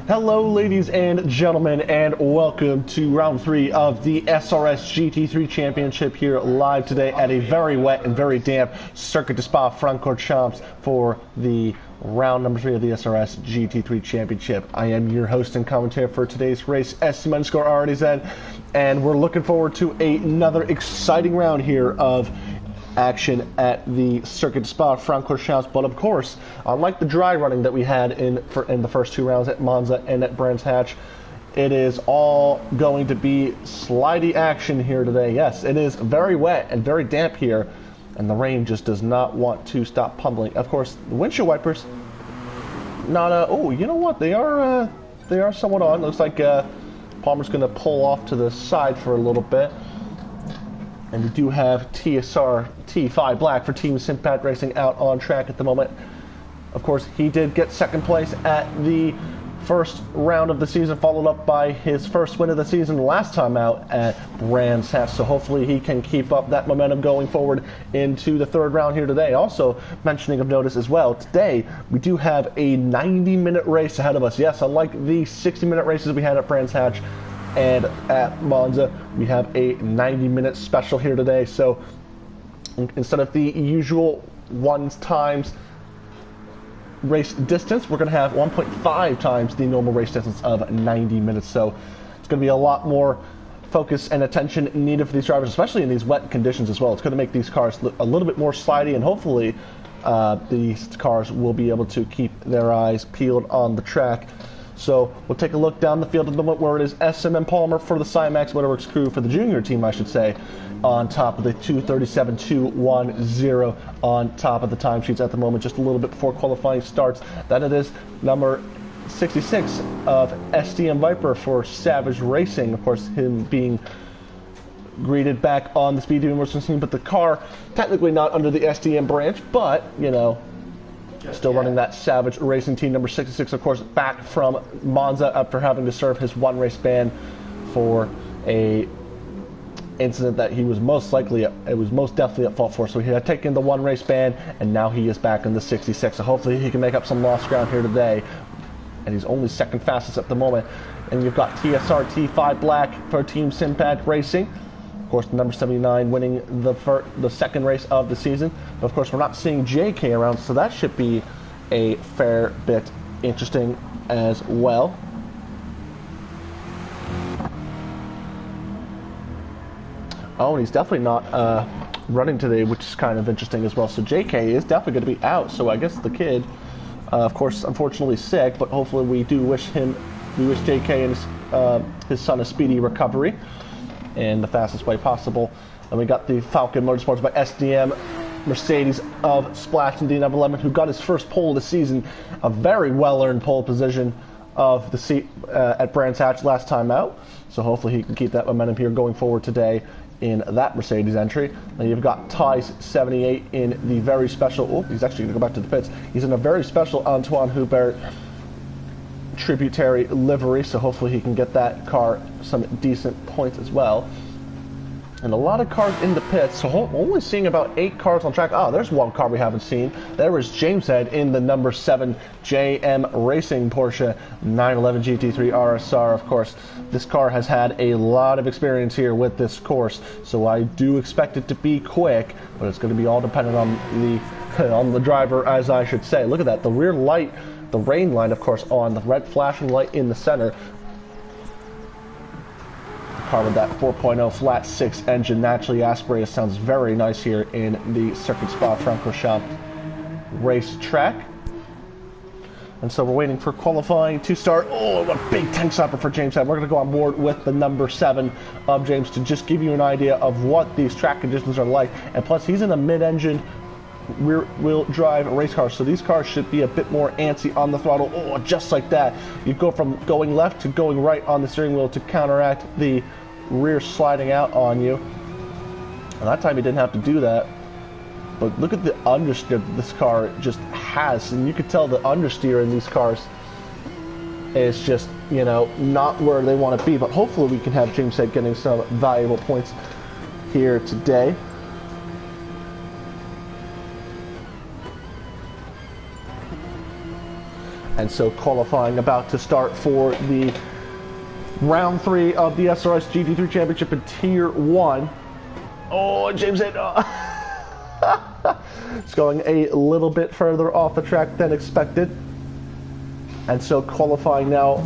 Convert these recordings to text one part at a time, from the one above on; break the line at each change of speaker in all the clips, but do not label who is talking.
Hello ladies and gentlemen, and welcome to round 3 of the SRS GT3 Championship here live today at a very wet and very damp circuit de Spa-Francorchamps for the round number 3 of the SRS GT3 Championship. I am your host and commentator for today's race, S_RDZ, and we're looking forward to another exciting round here of action at the circuit de Spa-Francorchamps. But of course, unlike the dry running that we had in the first 2 rounds at Monza and at Brands Hatch, it is all going to be slidey action here today. Yes, it is very wet and very damp here, and the rain just does not want to stop pummeling. Of course, the windshield wipers, not oh, you know what? They are somewhat on. Looks like Palmer's going to pull off to the side for a little bit. And we do have TSR T5 Black for Team Simpat Racing out on track at the moment. Of course, he did get second place at the first round of the season, followed up by his first win of the season last time out at Brands Hatch. So hopefully he can keep up that momentum going forward into the third round here today. Also, mentioning of notice as well, today we do have a 90-minute race ahead of us. Yes, unlike the 60-minute races we had at Brands Hatch and at Monza, we have a 90-minute special here today. So instead of the usual 1 times race distance, we're going to have 1.5 times the normal race distance of 90 minutes. So it's going to be a lot more focus and attention needed for these drivers, especially in these wet conditions as well. It's going to make these cars look a little bit more slidey, and hopefully these cars will be able to keep their eyes peeled on the track. So we'll take a look down the field at the moment where it is SM and Palmer for the Cymax Motorworks crew, for the junior team I should say, on top of the 2:37.210 on top of the timesheets at the moment, just a little bit before qualifying starts. Then it is number 66 of SDM Viper for Savage Racing, of course him being greeted back on the Speed Demon Racing team, but the car technically not under the SDM branch, but you know, still running that Savage Racing team. Number 66, of course, back from Monza after having to serve his 1 race ban for a incident that he was most definitely at fault for. So he had taken the 1 race ban, and now he is back in the 66. So hopefully he can make up some lost ground here today. And he's only second fastest at the moment. And you've got TSR T5 Black for Team Simpat Racing. Of course, the number 79 winning the second race of the season. But of course, we're not seeing JK around, so that should be a fair bit interesting as well. Oh, and he's definitely not running today, which is kind of interesting as well. So JK is definitely going to be out. So I guess the kid, of course, unfortunately sick, but hopefully we wish JK and his son a speedy recovery in the fastest way possible. And we got the Falcon Motorsports by SDM Mercedes of Splash and D11, who got his first pole of the season, a very well-earned pole position of the seat at Brands Hatch last time out. So hopefully he can keep that momentum here going forward today in that Mercedes entry. Then you've got Ty's 78 in the very special, oh, he's actually going to go back to the pits. He's in a very special Antoine Hubert tributary livery, so hopefully he can get that car some decent points as well. And a lot of cars in the pits, so only seeing about 8 cars on track. Oh, there's 1 car we haven't seen. There is James Head in the number 7 JM Racing Porsche 911 GT3 RSR. Of course, this car has had a lot of experience here with this course, so I do expect it to be quick, but it's going to be all dependent on the driver, as I should say. Look at that, the rear light, the rain light, of course, on the red flashing light in the center. Car with that 4.0 flat 6 engine, naturally aspirated, sounds very nice here in the Circuit Spa-Francorchamps racetrack. And so we're waiting for qualifying to start. Oh, what a big tank stopper for James Head. We're going to go on board with the number 7 of James to just give you an idea of what these track conditions are like. And plus, he's in a mid-engine rear-wheel drive race car, so these cars should be a bit more antsy on the throttle. Oh, just like that. You go from going left to going right on the steering wheel to counteract the rear sliding out on you. And that time he didn't have to do that. But look at the understeer this car just has, and you could tell the understeer in these cars is just, you know, not where they want to be. But hopefully we can have James Head getting some valuable points here today. And so qualifying about to start for the round 3 of the SRS GT3 Championship in Tier 1. Oh, James hit. It's going a little bit further off the track than expected. And so qualifying now,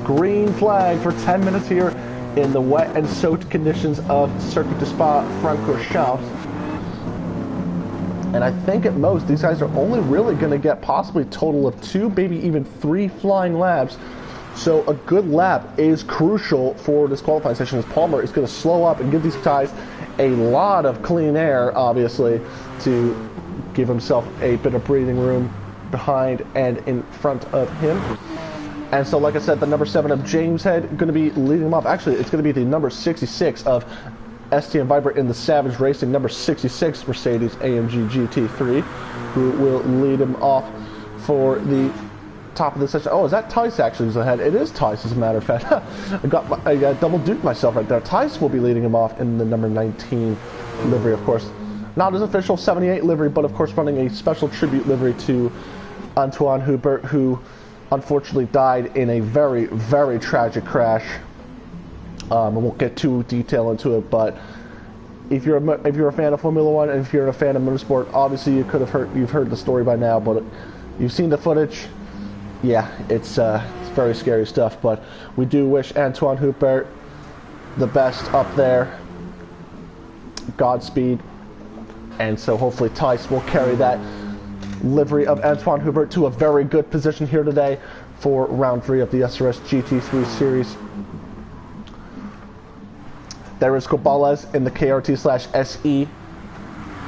green flag for 10 minutes here in the wet and soaked conditions of Circuit de Spa-Francorchamps. And I think at most, these guys are only really going to get possibly a total of 2, maybe even 3 flying laps. So a good lap is crucial for this qualifying session, as Palmer is going to slow up and give these guys a lot of clean air, obviously, to give himself a bit of breathing room behind and in front of him. And so, like I said, the number 7 of James Head going to be leading him off. Actually, it's going to be the number 66 of STM Viper in the Savage Racing, number 66 Mercedes AMG GT3, who will lead him off for the top of the session. Oh, is that Tice actually who's ahead? It is Tice, as a matter of fact. I double duped myself right there. Tice will be leading him off in the number 19 livery, of course. Not his official 78 livery, but of course running a special tribute livery to Antoine Hubert, who unfortunately died in a very, very tragic crash. I won't get too detailed into it, but if you're a fan of Formula One and if you're a fan of motorsport, obviously you've heard the story by now, but you've seen the footage. Yeah, it's very scary stuff. But we do wish Antoine Hubert the best up there. Godspeed. And so hopefully Tice will carry that livery of Antoine Hubert to a very good position here today for round 3 of the SRS GT3 series. There is Cobales in the KRT/SE.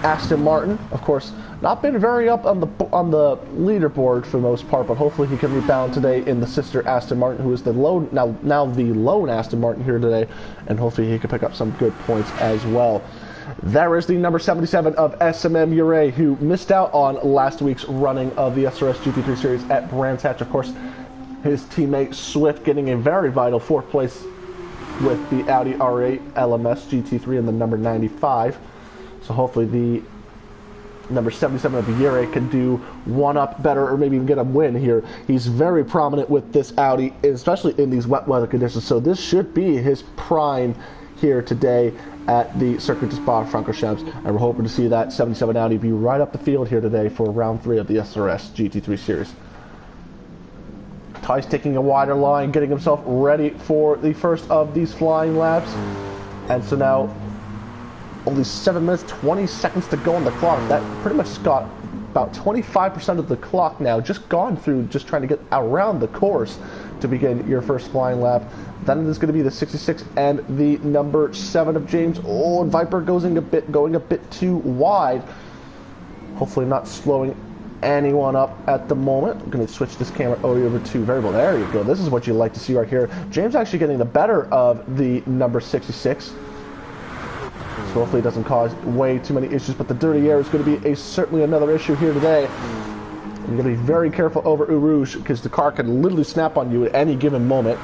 Aston Martin, of course, not been very up on the leaderboard for the most part, but hopefully he can rebound today in the sister Aston Martin, who is the lone now the lone Aston Martin here today, and hopefully he can pick up some good points as well. There is the number 77 of SMM Ure, who missed out on last week's running of the SRS GT3 series at Brands Hatch. Of course, his teammate Swift getting a very vital 4th place with the Audi R8 LMS GT3 in the number 95. So hopefully the number 77 of Ure can do one up better, or maybe even get a win here. He's very prominent with this Audi, especially in these wet weather conditions. So this should be his prime here today at the Circuit de Spa-Francorchamps, and we're hoping to see that 77 Audi be right up the field here today for round 3 of the SRS GT3 series. Tice taking a wider line, getting himself ready for the first of these flying laps. And so now only 7 minutes 20 seconds to go on the clock. That pretty much got about 25% of the clock now just gone through, just trying to get around the course to begin your first flying lap. Then it is going to be the 66 and the number 7 of James. Oh, and Viper going a bit too wide. Hopefully not slowing anyone up at the moment. I'm going to switch this camera over to variable. There you go. This is what you like to see right here. James actually getting the better of the number 66. So hopefully it doesn't cause way too many issues, but the dirty air is going to be certainly another issue here today. You're going to be very careful over Eau Rouge, because the car can literally snap on you at any given moment.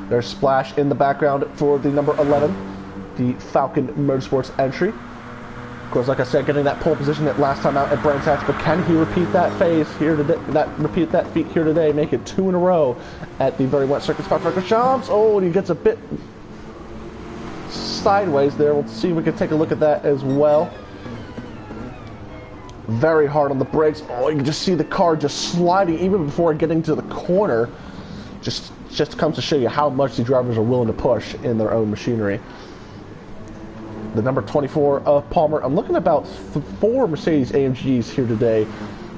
There's Splash in the background for the number 11, the Falcon Motorsports entry. Of course, like I said, getting that pole position at last time out at Brands Hatch, but can he repeat that phase here today? Repeat that feat here today, make it 2 in a row at the very wet Circuit Spa-Francorchamps. Oh, and he gets a bit sideways there. We'll see if we can take a look at that as well. Very hard on the brakes. Oh, you can just see the car just sliding even before getting to the corner. Just comes to show you how much the drivers are willing to push in their own machinery. The number 24 of Palmer. I'm looking at about 4 Mercedes AMGs here today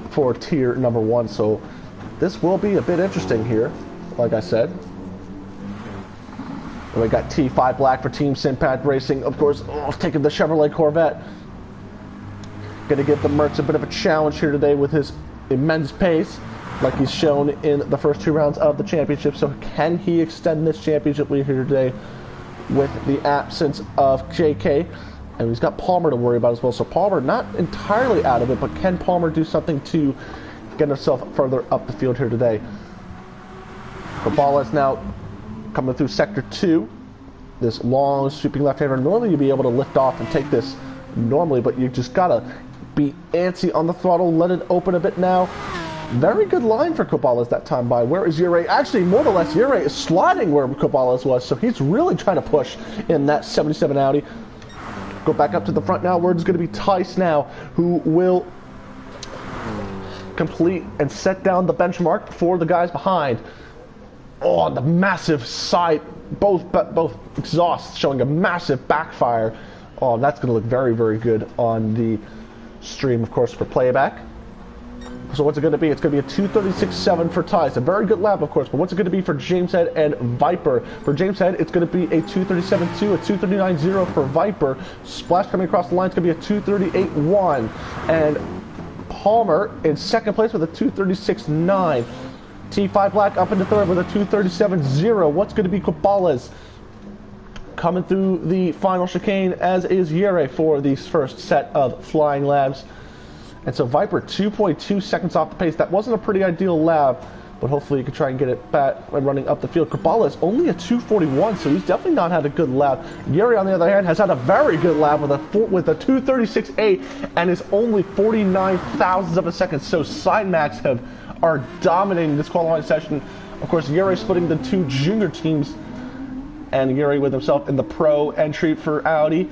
for tier number 1, so this will be a bit interesting here, like I said. And we got T5 Black for Team Simpad Racing, of course, taking the Chevrolet Corvette. Going to give the Mercs a bit of a challenge here today with his immense pace, like he's shown in the first 2 rounds of the championship. So can he extend this championship lead here today with the absence of JK? And he's got Palmer to worry about as well. So Palmer not entirely out of it, but can Palmer do something to get himself further up the field here today? Cobales now coming through sector 2. This long sweeping left-hander. Normally you'd be able to lift off and take this normally, but you just gotta be antsy on the throttle. Let it open a bit now. Very good line for Cabales that time by. Where is Ure? Actually, more or less, Ure is sliding where Cabales was, so he's really trying to push in that 77 Audi. Go back up to the front now, where it's going to be Tice now, who will complete and set down the benchmark for the guys behind. Oh, the massive side, both exhausts showing a massive backfire. Oh, that's going to look very, very good on the stream, of course, for playback. So what's it going to be? It's going to be a 236.7 for Tice. A very good lap, of course, but what's it going to be for James Head and Viper? For James Head, it's going to be a 237.2, a 239.0 for Viper. Splash coming across the line, it's going to be a 238.1. And Palmer in second place with a 236.9. T5 Black up into third with a 237.0. What's going to be Cabales coming through the final chicane, as is Ure for the first set of flying laps. And so Viper 2.2 seconds off the pace. That wasn't a pretty ideal lap, but hopefully you can try and get it back by running up the field. Cabales only a 241, so he's definitely not had a good lap. Ure, on the other hand, has had a very good lap with a 236.8 and is only 49 thousandths of a second. So side max are dominating this qualifying session. Of course, Ure splitting the two junior teams, and Ure with himself in the pro entry for Audi,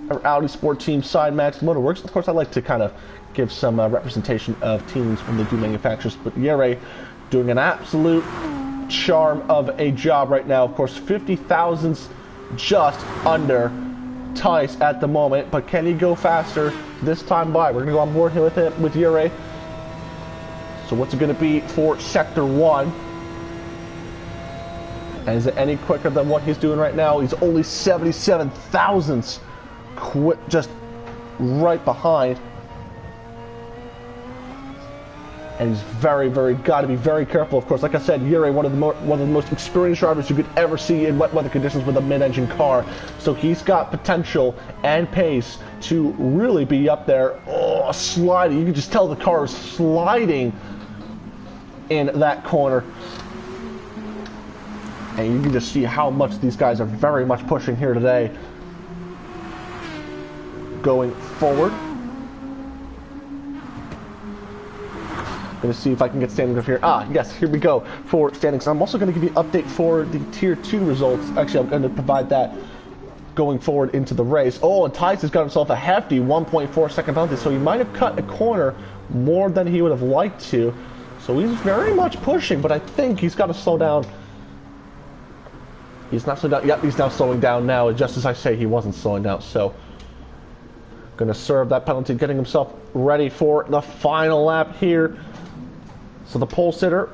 or Audi Sport Team Side Max Motorworks. Of course, I like to kind of give some representation of teams when they do manufacturers, but Ure doing an absolute charm of a job right now. Of course, 50 thousandths just under Tice at the moment, but can he go faster this time by? We're going to go on board here with Ure. So what's it going to be for Sector 1? And is it any quicker than what he's doing right now? He's only 77 thousandths just right behind. And he's very, got to be very careful. Of course, like I said, Ure, one of the most experienced drivers you could ever see in wet weather conditions with a mid-engine car. So he's got potential and pace to really be up there. Oh, sliding. You can just tell the car is sliding in that corner. And you can just see how much these guys are very much pushing here today. Going forward. Going to see if I can get standings up here. Ah, yes, here we go for standings. I'm also going to give you an update for the Tier 2 results. Actually, I'm going to provide that going forward into the race. Oh, and Tice has got himself a hefty 1.4 second penalty, so he might have cut a corner more than he would have liked to. So he's very much pushing, but I think he's got to slow down. He's not slowing down. Yep, he's now slowing down now, just as I say he wasn't slowing down. So going to serve that penalty, getting himself ready for the final lap here. So the pole sitter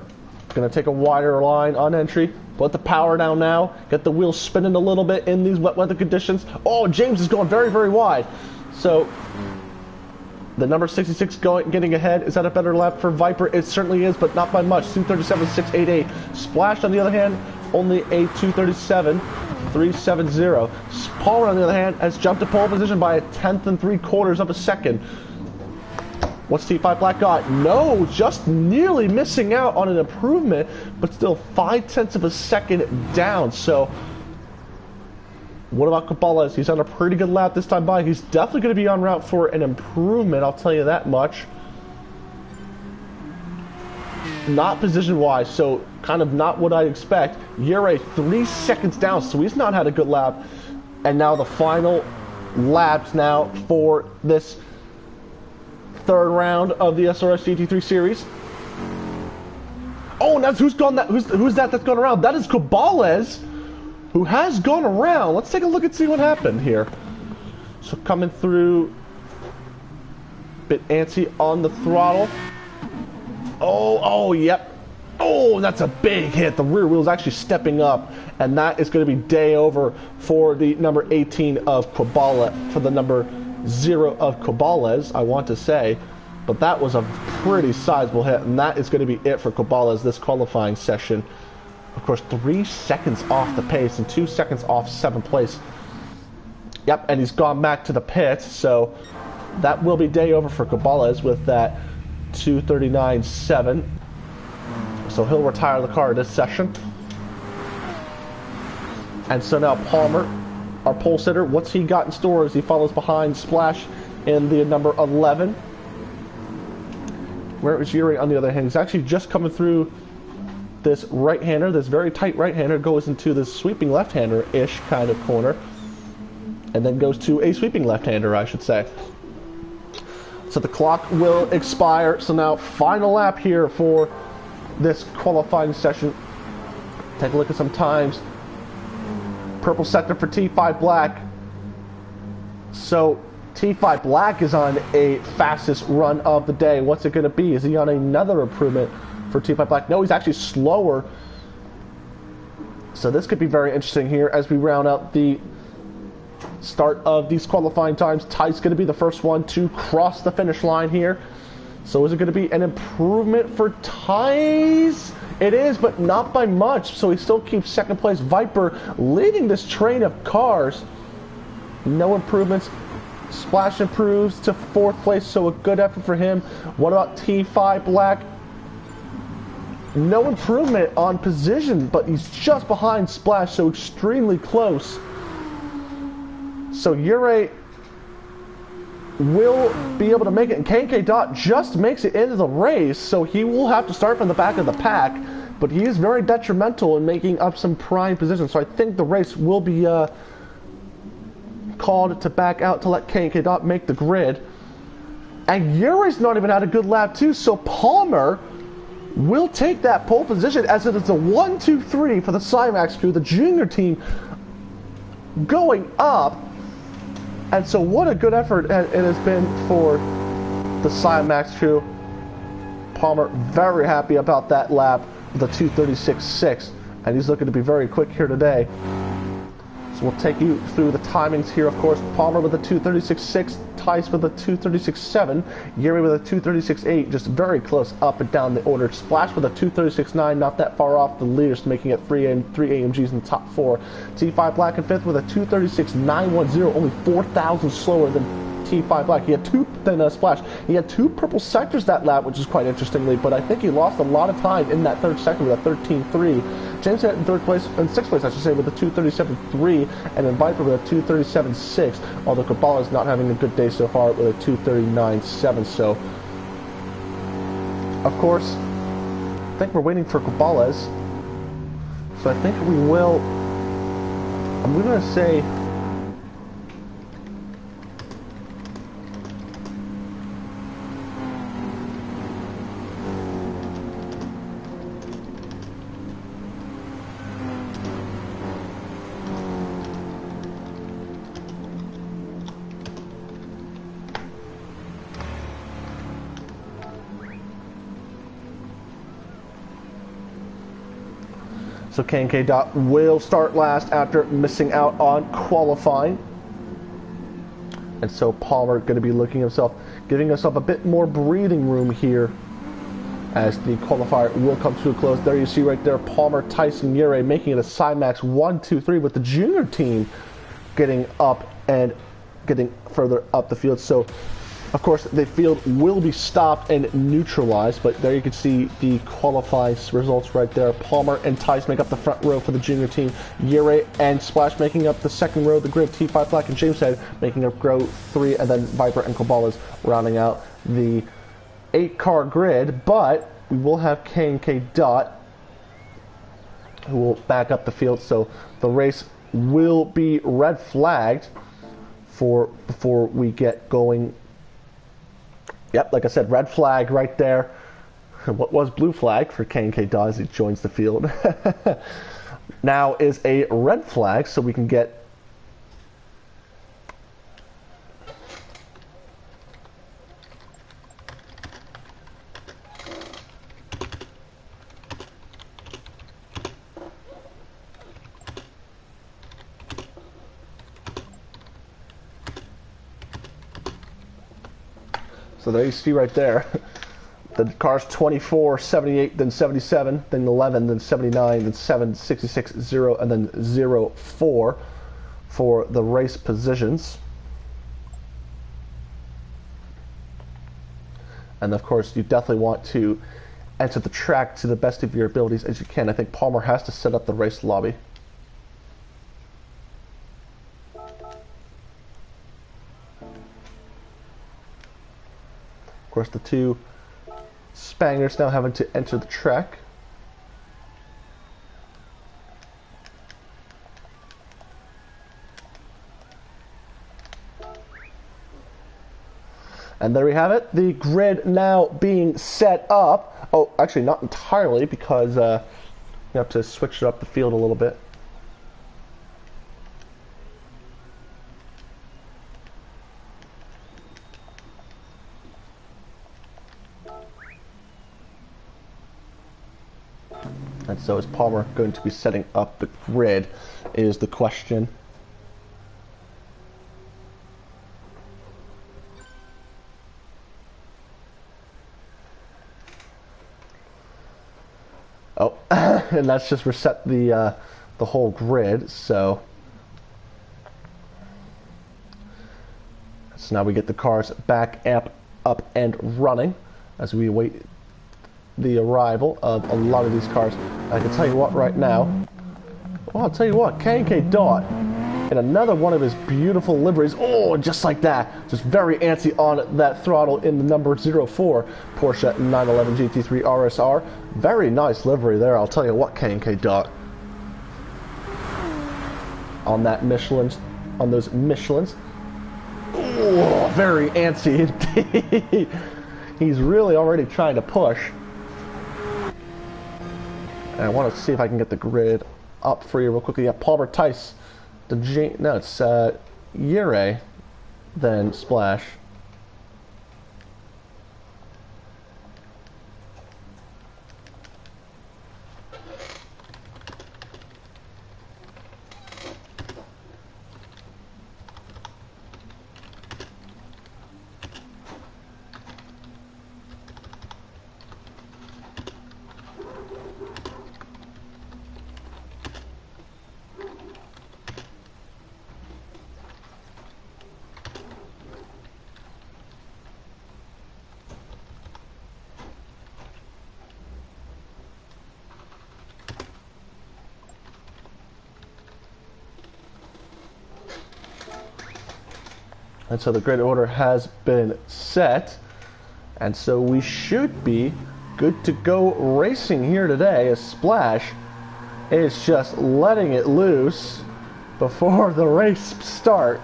going to take a wider line on entry. Put the power down now. Get the wheels spinning a little bit in these wet weather conditions. Oh, James is going very wide. So the number 66 getting ahead. Is that a better lap for Viper? It certainly is, but not by much. 237.688. Splash, on the other hand, only a 237.370. Palmer, on the other hand, has jumped to pole position by 1/10 of a second. What's T5 Black got? No, just nearly missing out on an improvement, but still 0.5 of a second down. So what about Cabales? He's on a pretty good lap this time by. He's definitely going to be en route for an improvement, I'll tell you that much. Not position-wise, so kind of not what I'd expect. Ure 3 seconds down, so he's not had a good lap. And now the final laps now for this third round of the SRS GT3 series. Oh, and that's who's gone that who's that's gone around? That is Cabales, who has gone around. Let's take a look and see what happened here. So coming through, bit antsy on the throttle. Oh, yep. Oh, that's a big hit. The rear wheel is actually stepping up, and that is going to be day over for the number 18 of Cabales, for the number 0 of Cabales, I want to say. But that was a pretty sizable hit, and that is going to be it for Cabales this qualifying session. Of course, 3 seconds off the pace and 2 seconds off 7th place. Yep, and he's gone back to the pits, so that will be day over for Cabales with that 239.7. So he'll retire the car this session. And so now Palmer, our pole sitter, what's he got in store as he follows behind Splash in the number 11? Whereas Yuri, on the other hand, is actually just coming through this right-hander, this very tight right-hander, goes into this sweeping left-hander-ish kind of corner, and then goes to a sweeping left-hander, I should say. So the clock will expire. So now, final lap here for this qualifying session. Take a look at some times. Purple sector for T5 Black. So T5 Black is on a fastest run of the day. What's it going to be? Is he on another improvement for T5 Black? No, he's actually slower. So this could be very interesting here as we round out the start of these qualifying times. Ty's going to be the first one to cross the finish line here. So is it going to be an improvement for Ty's? It is, but not by much. So he still keeps second place. Viper leading this train of cars. No improvements. Splash improves to fourth place, so a good effort for him. What about T5 Black? No improvement on position, but he's just behind Splash, so extremely close. So Ure will be able to make it, and KK Dot just makes it into the race, so he will have to start from the back of the pack, but he is very detrimental in making up some prime positions, so I think the race will be called to back out to let KK Dot make the grid. And Ure's not even had a good lap too, so Palmer will take that pole position as it is a 1-2-3 for the Cymax crew, the junior team going up. And so what a good effort it has been for the Cymax crew. Palmer very happy about that lap with a 2:36.6, and he's looking to be very quick here today. So we'll take you through the timings here, of course. Palmer with a 2:36.6, Tice with a 2:36.7, Yuri with a 2:36.8, just very close up and down the order. Splash with a 2:36.9, not that far off the leaders, making it three AMGs in the top four. T5 Black in fifth with a 2:36.910, only 4,000 slower than T5 Black. He had Splash. He had two purple sectors that lap, which is quite interestingly, but I think he lost a lot of time in that third sector with a 13.3. James had in third place, in sixth place, I should say, with a 2:37.3, and then Viper with a 2:37.6, although Kabbalah is not having a good day so far with a 2:39.7. So, of course, I think we're waiting for Kabbalah's. So I think we will, I'm going to say, so K&K Dot will start last after missing out on qualifying. And so Palmer going to be giving himself a bit more breathing room here as the qualifier will come to a close. There you see right there, Palmer, Tyson, Ure making it a Cymax 1-2-3 with the junior team getting up and getting further up the field. So, of course, the field will be stopped and neutralized, but there you can see the qualifying results right there. Palmer and Tice make up the front row for the junior team. Ure and Splash making up the second row of the grid. T5 Black and James Head making up row 3, and then Viper and Kabbalah's rounding out the 8-car grid. But we will have K&K Dot, who will back up the field, so the race will be red flagged before we get going. Yep, like I said, red flag right there. What was blue flag for K&K Dot as he joins the field now is a red flag, so we can get so there you see right there, the car's 24, 78, then 77, then 11, then 79, then 7, 66, 0, and then 0, 4 for the race positions. And of course, you definitely want to enter the track to the best of your abilities as you can. I think Palmer has to set up the race lobby. Of course, the two Spangler's now having to enter the track. And there we have it, the grid now being set up. Oh, actually not entirely, because you have to switch up the field a little bit. And so is Palmer going to be setting up the grid, is the question. Oh, and that's just reset the whole grid, so now we get the cars back up and running as we await the arrival of a lot of these cars. I can tell you what right now, well, I'll tell you what, K&K Dot in another one of his beautiful liveries. Oh, just like that, just very antsy on that throttle in the number 04 Porsche 911 GT3 RSR. Very nice livery there, I'll tell you what, K&K Dot. On that Michelin's, on those Michelins. Oh, very antsy indeed. He's really already trying to push. And I want to see if I can get the grid up for you real quickly. Yeah, Palmer, Tice, no, it's Ure, then Splash. And so the grid order has been set, and so we should be good to go racing here today, as Splash is just letting it loose before the race start.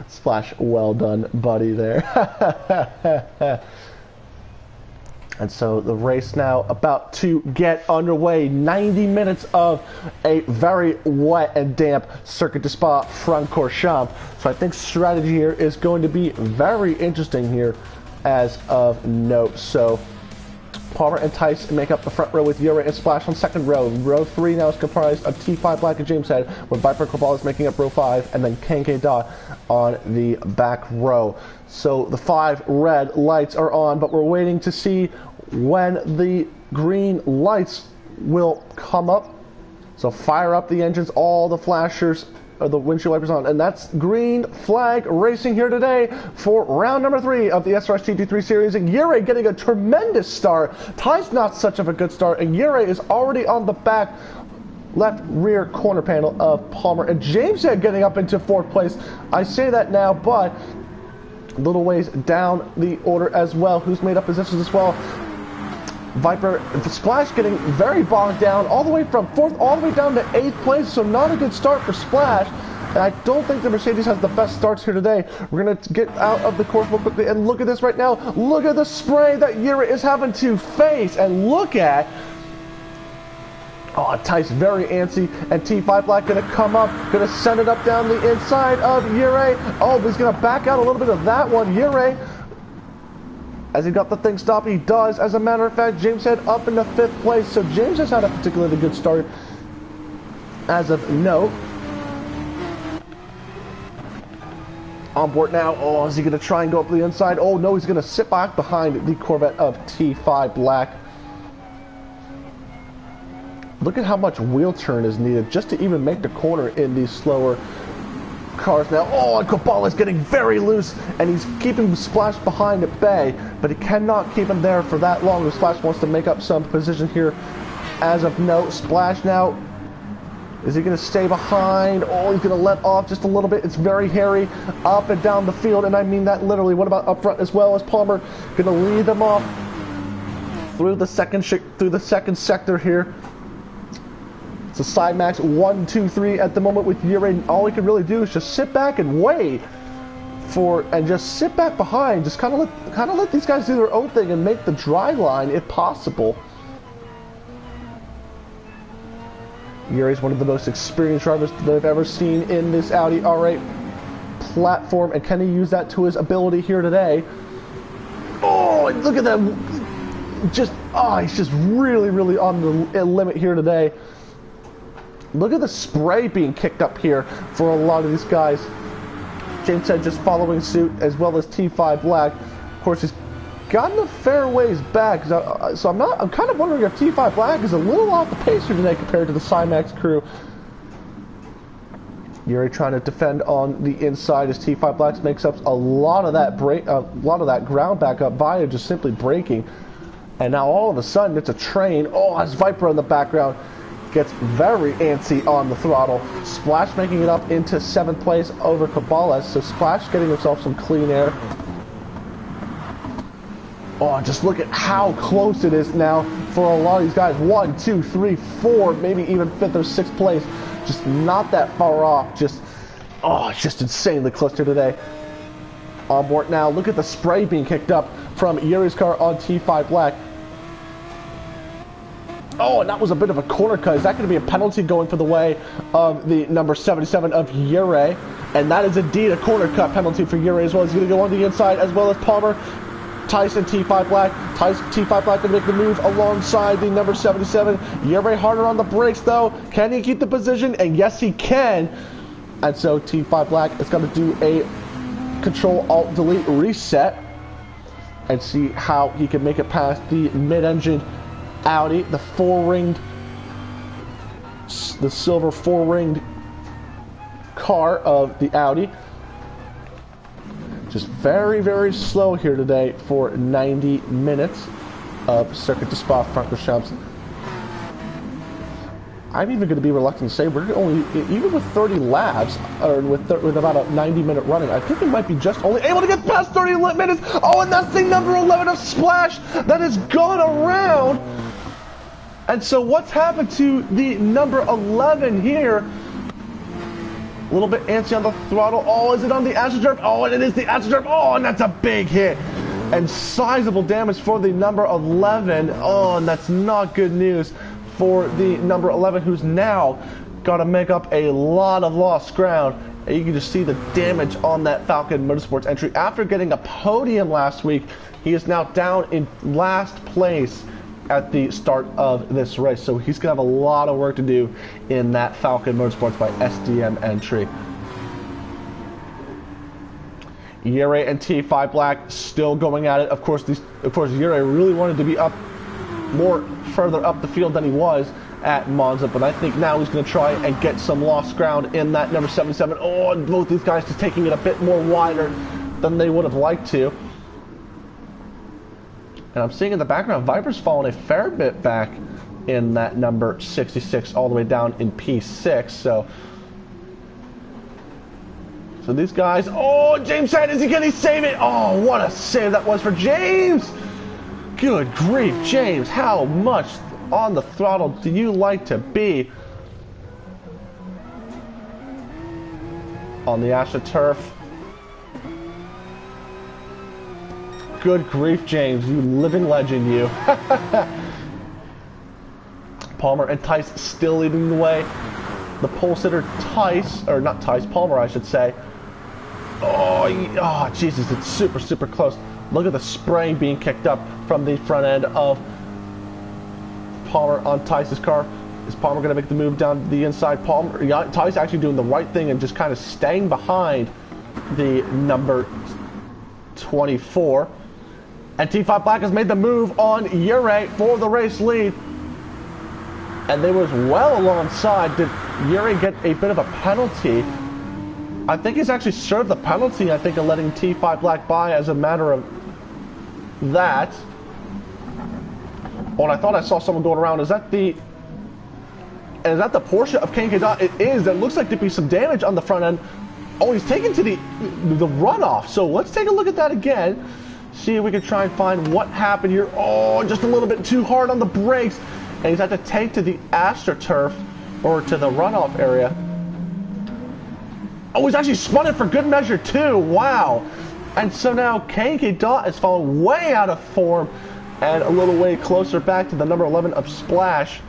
Splash, well done, buddy, there. And so the race now about to get underway. 90 minutes of a very wet and damp circuit de Spa-Francorchamps. So I think strategy here is going to be very interesting here as of note. So Palmer and Tice make up the front row with Ure and Splash on second row. Row 3 now is comprised of T5 Black and James Head, with Viper Cabal is making up row 5, and then K&K Dot on the back row. So the 5 red lights are on, but we're waiting to see when the green lights will come up. So fire up the engines, all the flashers, the windshield wipers on, and that's green flag racing here today for round number 3 of the SRS GT3 series. And Ure getting a tremendous start. Ty's not such of a good start, and Ure is already on the back left rear corner panel of Palmer, and James Head getting up into 4th place. I say that now, but a little ways down the order as well. Who's made up positions as well? Viper, Splash getting very bogged down, all the way from 4th all the way down to 8th place, so not a good start for Splash. And I don't think the Mercedes has the best starts here today. We're going to get out of the course real quickly, and look at this right now. Look at the spray that Ure is having to face, and look at, oh, Tice very antsy, and T5 Black going to come up, going to send it up down the inside of Ure. Oh, but he's going to back out a little bit of that one. Ure, as he got the thing stopped, he does. As a matter of fact, James Head up into 5th place. So James has had a particularly good start as of note. On board now. Oh, is he going to try and go up the inside? Oh, no, he's going to sit back behind the Corvette of T5 Black. Look at how much wheel turn is needed just to even make the corner in these slower cars now. Oh, and Cabala's getting very loose, and he's keeping Splash behind at bay, but he cannot keep him there for that long. Splash wants to make up some position here. As of note, Splash now, is he going to stay behind? Oh, he's going to let off just a little bit. It's very hairy up and down the field, and I mean that literally. What about up front as well? As Palmer going to lead them off through the second sector here. It's a side max 1, 2, 3 at the moment with Ure. All he can really do is just sit back and wait and just sit back behind. Just kind of let these guys do their own thing and make the dry line if possible. Yuri's one of the most experienced drivers that I've ever seen in this Audi R8 platform, and can he use that to his ability here today? Oh, and look at that! He's just really on the limit here today. Look at the spray being kicked up here for a lot of these guys. James said just following suit, as well as T5 Black. Of course, he's gotten a fair ways back, so I'm kind of wondering if T5 Black is a little off the pace here today compared to the Cymax crew. Yuri trying to defend on the inside as T5 Black makes up a lot of that ground back up via just simply braking. And now all of a sudden it's a train. Oh, has Viper in the background. Gets very antsy on the throttle. Splash making it up into 7th place over Cabales. So Splash getting himself some clean air. Oh, just look at how close it is now for a lot of these guys. 1, 2, 3, 4, maybe even 5th or 6th place. Just not that far off. It's just insanely close here today. On board now. Look at the spray being kicked up from Yuri's car on T5 Black. Oh, and that was a bit of a corner cut. Is that going to be a penalty going for the way of the number 77 of Yuri? And that is indeed a corner cut penalty for Yuri as well. He's going to go on the inside as well as Palmer. Tyson T5 Black. T5 Black going to make the move alongside the number 77. Yuri harder on the brakes though. Can he keep the position? And yes, he can. And so T5 Black is going to do a Control-Alt-Delete reset and see how he can make it past the mid-engine Audi, the silver four-ringed car of the Audi. Just very slow here today for 90 minutes of Circuit de Spa-Francorchamps. I'm even going to be reluctant to say we're only, even with 30 laps, or with about a 90-minute running, I think we might be just only able to get past 30 minutes. Oh, and that's the number 11 of Splash that has gone around. And so what's happened to the number 11 here? A little bit antsy on the throttle. Oh, is it on the AstroTurf? Oh, and it is the AstroTurf. Oh, and that's a big hit. And sizable damage for the number 11. Oh, and that's not good news for the number 11, who's now got to make up a lot of lost ground. And you can just see the damage on that Falcon Motorsports entry. After getting a podium last week, he is now down in last place at the start of this race. So he's going to have a lot of work to do in that Falcon Motorsports by SDM entry. Yuri and T5 Black still going at it. Of course, Yuri really wanted to be further up the field than he was at Monza, but I think now he's going to try and get some lost ground in that number 77. Oh, and both these guys just taking it a bit more wider than they would have liked to. And I'm seeing in the background, Viper's fallen a fair bit back in that number 66, all the way down in P6. So these guys, oh, James Head, can he save it? Oh, what a save that was for James! Good grief, James, how much on the throttle do you like to be on the AstroTurf? Good grief, James, you living legend, you. Palmer and Tice still leading the way. The pole sitter Palmer, I should say. Oh, Jesus, it's super close. Look at the spray being kicked up from the front end of Palmer on Tice's car. Is Palmer going to make the move down the inside? Tice actually doing the right thing and just kind of staying behind the number 24. And T5 Black has made the move on Yuri for the race lead. And they was well alongside. Did Yuri get a bit of a penalty? I think he's actually served the penalty, I think, of letting T5 Black by as a matter of that. Oh, and I thought I saw someone going around. Is that the Porsche of KK Dot? It is. There looks like to be some damage on the front end. Oh, he's taken to the runoff. So let's take a look at that again. See if we can try and find what happened here. Oh, just a little bit too hard on the brakes. And he's had to take to the AstroTurf, or to the runoff area. Oh, he's actually spun it for good measure too. Wow. And so now KK Dot has fallen way out of form and a little way closer back to the number 11 of Splash.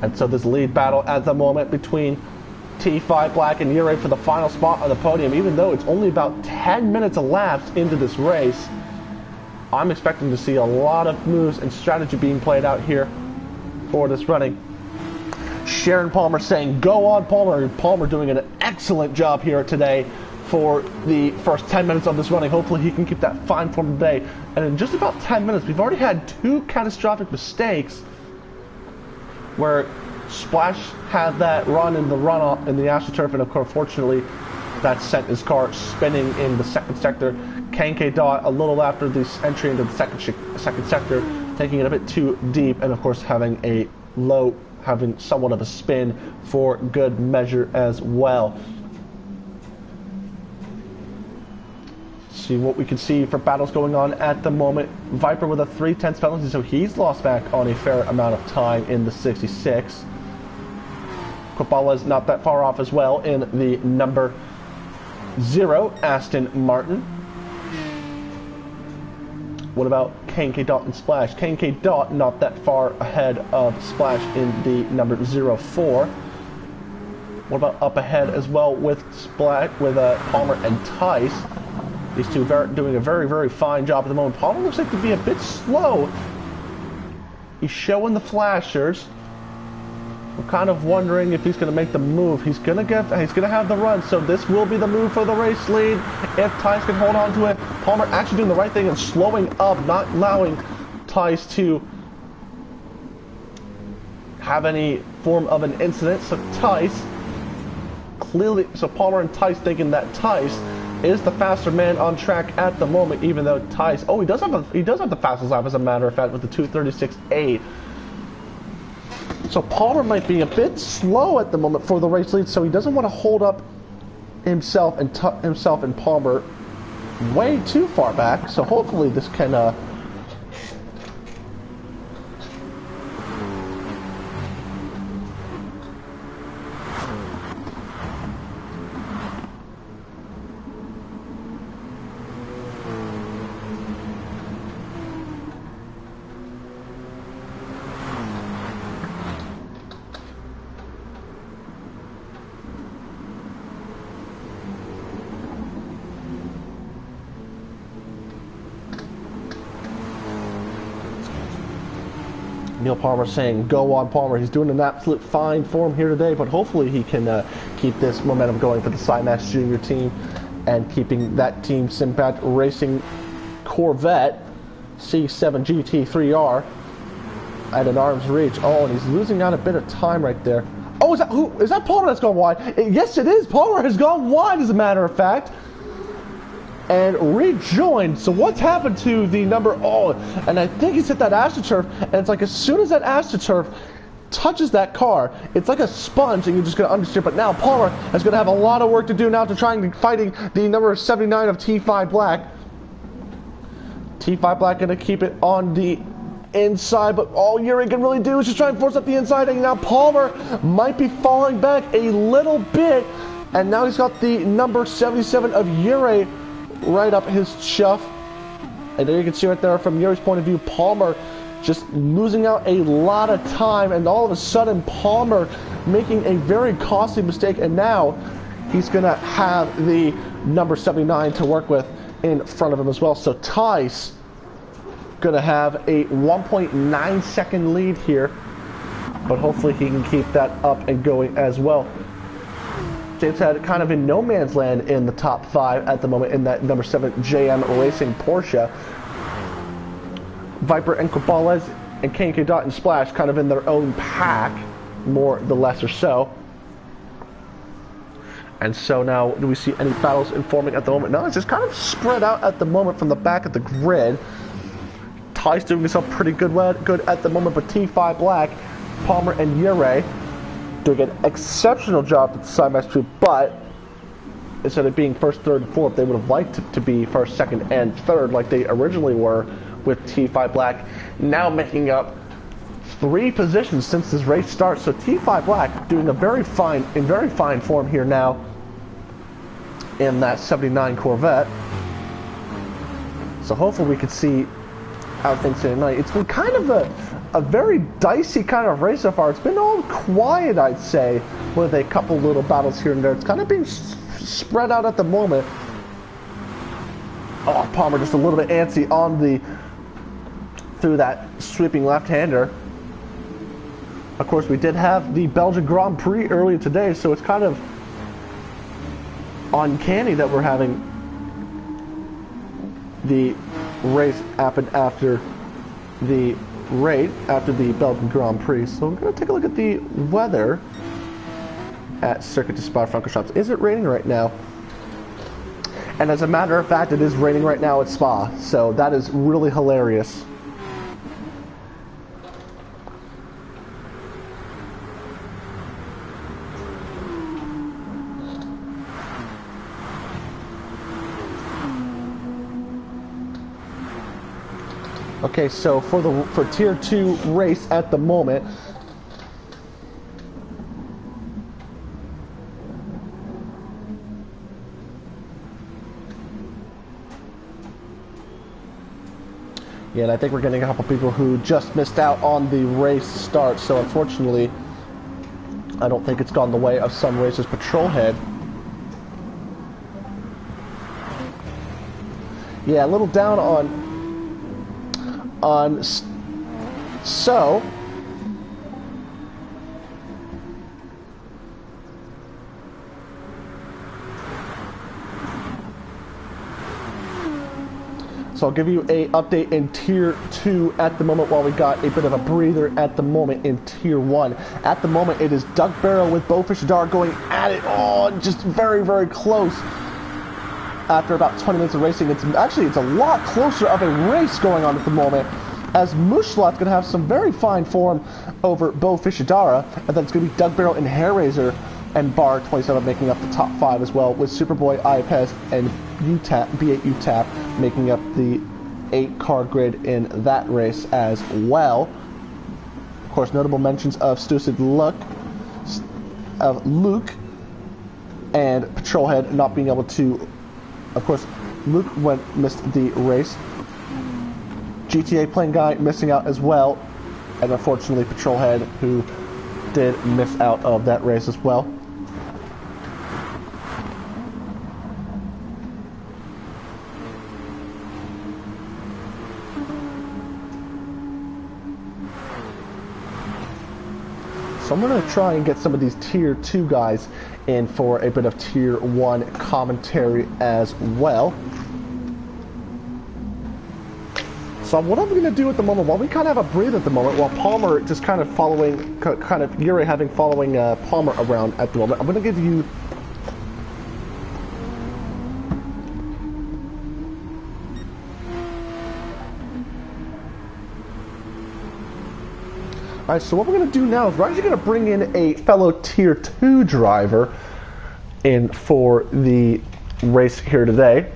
And so this lead battle at the moment between T5 Black and Ure for the final spot on the podium, even though it's only about 10 minutes elapsed into this race. I'm expecting to see a lot of moves and strategy being played out here for this running. Sharon Palmer saying, go on Palmer. Palmer doing an excellent job here today for the first 10 minutes of this running. Hopefully he can keep that fine form today. And in just about 10 minutes, we've already had 2 catastrophic mistakes where Splash had that run in the runoff in the AstroTurf, and of course, fortunately, that sent his car spinning in the second sector. KK Dot a little after this entry into the second sector, taking it a bit too deep, and of course having somewhat of a spin for good measure as well. See what we can see for battles going on at the moment. Viper with a 3/10 penalty, so he's lost back on a fair amount of time in the 66. Kopala's not that far off as well in the number 0 Aston Martin. What about KK Dot and Splash? KK Dot not that far ahead of Splash in the number 04. What about up ahead as well with Splash, with Palmer and Tice? These two doing a very, very fine job at the moment. Palmer looks like to be a bit slow. He's showing the flashers. We're kind of wondering if he's going to make the move. He's going to have the run, so this will be the move for the race lead. If Tice can hold on to it, Palmer actually doing the right thing and slowing up, not allowing Tice to have any form of an incident. So Tice clearly, so Palmer and Tice thinking that Tice is the faster man on track at the moment, even though Tice, oh, he does have the fastest lap as a matter of fact with the 2:36.8. So Palmer might be a bit slow at the moment for the race lead, so he doesn't want to hold up himself and Palmer way too far back. So hopefully this can Neil Palmer saying, go on Palmer. He's doing an absolute fine form here today, but hopefully he can keep this momentum going for the Cymax Junior team and keeping that team Simpat Racing Corvette C7 GT3R at an arm's reach. Oh, and he's losing out a bit of time right there. Oh, is that Palmer that's gone wide? Yes, it is. Palmer has gone wide, as a matter of fact, and rejoined. So what's happened to the number, oh, and I think he's hit that AstroTurf, and it's like as soon as that AstroTurf touches that car, it's like a sponge and you're just going to understeer. But now Palmer is going to have a lot of work to do now to try and fighting the number 79 of T5 Black. T5 Black going to keep it on the inside, but all Ure can really do is just try and force up the inside, and now Palmer might be falling back a little bit, and now he's got the number 77 of Ure right up his chuff. And there you can see right there from Ure's point of view, Palmer just losing out a lot of time, and all of a sudden Palmer making a very costly mistake, and now he's gonna have the number 79 to work with in front of him as well. So Tice gonna have a 1.9 second lead here, but hopefully he can keep that up and going as well. James had kind of in no man's land in the top 5 at the moment in that number 7 JM Racing Porsche. Viper and Cabales and KK Dot and Splash kind of in their own pack. more the lesser so. And so now, do we see any battles informing at the moment? No, it's just kind of spread out at the moment from the back of the grid. Ty's doing himself pretty good at the moment, but T5 Black, Palmer, and Ure doing an exceptional job at the side match too, but instead of being first, third, and fourth, they would have liked to be first, second, and third like they originally were with T5 Black, now making up 3 positions since this race starts. So T5 Black doing in very fine form here now in that 79 Corvette. So hopefully we can see how things stand tonight. It's been kind of a very dicey kind of race so far. It's been all quiet, I'd say, with a couple little battles here and there. It's kind of being spread out at the moment. Oh, Palmer just a little bit antsy on through that sweeping left-hander. Of course, we did have the Belgian Grand Prix earlier today, so it's kind of uncanny that we're having the race happen after the Belgian Grand Prix. So we're going to take a look at the weather at Circuit de Spa-Francorchamps. Is it raining right now? And as a matter of fact, it is raining right now at Spa, so that is really hilarious. Okay, so for Tier 2 race at the moment, yeah, and I think we're getting a couple people who just missed out on the race start, so unfortunately, I don't think it's gone the way of some racers. Patrolhead. Yeah, a little down on so I'll give you a update in Tier 2 at the moment while we got a bit of a breather at the moment in Tier 1. At the moment it is Doug Barrow with Beau Fichadar going at it. Oh, just very, very close. After about 20 minutes of racing, it's a lot closer of a race going on at the moment, as Mushlat's going to have some very fine form over Beau Fichadara, and then it's going to be Doug Barrow and Hairraiser and Bar 27 making up the top 5 as well, with Superboy, Iapez, and B8 UTAP making up the 8-car grid in that race as well. Of course, notable mentions of Stusid Luke, and Patrolhead not being able to. Of course, Luke missed the race. GTA playing guy missing out as well. And unfortunately, Patrolhead, who did miss out of that race as well. So I'm going to try and get some of these Tier 2 guys in for a bit of Tier 1 commentary as well. So what I'm going to do at the moment, while we kind of have a breather at the moment, while Palmer just kind of following, Ure following Palmer around at the moment, I'm going to give you Alright, so what we're going to do now is we're actually going to bring in a fellow Tier 2 driver in for the race here today.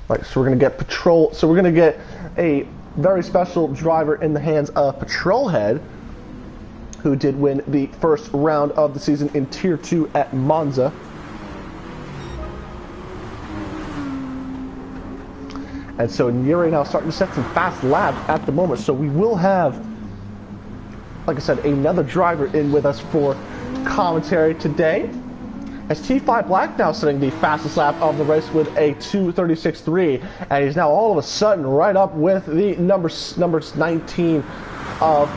Alright, so we're going to get we're going to get a very special driver in the hands of Patrolhead, who did win the first round of the season in Tier 2 at Monza. And so Ure now starting to set some fast laps at the moment. So we will have, like I said, another driver in with us for commentary today. As T5 Black now setting the fastest lap of the race with a 2:36.3, and he's now all of a sudden right up with the numbers 19 of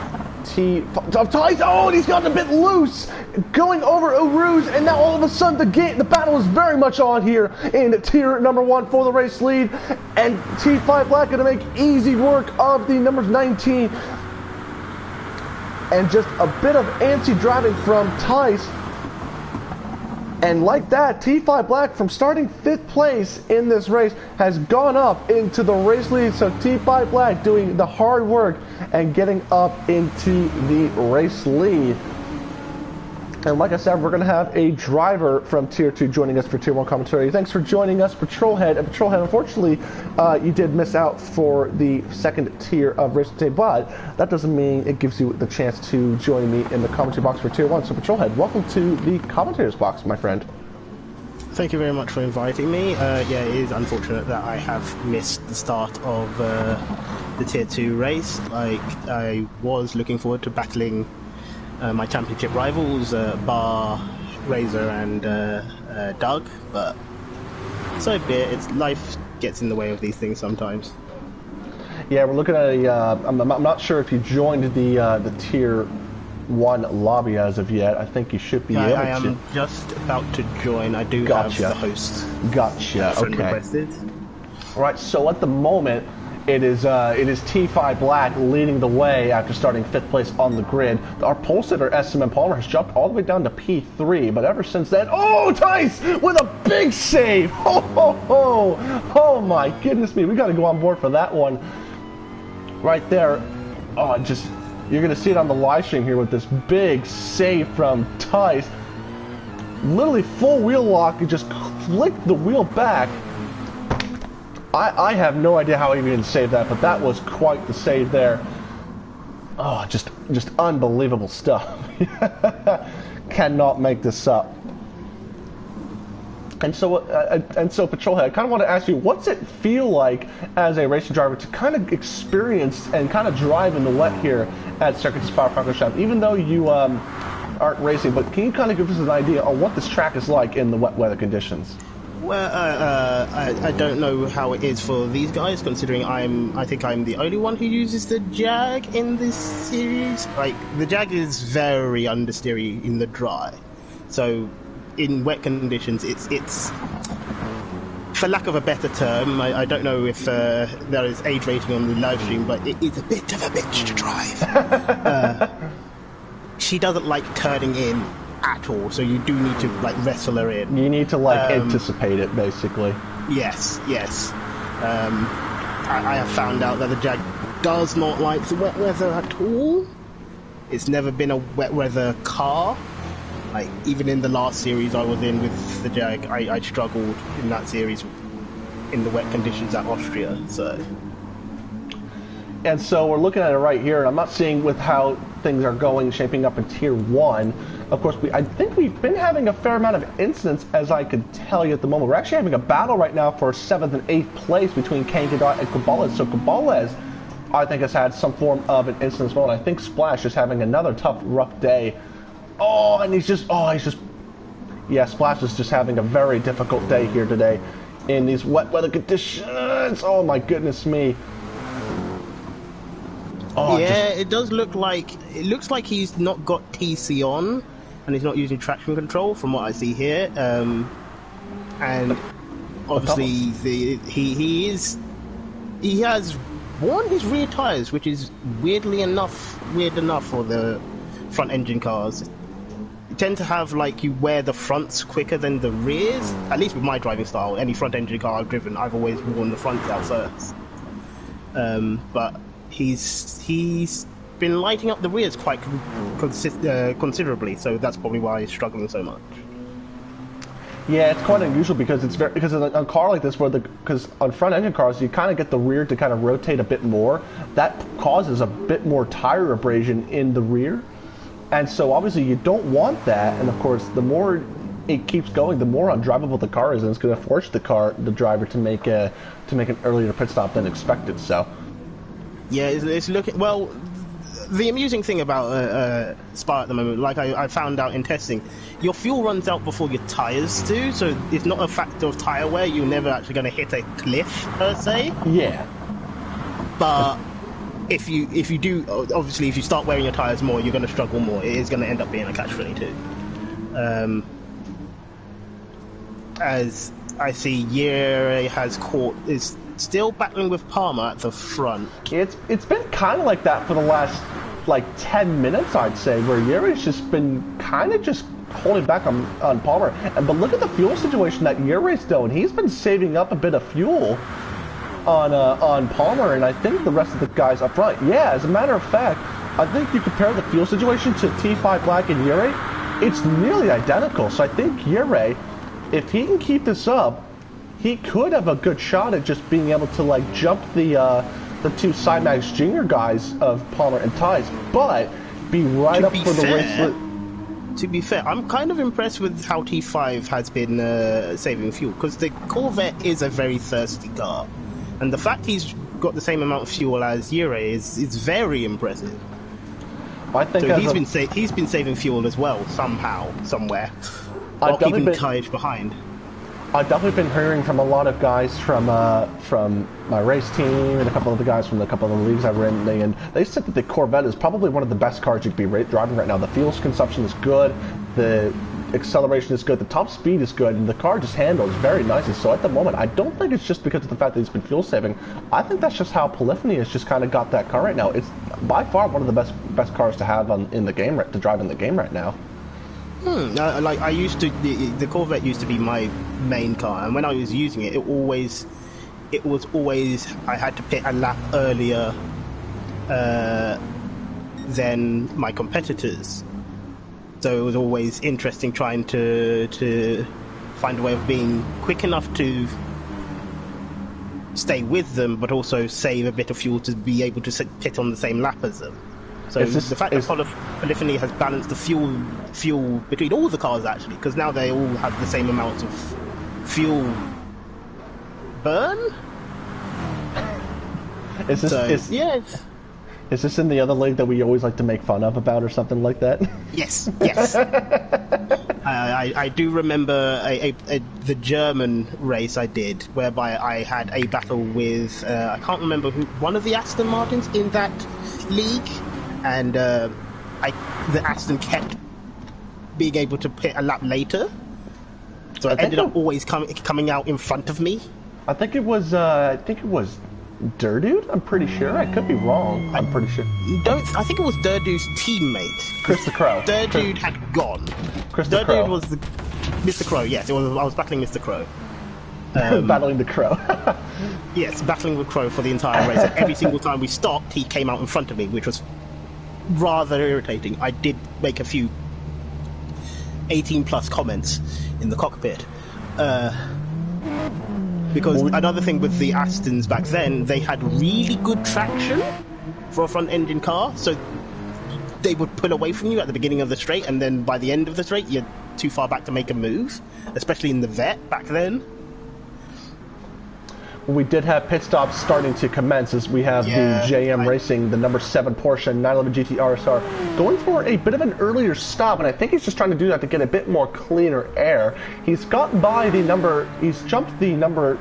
of Tice. Oh, and he's gotten a bit loose, going over Uruz, and now all of a sudden the battle is very much on here in tier number 1 for the race lead, and T5 Black going to make easy work of the numbers 19, and just a bit of antsy driving from Tice. And like that, T5 Black, from starting 5th place in this race, has gone up into the race lead. So T5 Black doing the hard work and getting up into the race lead. And like I said, we're going to have a driver from Tier 2 joining us for Tier 1 commentary. Thanks for joining us, Patrolhead. And Patrolhead, unfortunately, you did miss out for the 2nd tier of Race Day, but that doesn't mean it gives you the chance to join me in the commentary box for Tier 1. So Patrolhead, welcome to the commentator's box, my friend.
Thank you very much for inviting me. Yeah, it is unfortunate that I have missed the start of the Tier 2 race. I was looking forward to battling my championship rivals, Bar, Razor and Doug, but so be it. It's life gets in the way of these things sometimes.
Yeah, we're looking at a, I'm not sure if you joined the Tier 1 lobby as of yet. I think you should be able to. I am
just about to join. I do have the host.
Gotcha, okay.
Requested.
Alright, so at the moment, it is T5 Black leading the way after starting 5th place on the grid. Our pole sitter, SMM Palmer, has jumped all the way down to P3, but ever since then, oh, Tice with a big save! Ho, ho, ho! Oh my goodness me, we got to go on board for that one. Right there. Oh, you're going to see it on the live stream here with this big save from Tice. Literally full wheel lock, you just flicked the wheel back. I have no idea how he even saved that, but that was quite the save there. Oh, just unbelievable stuff. Cannot make this up. And so Patrolhead, I kind of want to ask you, what's it feel like as a racing driver to kind of experience and kind of drive in the wet here at Circuit Spa-Francorchamps, even though you aren't racing, but can you kind of give us an idea on what this track is like in the wet weather conditions?
Well, I don't know how it is for these guys, considering I think I'm the only one who uses the Jag in this series. Like, the Jag is very understeery in the dry, so in wet conditions, it's for lack of a better term, I don't know if there is age rating on the live stream, but it's a bit of a bitch to drive. She doesn't like turning in at all, so you do need to like wrestle her in.
You need to like anticipate it, basically.
Yes. I have found out that the Jag does not like the wet weather at all. It's never been a wet weather car. Like, even in the last series I was in with the Jag, I struggled in that series in the wet conditions at Austria.
And so we're looking at it right here, and I'm not seeing with how things are going, shaping up in Tier 1. Of course, I think we've been having a fair amount of incidents, as I could tell you at the moment. We're actually having a battle right now for 7th and 8th place between Kangadot and Cabales. So Cabales, I think, has had some form of an incident as well, and I think Splash is having another tough, rough day. Oh, and yeah, Splash is just having a very difficult day here today in these wet weather conditions. Oh my goodness me. Oh,
yeah, it does look like he's not got TC on, and he's not using traction control from what I see here. And obviously he has worn his rear tires, which is weird enough for the front engine cars. You tend to have, like, you wear the fronts quicker than the rears. At least with my driving style, any front engine car I've driven, I've always worn the fronts out first. But he's been lighting up the rears quite considerably, so that's probably why he's struggling so much.
Yeah, it's quite unusual because on a car like this, because on front engine cars you kind of get the rear to kind of rotate a bit more. That causes a bit more tire abrasion in the rear, and so obviously you don't want that. And of course, the more it keeps going, the more undrivable the car is, and it's going to force the driver to make an earlier pit stop than expected. So.
Yeah, it's looking well. The amusing thing about Spa at the moment, like I found out in testing, your fuel runs out before your tyres do, so it's not a factor of tyre wear. You're never actually going to hit a cliff per se.
Yeah.
But if you do, obviously, if you start wearing your tires more, you're going to struggle more. It is going to end up being a catch-22. As I see, Yere is still battling with Palmer at the front.
It's been kind of like that for the last like 10 minutes, I'd say, where Yere's just been kind of just holding back on Palmer. But look at the fuel situation that Yere's doing. He's been saving up a bit of fuel on Palmer, and I think the rest of the guys up front. Yeah, as a matter of fact, I think you compare the fuel situation to T5 Black and Yere, it's nearly identical. So I think Yere, if he can keep this up, he could have a good shot at just being able to like jump the two Cymax Junior guys of Palmer and Tice, but be right up for the race.
To be fair, I'm kind of impressed with how T5 has been saving fuel, because the Corvette is a very thirsty car. And the fact he's got the same amount of fuel as Yere is very impressive.
I think
so he's been saving fuel as well, somehow, somewhere, while keeping Tice behind.
I've definitely been hearing from a lot of guys from my race team and a couple of the guys from a couple of the leagues I've ridden, and they said that the Corvette is probably one of the best cars you could be driving right now. The fuel consumption is good, the acceleration is good, the top speed is good, and the car just handles very nicely. So at the moment, I don't think it's just because of the fact that he's been fuel saving. I think that's just how Polyphony has just kind of got that car right now. It's by far one of the best cars to have in the game, to drive in the game right now.
Like I used to, the Corvette used to be my main car, and when I was using it, it was always I had to pit a lap earlier than my competitors. So it was always interesting trying to find a way of being quick enough to stay with them, but also save a bit of fuel to be able to pit on the same lap as them. So the fact that Polyphony has balanced the fuel between all the cars, actually, because now they all have the same amount of fuel burn.
Is this in the other league that we always like to make fun of about or something like that?
Yes. I do remember the German race I did, whereby I had a battle with I can't remember one of the Aston Martins in that league, and the Aston kept being able to pit a lap later, so it ended up always coming out in front of me.
I think it was Durdude? I'm pretty sure. I could be wrong. I'm pretty sure.
I think it was Durdude's teammate.
Chris the Crow.
Durdude had gone.
Chris the Crow.
Durdude was Mr. Crow, yes. I was battling Mr. Crow.
Battling the Crow.
Yes, battling with Crow for the entire race. And every single time we stopped, he came out in front of me, which was rather irritating. I did make a few 18-plus comments in the cockpit. Because another thing with the Astons back then, they had really good traction for a front-engine car, so they would pull away from you at the beginning of the straight, and then by the end of the straight, you're too far back to make a move, especially in the Vet back then.
We did have pit stops starting to commence as we have the JM Racing, the number 7 Porsche 911 GT RSR, going for a bit of an earlier stop, and I think he's just trying to do that to get a bit more cleaner air. He's gotten by he's jumped the number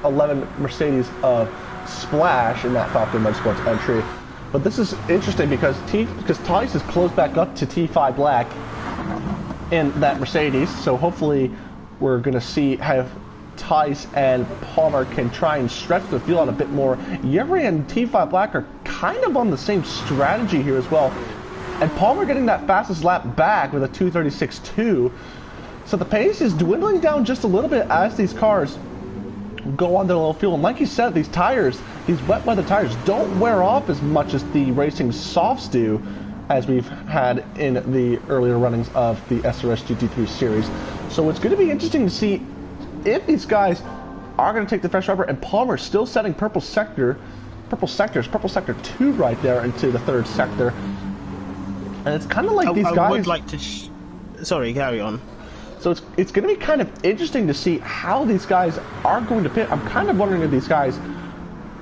11 Mercedes of Splash in that Falcon Motorsports entry. But this is interesting because Tice is close back up to T5 Black in that Mercedes, so hopefully we're going to see how Tice and Palmer can try and stretch the field out a bit more. Yere and T5 Black are kind of on the same strategy here as well. And Palmer getting that fastest lap back with a 2:36.2. So the pace is dwindling down just a little bit as these cars go on their low fuel. And like you said, these wet weather tires don't wear off as much as the racing softs do, as we've had in the earlier runnings of the SRS GT3 series. So it's going to be interesting to see if these guys are going to take the fresh rubber, and Palmer's still setting purple sector 2 right there into the 3rd sector. And it's kind of like these guys...
I would like to... Sorry, carry on.
So it's going to be kind of interesting to see how these guys are going to pit. I'm kind of wondering if these guys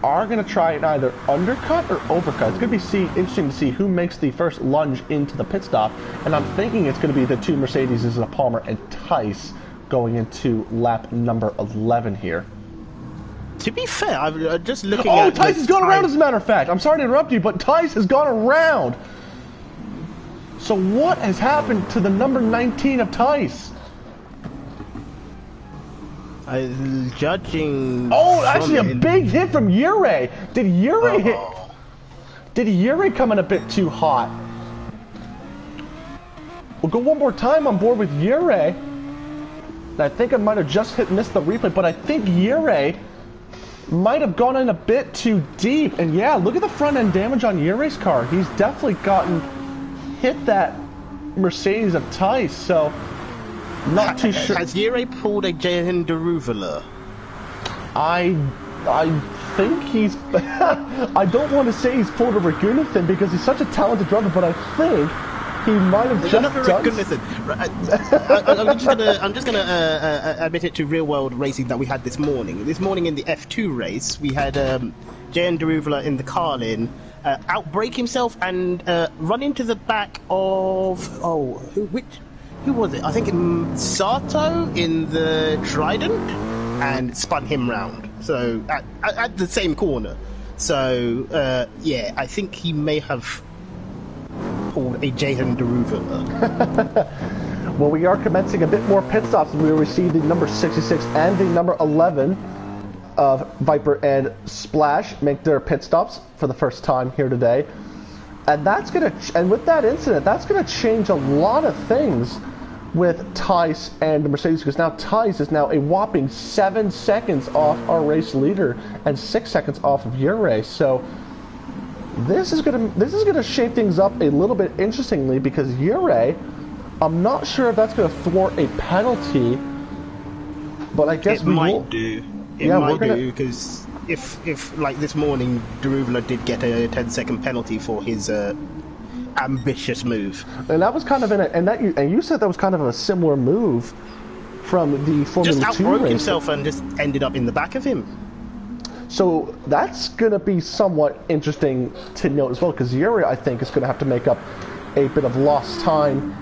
are going to try and either undercut or overcut. It's going to be interesting to see who makes the first lunge into the pit stop. And I'm thinking it's going to be the 2 Mercedes, a Palmer and Tice, going into lap number 11 here.
To be fair, I'm just looking
Oh,
at...
Tice has gone around, as a matter of fact. I'm sorry to interrupt you, but Tice has gone around. So what has happened to the number 19 of Tice?
Judging...
Oh, actually a big hit from Yurei. Did Yurei hit... Did Yurei come in a bit too hot? We'll go one more time on board with Yurei. I think I might have just missed the replay, but I think Yurei might have gone in a bit too deep. And yeah, look at the front end damage on Yurei's car. He's definitely hit that Mercedes of Tice, so not too sure.
Has Yurei pulled a Jehan Deruvela?
I think he's... I don't want to say he's pulled a Ragunathan because he's such a talented driver, but I think he might have just done...
I'm just gonna admit it to real world racing that we had this morning. This morning in the F2 race, we had Jehan Deruvela in the Carlin outbrake himself and run into the back of who was it? I think Sato in the Trident and spun him round. So at the same corner. So yeah, I think he may have pulled a Jehan Deruvela.
Well, we are commencing a bit more pit stops. We will receive the number 66 and the number 11 of Viper and Splash make their pit stops for the first time here today. And that's gonna, and with that incident, that's gonna change a lot of things with Tice and the Mercedes, because now Tice is now a whopping 7 seconds off our race leader and 6 seconds off of Yurei. So this is gonna shape things up a little bit interestingly, because Yurei, I'm not sure if that's gonna thwart a penalty, but I guess
it might do. It might do, because if like this morning, Deruvela did get a 10-second penalty for his ambitious move,
and that was kind of and you said that was kind of a similar move from the Formula 2
just outbroke
race.
himself and just ended up in the back of him.
So that's gonna be somewhat interesting to note as well, because Yurei, I think, is gonna have to make up a bit of lost time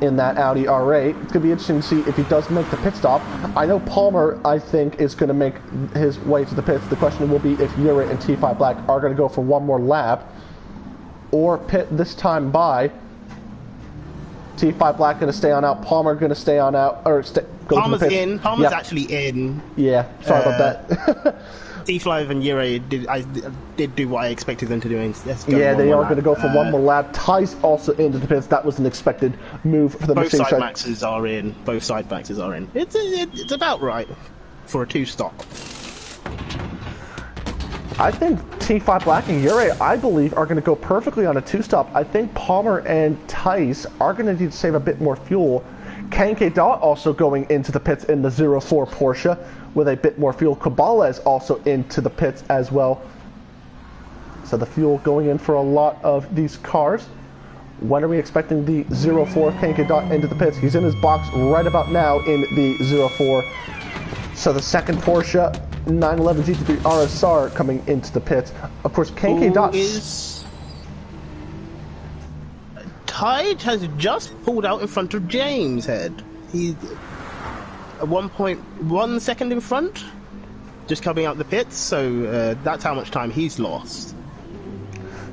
in that Audi R8. It's going to be interesting to see if he does make the pit stop. I know Palmer, I think, is going to make his way to the pits. The question will be if Yurei and T5 Black are going to go for one more lap or pit this time by. T5 Black going to stay on out. Palmer going to stay on out. Or go
Palmer's
to the pits.
in. Palmer's actually in.
Yeah, sorry about that.
T5 and Yurei did do what I expected them to do.
Yeah, they are going to go for one more lap. Tice also into the pits. That was an expected move for the
both
Mercedes.
Both side maxes are in. Both side maxes are in. It's about right for a 2-stop.
I think T5 Black and Yurei, I believe, are going to go perfectly on a 2-stop. I think Palmer and Tice are going to need to save a bit more fuel. KK Dot also going into the pits in the 04 Porsche with a bit more fuel. Cabales also into the pits as well. So the fuel going in for a lot of these cars. When are we expecting the 04 KK Dot into the pits? He's in his box right about now in the 04. So the second Porsche 911 GT3 RSR coming into the pits. Of course, KK Dot
is... Tide has just pulled out in front of James Head. He's 1.1 second in front, just coming out the pits, so that's how much time he's lost.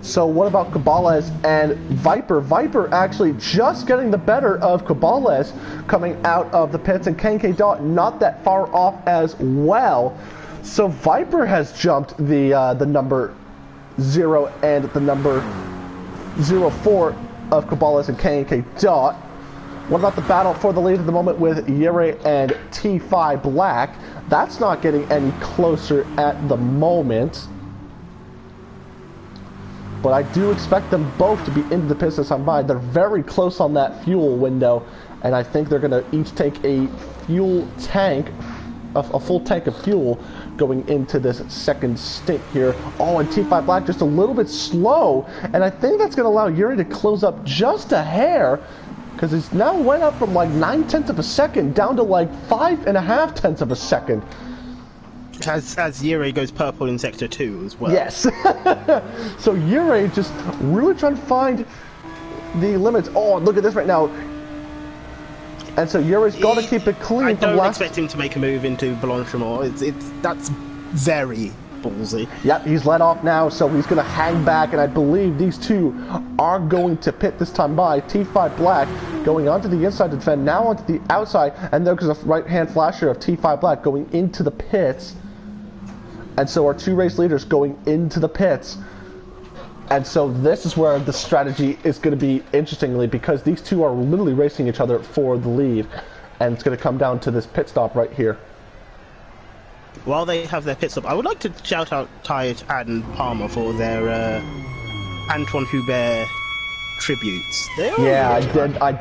So what about Cabales and Viper? Viper actually just getting the better of Cabales coming out of the pits, and KK Dot not that far off as well. So Viper has jumped the number 0 and the number 04 of Cabales and KK Dot. What about the battle for the lead at the moment with Yurei and T5 Black? That's not getting any closer at the moment. But I do expect them both to be into the pits as I'm by. They're very close on that fuel window, and I think they're going to each take a fuel tank, a full tank of fuel going into this second stint here. Oh, and T5 Black just a little bit slow, and I think that's going to allow Yurei to close up just a hair, because he's now went up from like 9/10 of a second down to like 5.5 of a second.
As Yurei goes purple in Sector 2 as well.
Yes. So Yurei just really trying to find the limits. Oh, look at this right now. And so Yurei's got to keep it clean.
I don't expect him to make a move into Blanchimont. That's very ballsy.
Yep, he's let off now, so he's going to hang back, and I believe these two are going to pit this time by. T5 Black going onto the inside to defend, now onto the outside, and there's a right-hand flasher of T5 Black going into the pits. And so our two race leaders going into the pits. And so this is where the strategy is going to be, interestingly, because these two are literally racing each other for the lead. And it's going to come down to this pit stop right here.
While they have their pit stop, I would like to shout out Tyatt and Palmer for their Antoine Hubert tributes.
Yeah, I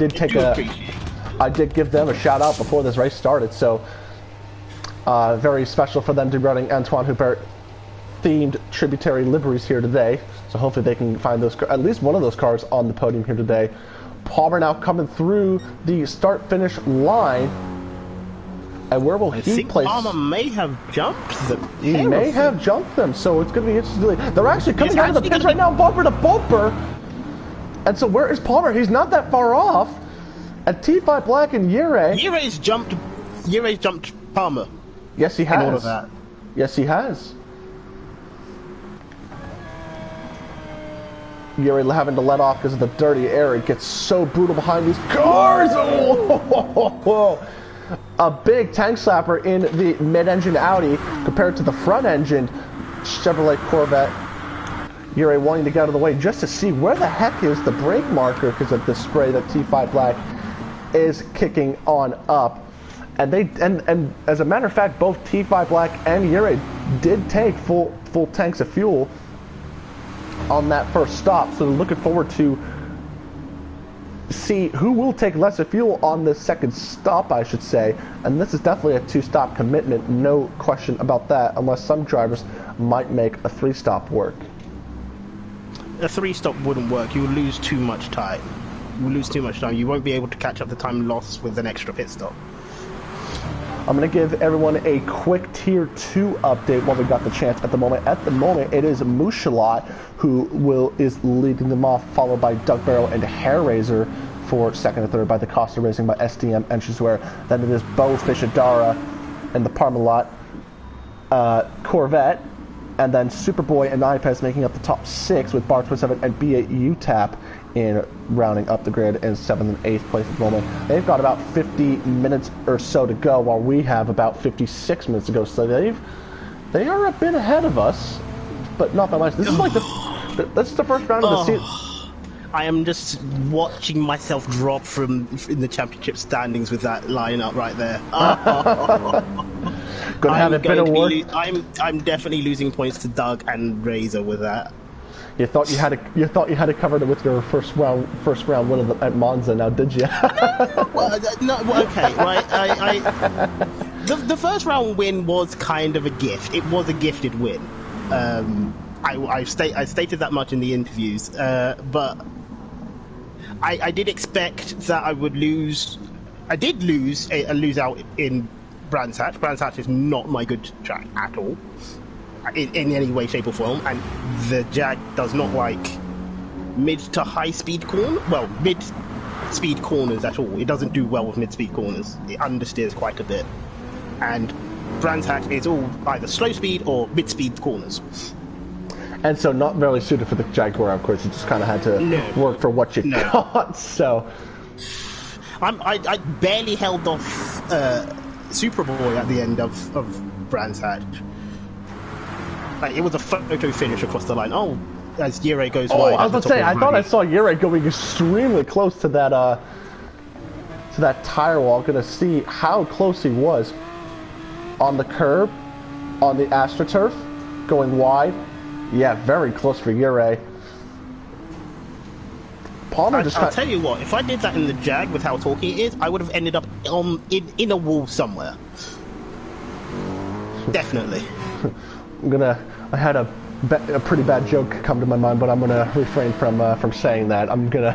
did give them a shout out before this race started. So very special for them to be running Antoine Hubert themed tributary liveries here today. So hopefully they can find those, at least one of those cars on the podium here today. Palmer now coming through the start-finish line. And where will he place?
Palmer may have jumped them.
He may have jumped them, so it's going to be interesting. They're actually coming out of the pits right now, bumper to bumper. And so where is Palmer? He's not that far off. And T5 Black and Yere.
Yere's jumped Palmer.
Yes, he has.
In all of that.
Yes, he has. Yere having to let off because of the dirty air. It gets so brutal behind these cars. Oh, a big tank slapper in the mid-engine Audi compared to the front-engine Chevrolet Corvette. Yere wanting to get out of the way just to see where the heck is the brake marker because of the spray that T5 Black is kicking on up. And they and as a matter of fact, both T5 Black and Yere did take full tanks of fuel on that first stop. So looking forward to see who will take less of fuel on this second stop, I should say. And this is definitely a two-stop commitment, no question about that, unless some drivers might make a three-stop work.
A three-stop wouldn't work. You would lose too much time. You won't be able to catch up the time lost with an extra pit stop.
I'm going to give everyone a quick Tier 2 update while we got the chance at the moment. At the moment, it is Mushalat who is leading them off, followed by Doug Barrow and Hair Razor for second and third by the Costa Racing by SDM Entrance. Then it is Bo Fishadara and the Parmalat Corvette. And then Superboy and Ipez making up the top six with Bar 27 and B8 UTAP in rounding up the grid in 7th and 8th place at the moment. They've got about 50 minutes or so to go, while we have about 56 minutes to go. So they are a bit ahead of us, but not that much. This is like this is the first round of the season.
I am just watching myself drop in the championship standings with that lineup right there.
Gonna have a bit of work.
I'm definitely losing points to Doug and Razor with that.
You thought you had to cover it with your first round win at Monza. Now, did you?
Okay, right. The first round win was kind of a gift. It was a gifted win. I stated that much in the interviews, but I did expect that I would lose. I did lose out in Brands Hatch. Brands Hatch is not my good track at all. In any way, shape or form, and the Jag does not like mid to high speed mid speed corners at all. It doesn't do well with mid speed corners. It understeers quite a bit, and Brands Hatch is all either slow speed or mid speed corners.
And so not very suited for the Jaguar, of course. You just kind of had to work for what you got. So
I barely held off Superboy at the end of Brands Hatch. Like, it was a photo finish across the line. Oh, as Yere goes wide.
I was about to say, I thought I saw Yere going extremely close to that tire wall. Gonna see how close he was on the curb, on the AstroTurf, going wide. Yeah, very close for Yere. Palmer I'll
tell you what, if I did that in the Jag with how talky it is, I would have ended up in a wall somewhere. Definitely. I had a pretty bad joke come to my mind, but I'm gonna refrain from saying that. I'm gonna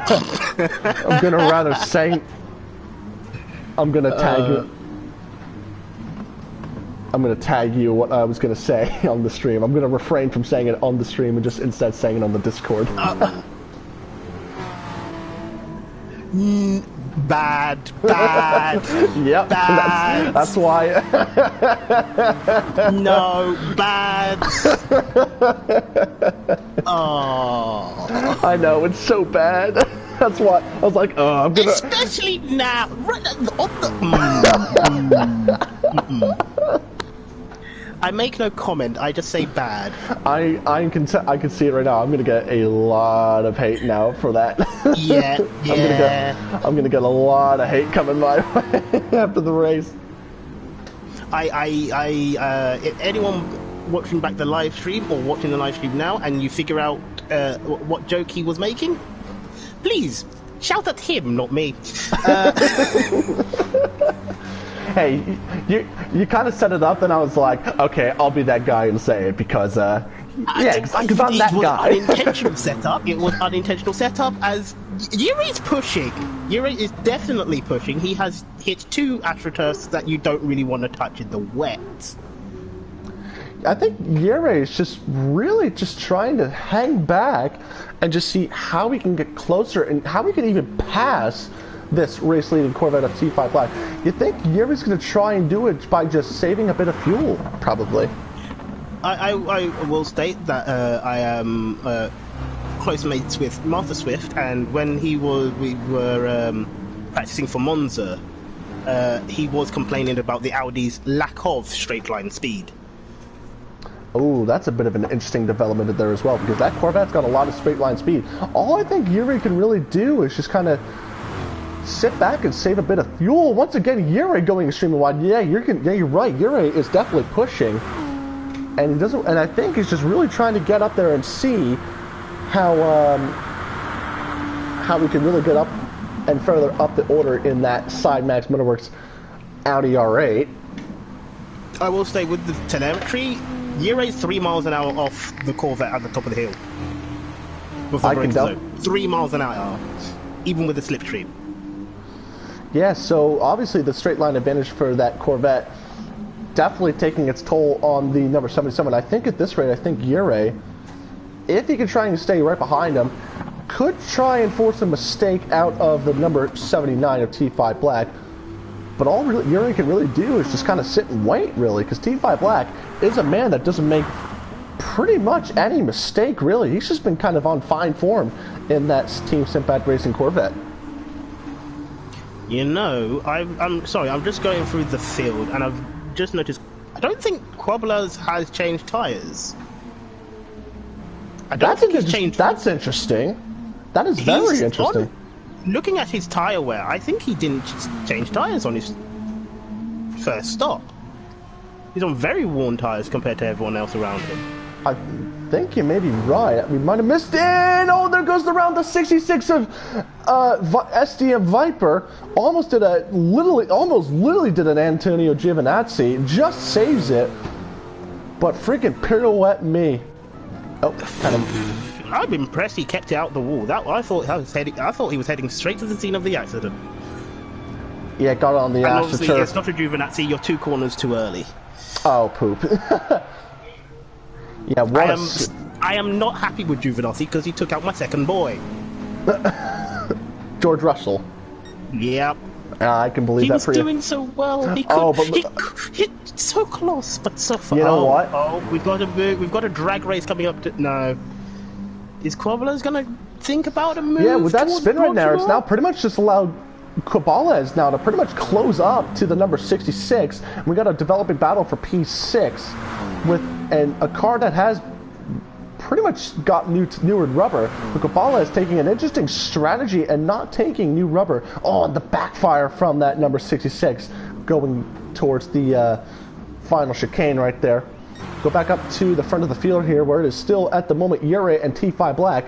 tag you what I was gonna say on the stream. I'm gonna refrain from saying it on the stream and just instead saying it on the Discord. Bad, bad,
Yep,
bad.
that's why.
No, bad. Oh.
I know, it's so bad. That's why I was like, oh, I'm gonna...
Especially now. Right on the... I make no comment, I just say bad.
I can see it right now. I'm gonna get a lot of hate now for that.
Yeah, yeah.
I'm gonna get a lot of hate coming my way after the race.
If anyone watching back the live stream or watching the live stream now, and you figure out what joke he was making, please shout at him, not me.
Hey, you kind of set it up, and I was like, okay, I'll be that guy and say it because, yeah, because I'm that guy.
It was unintentional setup. It was unintentional setup as Yuri's pushing. Yuri is definitely pushing. He has hit 2 AstroTurfs that you don't really want to touch in the wet.
I think Yuri is just really just trying to hang back and just see how we can get closer and how we can even pass this race-leading Corvette of T5 Black. You think Yuri's going to try and do it by just saving a bit of fuel? Probably.
I will state that I am close mates with Martha Swift, and when we were practicing for Monza, he was complaining about the Audi's lack of straight-line speed.
Oh, that's a bit of an interesting development there as well, because that Corvette's got a lot of straight-line speed. All I think Yuri can really do is just kind of sit back and save a bit of fuel. Once again, Yuri going extremely wide. Yeah, you're right. Yuri is definitely pushing, and he doesn't. And I think he's just really trying to get up there and see how we can really get up and further up the order in that Side Max Motorworks Audi R8.
I will say with the telemetry, Yuri's 3 miles an hour off the Corvette at the top of the hill.
I can tell.
3 miles an hour, even with the slipstream.
Yeah, so obviously the straight line advantage for that Corvette definitely taking its toll on the number 77. I think at this rate, I think Yuri, if he can try and stay right behind him, could try and force a mistake out of the number 79 of T5 Black. But all Yuri can really do is just kind of sit and wait, really, because T5 Black is a man that doesn't make pretty much any mistake, really. He's just been kind of on fine form in that Team Simpat Racing Corvette.
You know, I'm sorry, I'm just going through the field, and I've just noticed, I don't think Quabblas has changed tyres.
That's interesting. That is very interesting.
Looking at his tyre wear, I think he didn't change tyres on his first stop. He's on very worn tyres compared to everyone else around him.
I think you may be right. We might have missed it. Oh, there goes the round the 66 of SDM Viper. Almost literally did an Antonio Giovinazzi. Just saves it, but freaking pirouette me. Oh, kind of.
I'm impressed he kept it out the wall. I thought he was heading straight to the scene of the accident.
Yeah, got on the
and
AstroTurf.
Obviously, it's not a Giovinazzi. You're 2 corners too early.
Oh, poop. Yeah,
I am not happy with Giovinazzi because he took out my second boy.
George Russell.
Yep.
I can believe that for you.
He was doing so well. He so close, but so far.
You know what?
Oh, we've got a drag race coming up. No. Is Quabblas gonna think about a move?
Yeah, with that spin right there, it's now pretty much just allowed Quabblas now to pretty much close up to the number 66. And we got a developing battle for P6 with a car that has pretty much got newer rubber. But Quabblas is taking an interesting strategy and not taking new rubber. Oh, and the backfire from that number 66 going towards the final chicane right there. Go back up to the front of the field here, where it is still at the moment Yuri and T5 Black.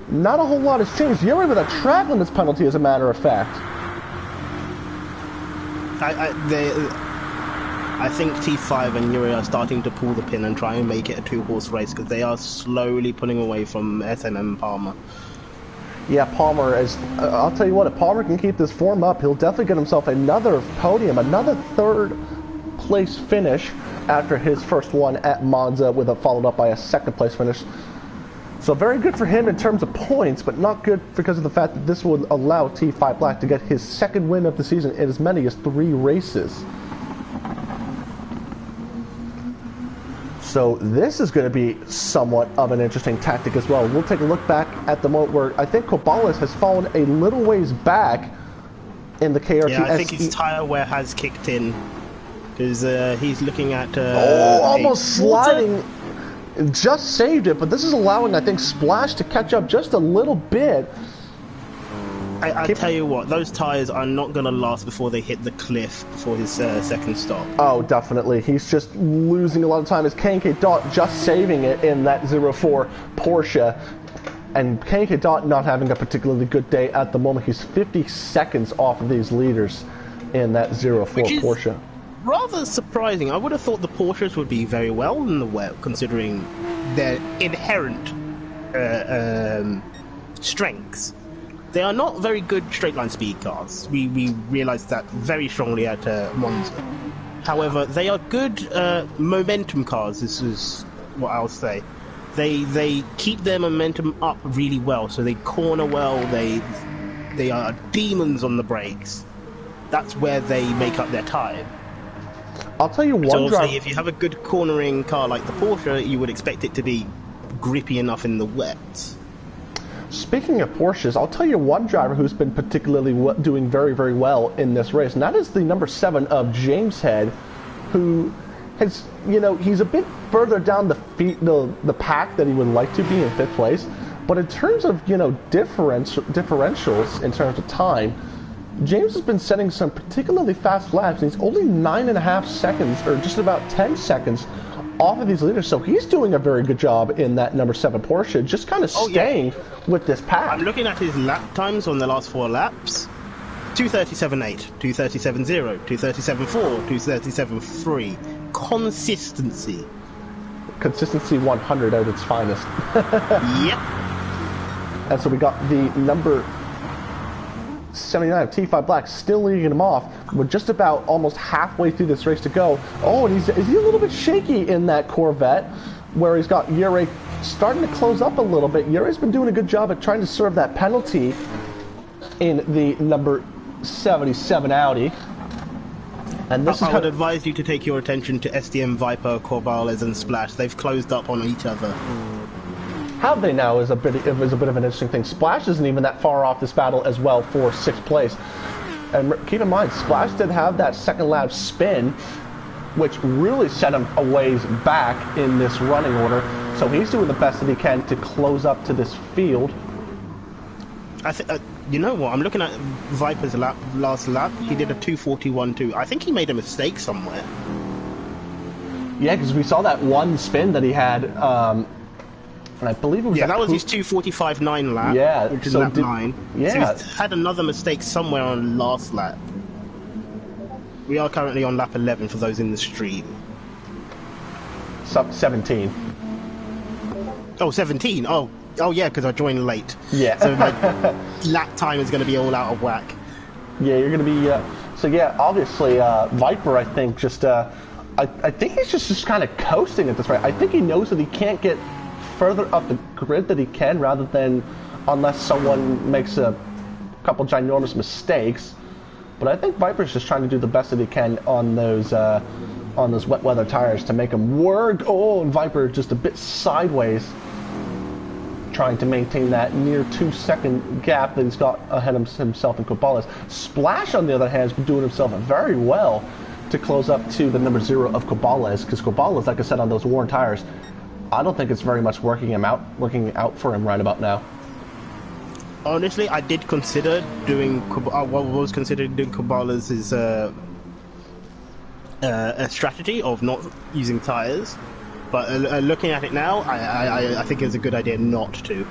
Not a whole lot has changed. Yuri with a track limits penalty, as a matter of fact.
I think T5 and Yuri are starting to pull the pin and try and make it a 2-horse race, because they are slowly pulling away from SMM Palmer.
Yeah, Palmer is. I'll tell you what, if Palmer can keep this form up, he'll definitely get himself another podium, another 3rd place finish after his first one at Monza, followed up by a 2nd place finish. So very good for him in terms of points, but not good because of the fact that this would allow T5 Black to get his second win of the season in as many as 3 races. So this is going to be somewhat of an interesting tactic as well. We'll take a look back at the moment where I think Cobales has fallen a little ways back in the KRT.
Yeah, I think his tire wear has kicked in because he's looking at.
Almost sliding. Just saved it, but this is allowing, I think, Splash to catch up just a little bit.
I tell you what, those tires are not going to last before they hit the cliff for his second stop.
Oh, definitely. He's just losing a lot of time. As K&K Dot just saving it in that 04 Porsche. And K&K Dot not having a particularly good day at the moment. He's 50 seconds off of these leaders in that 04 Porsche.
Rather surprising. I would have thought the Porsches would be very well in the wet, considering their inherent strengths. They are not very good straight-line speed cars. We realised that very strongly at Monza. However, they are good momentum cars, this is what I'll say. They keep their momentum up really well, so they corner well, they are demons on the brakes. That's where they make up their time.
I'll tell you one
so
driver.
If you have a good cornering car like the Porsche, you would expect it to be grippy enough in the wet.
Speaking of Porsches, I'll tell you one driver who's been particularly doing very, very well in this race, and that is the number 7 of James Head, who has, he's a bit further down the pack than he would like to be in 5th place, but in terms of, differentials in terms of time, James has been setting some particularly fast laps, and he's only 9.5 seconds, or just about 10 seconds, off of these leaders, so he's doing a very good job in that number 7 Porsche, just kind of staying with this pack.
I'm looking at his lap times on the last 4 laps. 2:37.8, 2:37.0, 2:37.4, 2:37.3. Consistency.
Consistency 100 at its finest.
Yep.
And so we got the number 79 of T5 Black still leading him off. We're just about almost halfway through this race to go. Oh, and is he a little bit shaky in that Corvette, where he's got Yuri starting to close up a little bit. Yuri's been doing a good job at trying to serve that penalty in the number 77 Audi. And this
I would advise you to take your attention to SDM Viper, Corbales, and Splash. They've closed up on each other.
How they now is a bit of an interesting thing. Splash isn't even that far off this battle as well for 6th place. And keep in mind, Splash did have that second lap spin, which really set him a ways back in this running order. So he's doing the best that he can to close up to this field.
You know what? I'm looking at Viper's last lap. He did a 2:41.2. I think he made a mistake somewhere.
Yeah, because we saw that one spin that he had. And I believe it was
that was his 2:45.9 lap, which is lap 9.
Yeah.
So he's had another mistake somewhere on last lap. We are currently on lap 11 for those in the stream.
17.
Oh, 17. Oh yeah, because I joined late.
Yeah.
So my lap time is going to be all out of whack.
Yeah, you're going to be... so yeah, obviously, Viper, I think, just... I think he's just kind of coasting at this rate. I think he knows that he can't get further up the grid that he can, rather than unless someone makes a couple ginormous mistakes. But I think Viper's just trying to do the best that he can on those wet weather tires to make them work. Oh, and Viper just a bit sideways, trying to maintain that near 2-second gap that he's got ahead of himself and Cobales. Splash, on the other hand, has been doing himself very well to close up to the number 0 of Cobales, because Cobales, like I said, on those worn tires, I don't think it's very much working out for him right about now.
Honestly, I did consider doing. Was considering doing Cobales' a strategy of not using tires, but looking at it now, I think it's a good idea not to,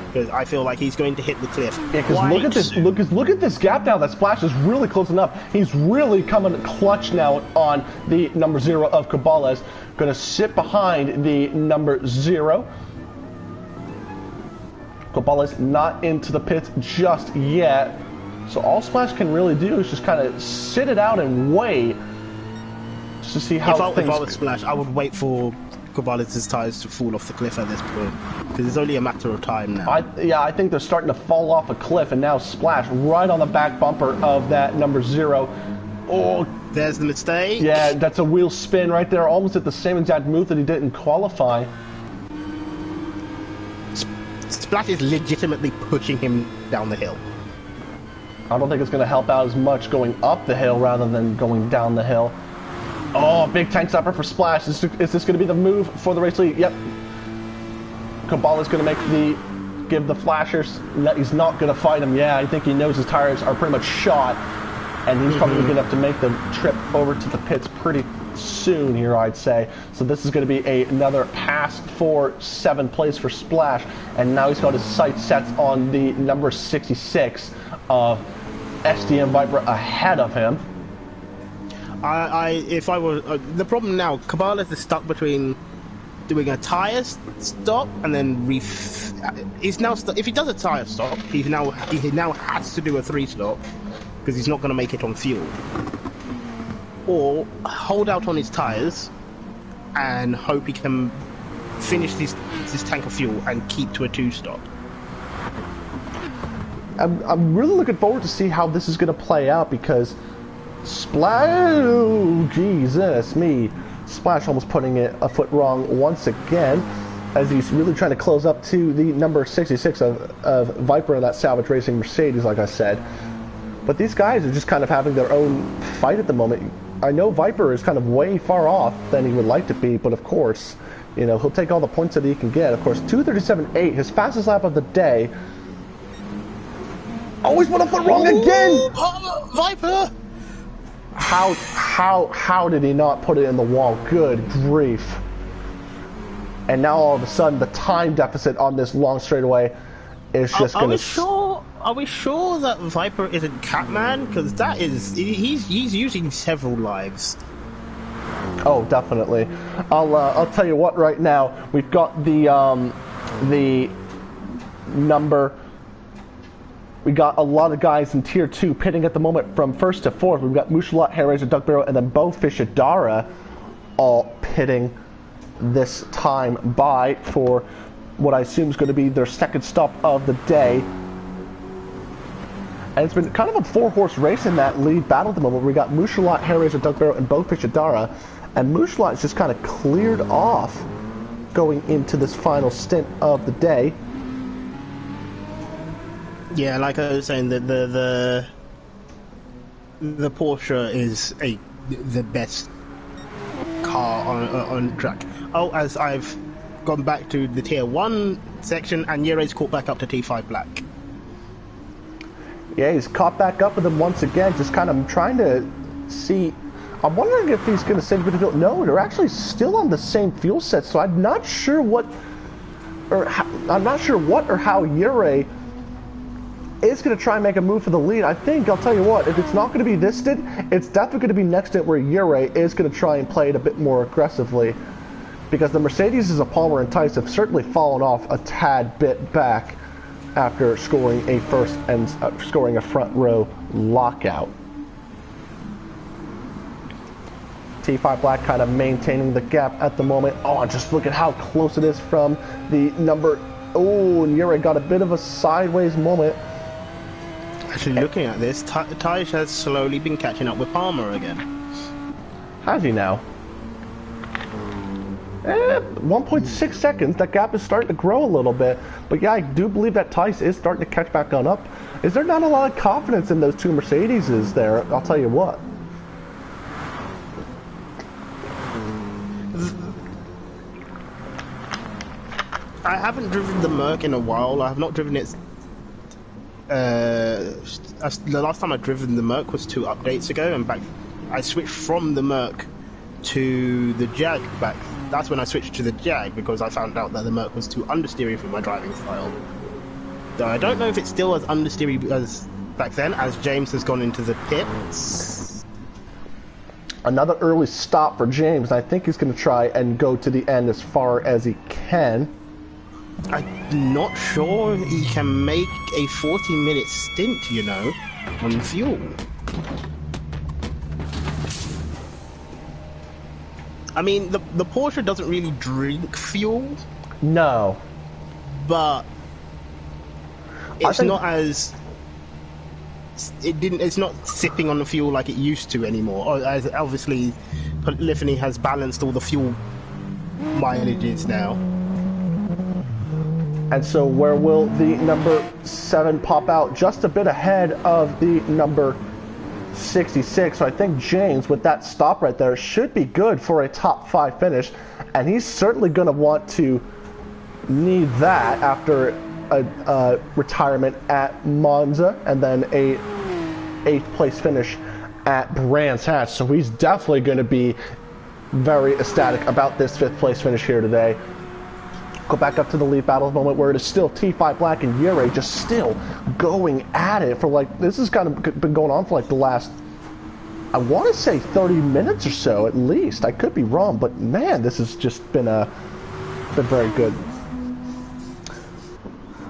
because I feel like he's going to hit the cliff.
Yeah, because look at this gap now. That Splash is really closing up. He's really coming clutch now on the number 0 of Cobales. Going to sit behind the number 0. Cobales not into the pits just yet. So all Splash can really do is just kind of sit it out and wait just to see how
If I was Splash, I would wait for Caballos' tyres to fall off the cliff at this point, because it's only a matter of time now.
I think they're starting to fall off a cliff, and now Splash right on the back bumper of that number 0. Oh,
there's the mistake.
Yeah, that's a wheel spin right there, almost at the same exact move that he did in qualify.
Splash is legitimately pushing him down the hill.
I don't think it's going to help out as much going up the hill rather than going down the hill. Oh, big tank stopper for Splash. Is this going to be the move for the race lead? Yep. Cabala's going to give the flashers. He's not going to fight him. Yeah, I think he knows his tires are pretty much shot, and he's probably going to have to make the trip over to the pits pretty soon here, I'd say. So this is going to be another pass for 7th place for Splash, and now he's got his sights set on the number 66 of SDM Viper ahead of him.
If I were the problem now, Caballos is stuck between doing a tire stop and then he's now if he does a tire stop, he now has to do a 3-stop because he's not going to make it on fuel, or hold out on his tires and hope he can finish this tank of fuel and keep to a 2-stop.
I'm really looking forward to see how this is going to play out, because Splash, oh, Jesus me. Splash almost putting it a foot wrong once again, as he's really trying to close up to the number 66 of Viper in that Salvage Racing Mercedes, like I said. But these guys are just kind of having their own fight at the moment. I know Viper is kind of way far off than he would like to be, but of course, you know, he'll take all the points that he can get. Of course, 2:37.8, his fastest lap of the day. Always put a foot wrong again!
Viper!
How did he not put it in the wall? Good grief. And now all of a sudden the time deficit on this long straightaway is just going to...
Are we sure that Viper isn't Catman? Because that is... He's using several lives.
Oh, definitely. I'll tell you what right now. We've got the number... We got a lot of guys in Tier 2 pitting at the moment from 1st to 4th. We've got Mushalat, Hairraiser, Duck Barrow, and then Bo Fishadara all pitting this time by for what I assume is going to be their 2nd stop of the day. And it's been kind of a 4-horse race in that lead battle at the moment. We got Mushalat, Hairraiser, Duck Barrow, and Bo Fishadara. And Mushalat is just kind of cleared off going into this final stint of the day.
Yeah, like I was saying, the Porsche is the best car on track. Oh, as I've gone back to the Tier 1 section, and Yere's caught back up to T5 Black.
Yeah, he's caught back up with him once again, just kind of trying to see. I'm wondering if he's going to save a bit of fuel. No, they're actually still on the same fuel set, so I'm not sure what or how Yere is going to try and make a move for the lead. I think, I'll tell you what, if it's not going to be this stint, it's definitely going to be next stint where Yere is going to try and play it a bit more aggressively, because the Mercedes' of Palmer and Tice have certainly fallen off a tad bit back after scoring a scoring a front row lockout. T5 Black kind of maintaining the gap at the moment. Oh, and just look at how close it is from the number. Oh, and Yere got a bit of a sideways moment.
Actually, looking at this, Tice has slowly been catching up with Palmer again.
Has he now? 1.6 seconds. That gap is starting to grow a little bit. But yeah, I do believe that Tice is starting to catch back on up. Is there not a lot of confidence in those two Mercedeses there? I'll tell you what.
I haven't driven the Merc in a while. I have not driven it. The last time I driven the Merc was 2 updates ago, and I switched from the Merc to the Jag back. That's when I switched to the Jag, because I found out that the Merc was too understeery for my driving style. Though I don't know if it's still as understeery as back then, as James has gone into the pits.
Another early stop for James. I think he's going to try and go to the end as far as he can.
I'm not sure he can make a 40-minute stint, you know, on fuel. I mean, the Porsche doesn't really drink fuel.
No.
But it's not as... It's not sipping on the fuel like it used to anymore. As obviously, Polyphony has balanced all the fuel mileages now.
And so where will the number 7 pop out? Just a bit ahead of the number 66. So I think James, with that stop right there, should be good for a top 5 finish. And he's certainly going to want to need that after a retirement at Monza and then a 8th place finish at Brands Hatch. So he's definitely going to be very ecstatic about this 5th place finish here today. Go back up to the lead battle moment where it is still T5 Black and Yuri just still going at it for like, this has kind of been going on for like the last, I want to say 30 minutes or so at least. I could be wrong, but man, this has just been very good.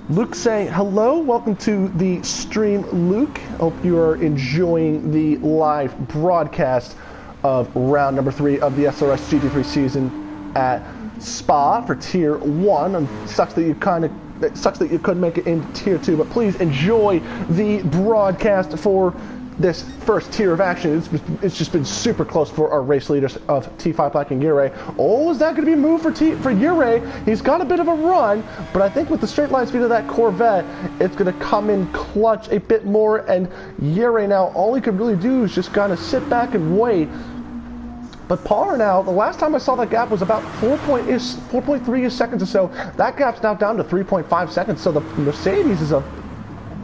Luke saying, hello, welcome to the stream, Luke. Hope you are enjoying the live broadcast of round number 3 of the SRS GT3 season at Spa for Tier 1. And it sucks that you couldn't make it in Tier 2, but please enjoy the broadcast for this first tier of action. It's just been super close for our race leaders of T5 Black and Yuri. Oh, is that going to be a move for Yuri? He's got a bit of a run, but I think with the straight line speed of that Corvette, it's going to come in clutch a bit more, and Yuri now, all he could really do is just kind of sit back and wait. But Palmer now, the last time I saw that gap was about 4.3 seconds or so. That gap's now down to 3.5 seconds, so the Mercedes is a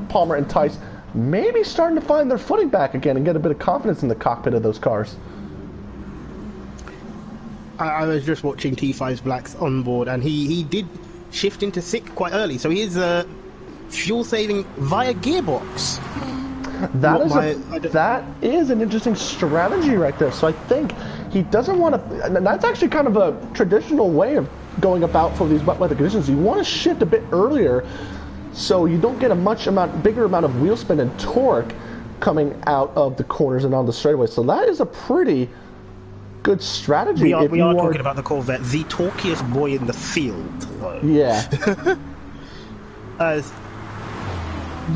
Palmer and Tice maybe starting to find their footing back again and get a bit of confidence in the cockpit of those cars.
I was just watching T5's Black's onboard, and he did shift into 6th quite early, so he is fuel saving via gearbox.
That is an interesting strategy right there. So I think he doesn't want to, and that's actually kind of a traditional way of going about for these wet weather conditions. You want to shift a bit earlier so you don't get a bigger amount of wheel spin and torque coming out of the corners and on the straightaway. So that is a pretty good strategy.
We are talking about the Corvette, the torquiest boy in the field.
Yeah.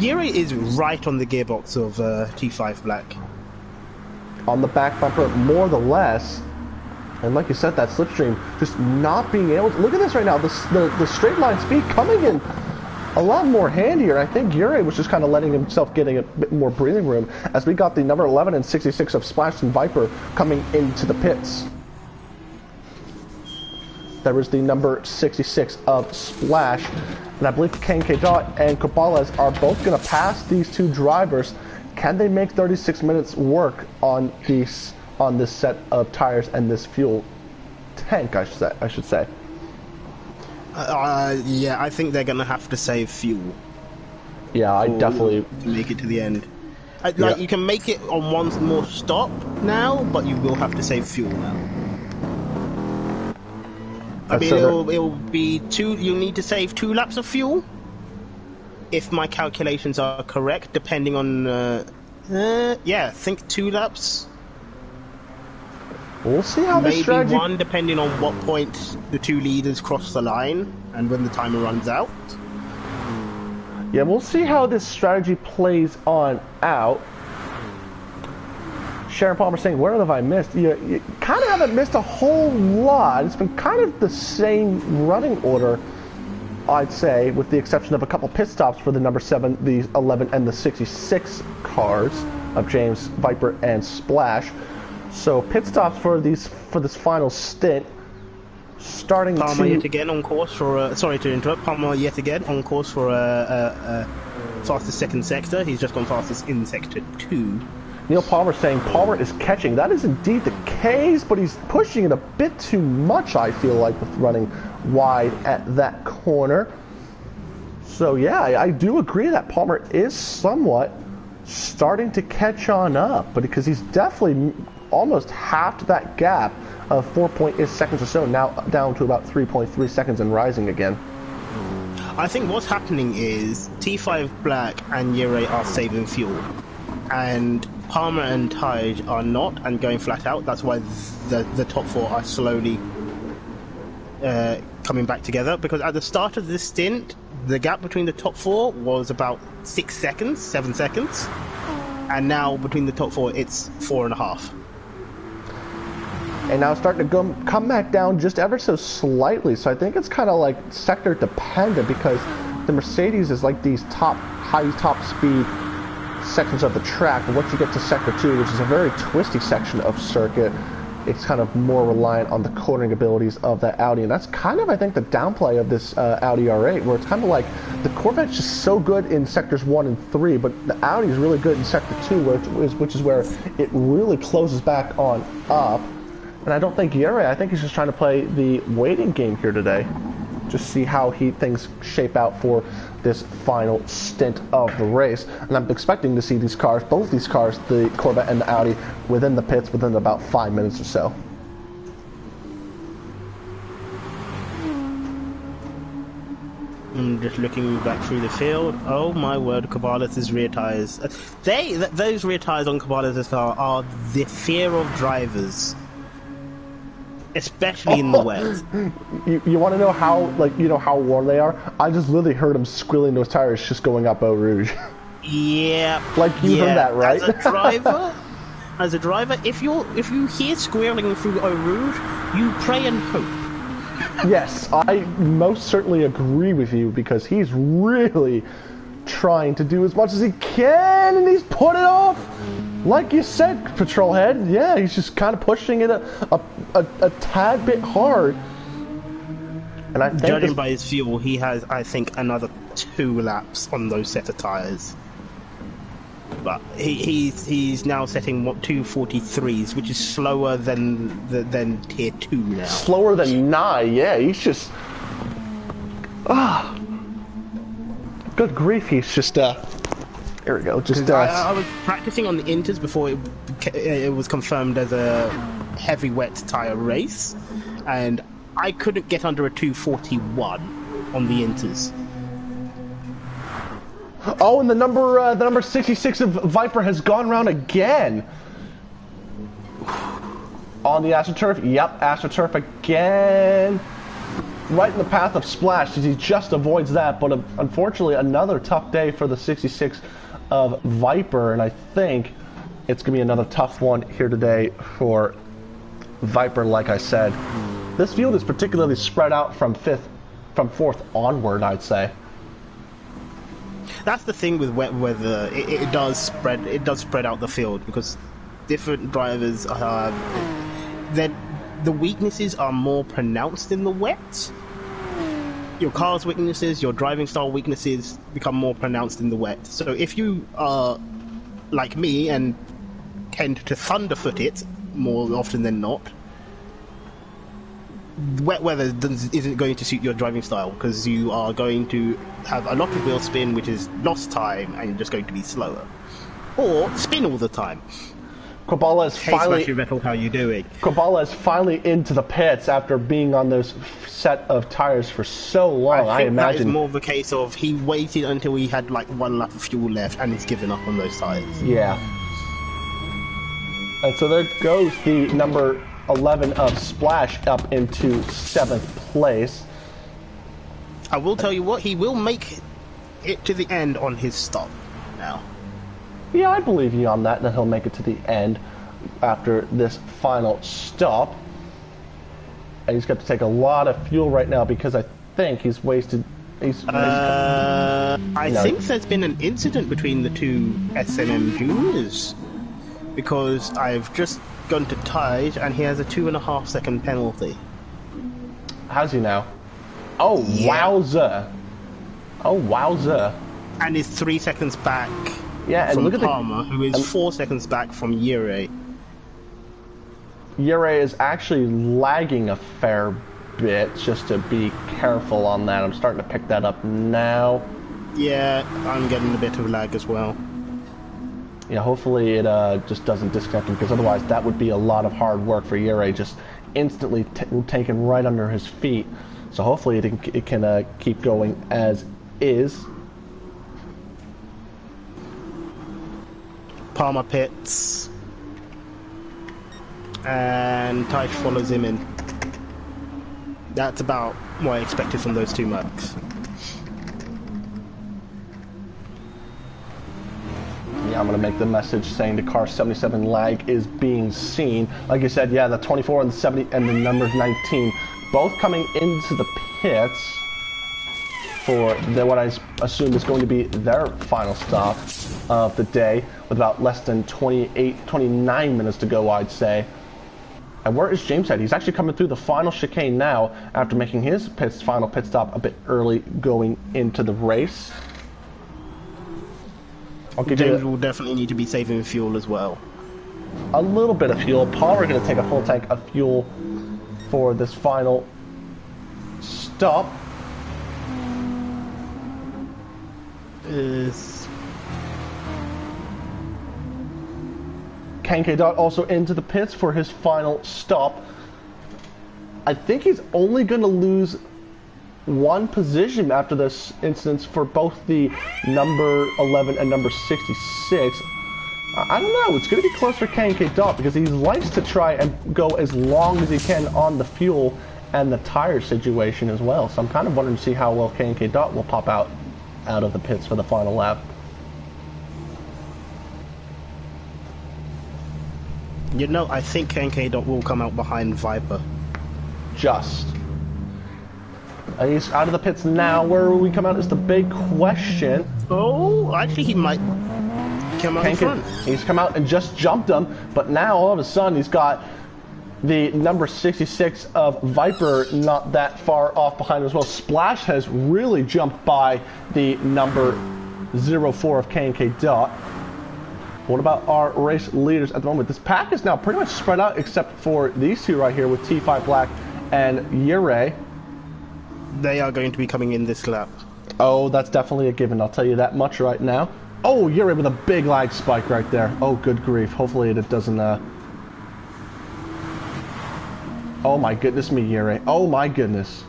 Yuri is right on the gearbox of T5 Black.
On the back bumper, more or less. And like you said, that slipstream just not being able to... Look at this right now. The straight line speed coming in a lot more handier. I think Yuri was just kind of letting himself getting a bit more breathing room as we got the number 11 and 66 of Splash and Viper coming into the pits. There was the number 66 of Splash, and I believe KNK Dot and Cabales are both going to pass these two drivers. Can they make 36 minutes work on this set of tires and this fuel tank, I should say?
Yeah, I think they're going to have to save fuel.
Yeah, I definitely...
to make it to the end. Like, you can make it on one more stop now, but you will have to save fuel now. I mean, it'll be you'll need to save 2 laps of fuel, if my calculations are correct, depending on... yeah, I think 2 laps.
We'll see how this strategy...
Maybe 1, depending on what point the 2 leaders cross the line and when the timer runs out.
Yeah, we'll see how this strategy plays on out. Sharon Palmer saying, where have I missed? You kind of haven't missed a whole lot. It's been kind of the same running order, I'd say, with the exception of a couple pit stops for the number 7, the 11, and the 66 cars of James, Viper, and Splash. So pit stops for this final stint.
Palmer yet again on course for sorry to interrupt. Palmer yet again on course for fastest second sector. He's just gone fastest in sector 2.
Neil Palmer saying Palmer is catching. That is indeed the case, but he's pushing it a bit too much, I feel like, with running wide at that corner. So yeah, I do agree that Palmer is somewhat starting to catch on up, but because he's definitely almost halved that gap of 4.8 seconds or so, now down to about 3.3 seconds and rising again.
I think what's happening is T5 Black and Yuri are saving fuel. and Palmer and Tide are not and going flat out. That's why the top four are slowly coming back together, because at the start of this stint the gap between the top four was about 7 seconds, and now between the top four it's 4.5.
And now it's starting to come back down just ever so slightly, so I think it's kind of like sector dependent, because the Mercedes is like these high top speed sections of the track, but once you get to sector 2, which is a very twisty section of circuit, it's kind of more reliant on the cornering abilities of that Audi. And that's kind of, I think, the downplay of this Audi R8, where it's kind of like the Corvette's just so good in sectors 1 and 3, but the Audi is really good in sector 2, which is where it really closes back on up. And I don't think Yuri, I think he's just trying to play the waiting game here today. Just see how things shape out for this final stint of the race. And I'm expecting to see these cars, both these cars, the Corvette and the Audi, within the pits within about 5 minutes or so.
I'm just looking back through the field. Oh my word, Cabales' rear tyres. Those rear tyres on Cabales' car are the fear of drivers. Especially in the wet.
You want to know how, like, you know how warm they are? I just literally heard him squealing those tires just going up Eau Rouge.
Yeah.
Like, you heard that, right?
As a driver, if you hear squealing through Eau Rouge, you pray and hope.
Yes, I most certainly agree with you, because he's really trying to do as much as he can, and he's put it off. Like you said, Patrolhead, yeah, he's just kind of pushing it a tad bit hard. And I think
judging by his fuel, he has, I think, another 2 laps on those set of tyres. But he's now setting 2:43s, which is slower than tier 2 now.
Slower than Nye, yeah. He's just good grief. He's just Here we go. Just
I was practicing on the Inters before it was confirmed as a heavy wet tyre race, and I couldn't get under a 2:41 on the Inters.
Oh, and the number 66 of Viper has gone round again. On the AstroTurf, yep, AstroTurf again. Right in the path of Splash, he just avoids that, but unfortunately another tough day for the 66 of Viper, and I think it's going to be another tough one here today for Viper, like I said. This field is particularly spread out from 4th onward, I'd say.
That's the thing with wet weather. It does spread out the field, because different drivers are the weaknesses are more pronounced in the wet. Your car's weaknesses, your driving style weaknesses become more pronounced in the wet. So if you are like me and tend to thunderfoot it more often than not, wet weather isn't going to suit your driving style, because you are going to have a lot of wheel spin, which is lost time, and you're just going to be slower. Or spin all the time.
Cabales is finally.
Hey, Vettel, how you doing?
Cabales is finally into the pits after being on those set of tires for so long. I imagine
that is more of a case of he waited until he had like 1 lap of fuel left, and he's given up on those tires.
Yeah. And so there goes the number 11 of Splash up into 7th place.
I will tell you what, he will make it to the end on his stop now.
Yeah, I believe you on that he'll make it to the end after this final stop. And he's got to take a lot of fuel right now, because I think he's wasted.
I think there's been an incident between the two SNM juniors, because I've just gone to Tide and he has a 2.5 second penalty.
Has he now? Oh, yeah. Wowza. Oh, wowza.
And he's 3 seconds back.
Yeah, and
from
look at
Palmer, who is 4 seconds back from Yuri.
Yuri is actually lagging a fair bit, just to be careful on that. I'm starting to pick that up now.
Yeah, I'm getting a bit of lag as well.
Yeah, hopefully it just doesn't disconnect him, because otherwise that would be a lot of hard work for Yuri, just instantly taken right under his feet. So hopefully it can keep going as is.
Palmer pits, and Taish follows him in. That's about what I expected from those two Mercs.
Yeah, I'm going to make the message saying the car 77 lag is being seen. Like you said, yeah, the 24 and the 70 and the number 19, both coming into the pits for what I assume is going to be their final stop of the day, with about less than 29 minutes to go, I'd say. And where is James at? He's actually coming through the final chicane now after making his final pit stop a bit early going into the race.
James will definitely need to be saving fuel as well.
A little bit of fuel. Palmer going to take a full tank of fuel for this final stop. K.Dot also into the pits for his final stop. I think he's only going to lose one position after this instance for both the number 11 and number 66. I don't know, it's going to be close for K.Dot because he likes to try and go as long as he can on the fuel and the tire situation as well. So I'm kind of wondering to see how well K.Dot will pop out of the pits for the final lap.
You know, I think K.Dot will come out behind Viper.
Just. He's out of the pits now. Where will we come out is the big question.
Oh, actually he might come out in front.
He's come out and just jumped him, but now all of a sudden he's got the number 66 of Viper not that far off behind as well. Splash has really jumped by the number 04 of K.Dot. What about our race leaders at the moment? This pack is now pretty much spread out except for these two right here with T5 Black and Yurei.
They are going to be coming in this lap.
Oh, that's definitely a given. I'll tell you that much right now. Oh, Yurei with a big lag spike right there. Oh, good grief. Hopefully it doesn't... Oh my goodness me, Yurei. Oh my goodness.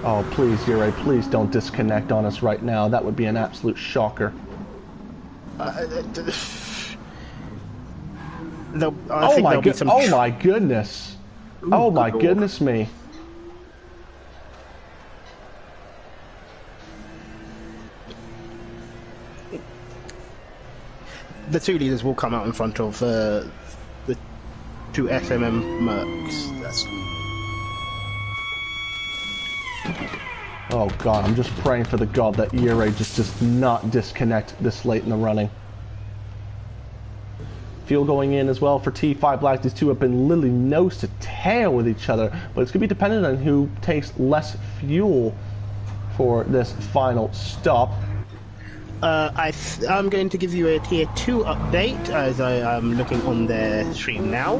Oh, please, Yurei, please don't disconnect on us right now. That would be an absolute shocker. Oh my goodness. Oh my goodness me.
The two leaders will come out in front of the two SMM Mercs.
Oh god, I'm just praying for the god that Yurei just does not disconnect this late in the running. Fuel going in as well for T5 Black. These two have been literally nose to tail with each other, but it's going to be dependent on who takes less fuel for this final stop.
I'm going to give you a tier 2 update as I am looking on their stream now.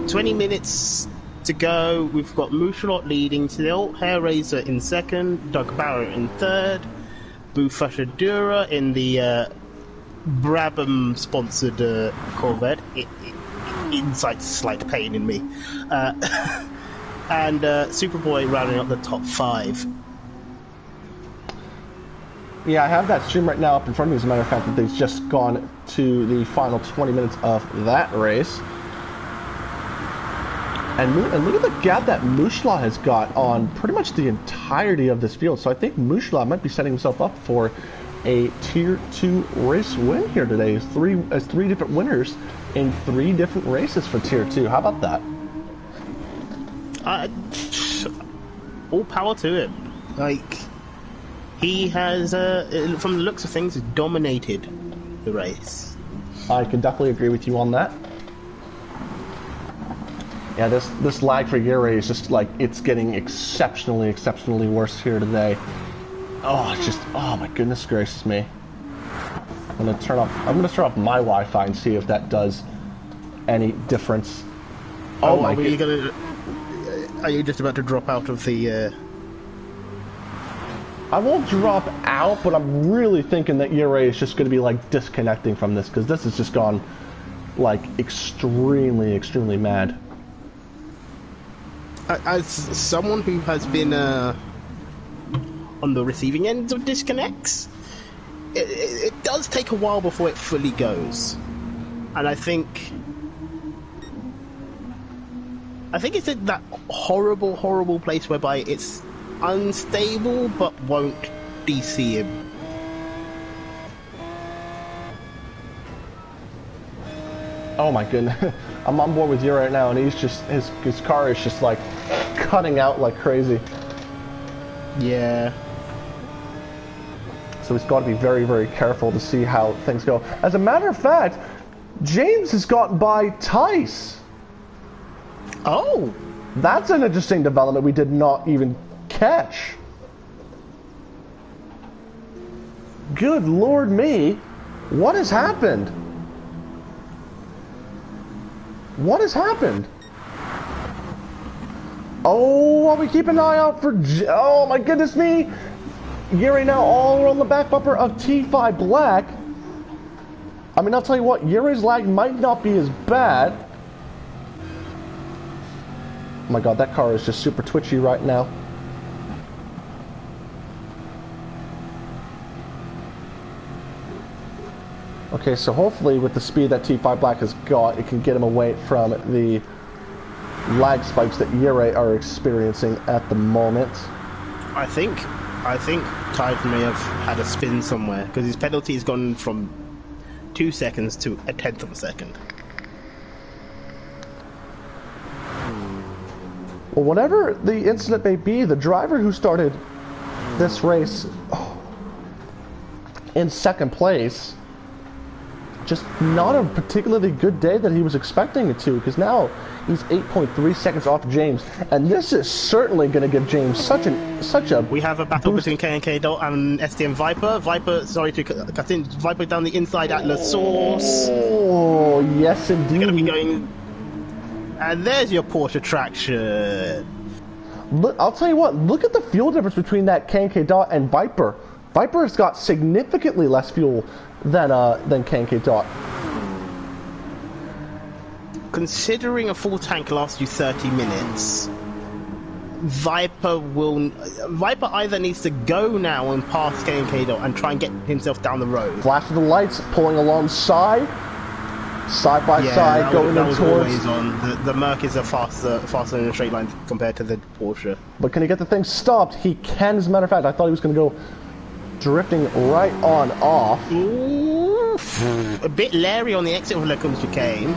20 minutes to go. We've got Mooshalot leading still, Hair Razor in second, Doug Barrett in third, Bufashadura in the Brabham sponsored Corvette. It incites slight pain in me. And Superboy rounding up the top 5.
Yeah, I have that stream right now up in front of me, as a matter of fact, that they've just gone to the final 20 minutes of that race. And look at the gap that Mushla has got on pretty much the entirety of this field. So I think Mushla might be setting himself up for a Tier 2 race win here today. As three different winners in 3 different races for Tier 2. How about that?
All power to him. Like, he has, from the looks of things, dominated the race.
I can definitely agree with you on that. Yeah, this lag for Yurei is just like, it's getting exceptionally worse here today. Oh, it's just, oh my goodness gracious me. I'm gonna turn off my Wi-Fi and see if that does any difference. Oh my goodness.
Are you just about to drop out of the...
I won't drop out, but I'm really thinking that Yurei is just going to be like disconnecting from this, because this has just gone like extremely mad.
As someone who has been on the receiving end of disconnects, it does take a while before it fully goes, and I think it's in that horrible place whereby it's unstable but won't DC him.
Oh my goodness, I'm on board with you right now, and he's just his car is just like cutting out like crazy.
Yeah.
So he's got to be very, very careful to see how things go. As a matter of fact, James has gotten by Tice.
Oh,
that's an interesting development we did not even catch. Good Lord me, what has happened? What has happened? Oh, while we keep an eye out for... Oh, my goodness me. Yuri now all on the back bumper of T5 Black. I mean, I'll tell you what, Yuri's lag might not be as bad. Oh my god, that car is just super twitchy right now. Okay, so hopefully with the speed that T5 Black has got, it can get him away from the lag spikes that Yuri are experiencing at the moment.
I think Tide may have had a spin somewhere, because his penalty has gone from 2 seconds to 1/10 of a second.
Well, whatever the incident may be, the driver who started this race in second place, just not a particularly good day that he was expecting it to, because now he's 8.3 seconds off James, and this is certainly going to give James such a
We have a battle
boost.
between K&K Dot and STM Viper. Sorry to cut in. Viper down the inside at La Source.
Oh, yes indeed.
Going to be going... And there's your Porsche traction.
Look, I'll tell you what, look at the fuel difference between that K&K Dot and Viper. Viper has got significantly less fuel than K&K Dot.
Considering a full tank lasts you 30 minutes, Viper either needs to go now and pass K&K Dot and try and get himself down the road.
Flash of the lights, pulling alongside, side by side, going towards.
Always on. The Merc is faster in a straight line compared to the Porsche.
But can he get the thing stopped? He can, as a matter of fact. I thought he was going to go drifting right on off.
Ooh, a bit leery on the exit of Lecombe chicane.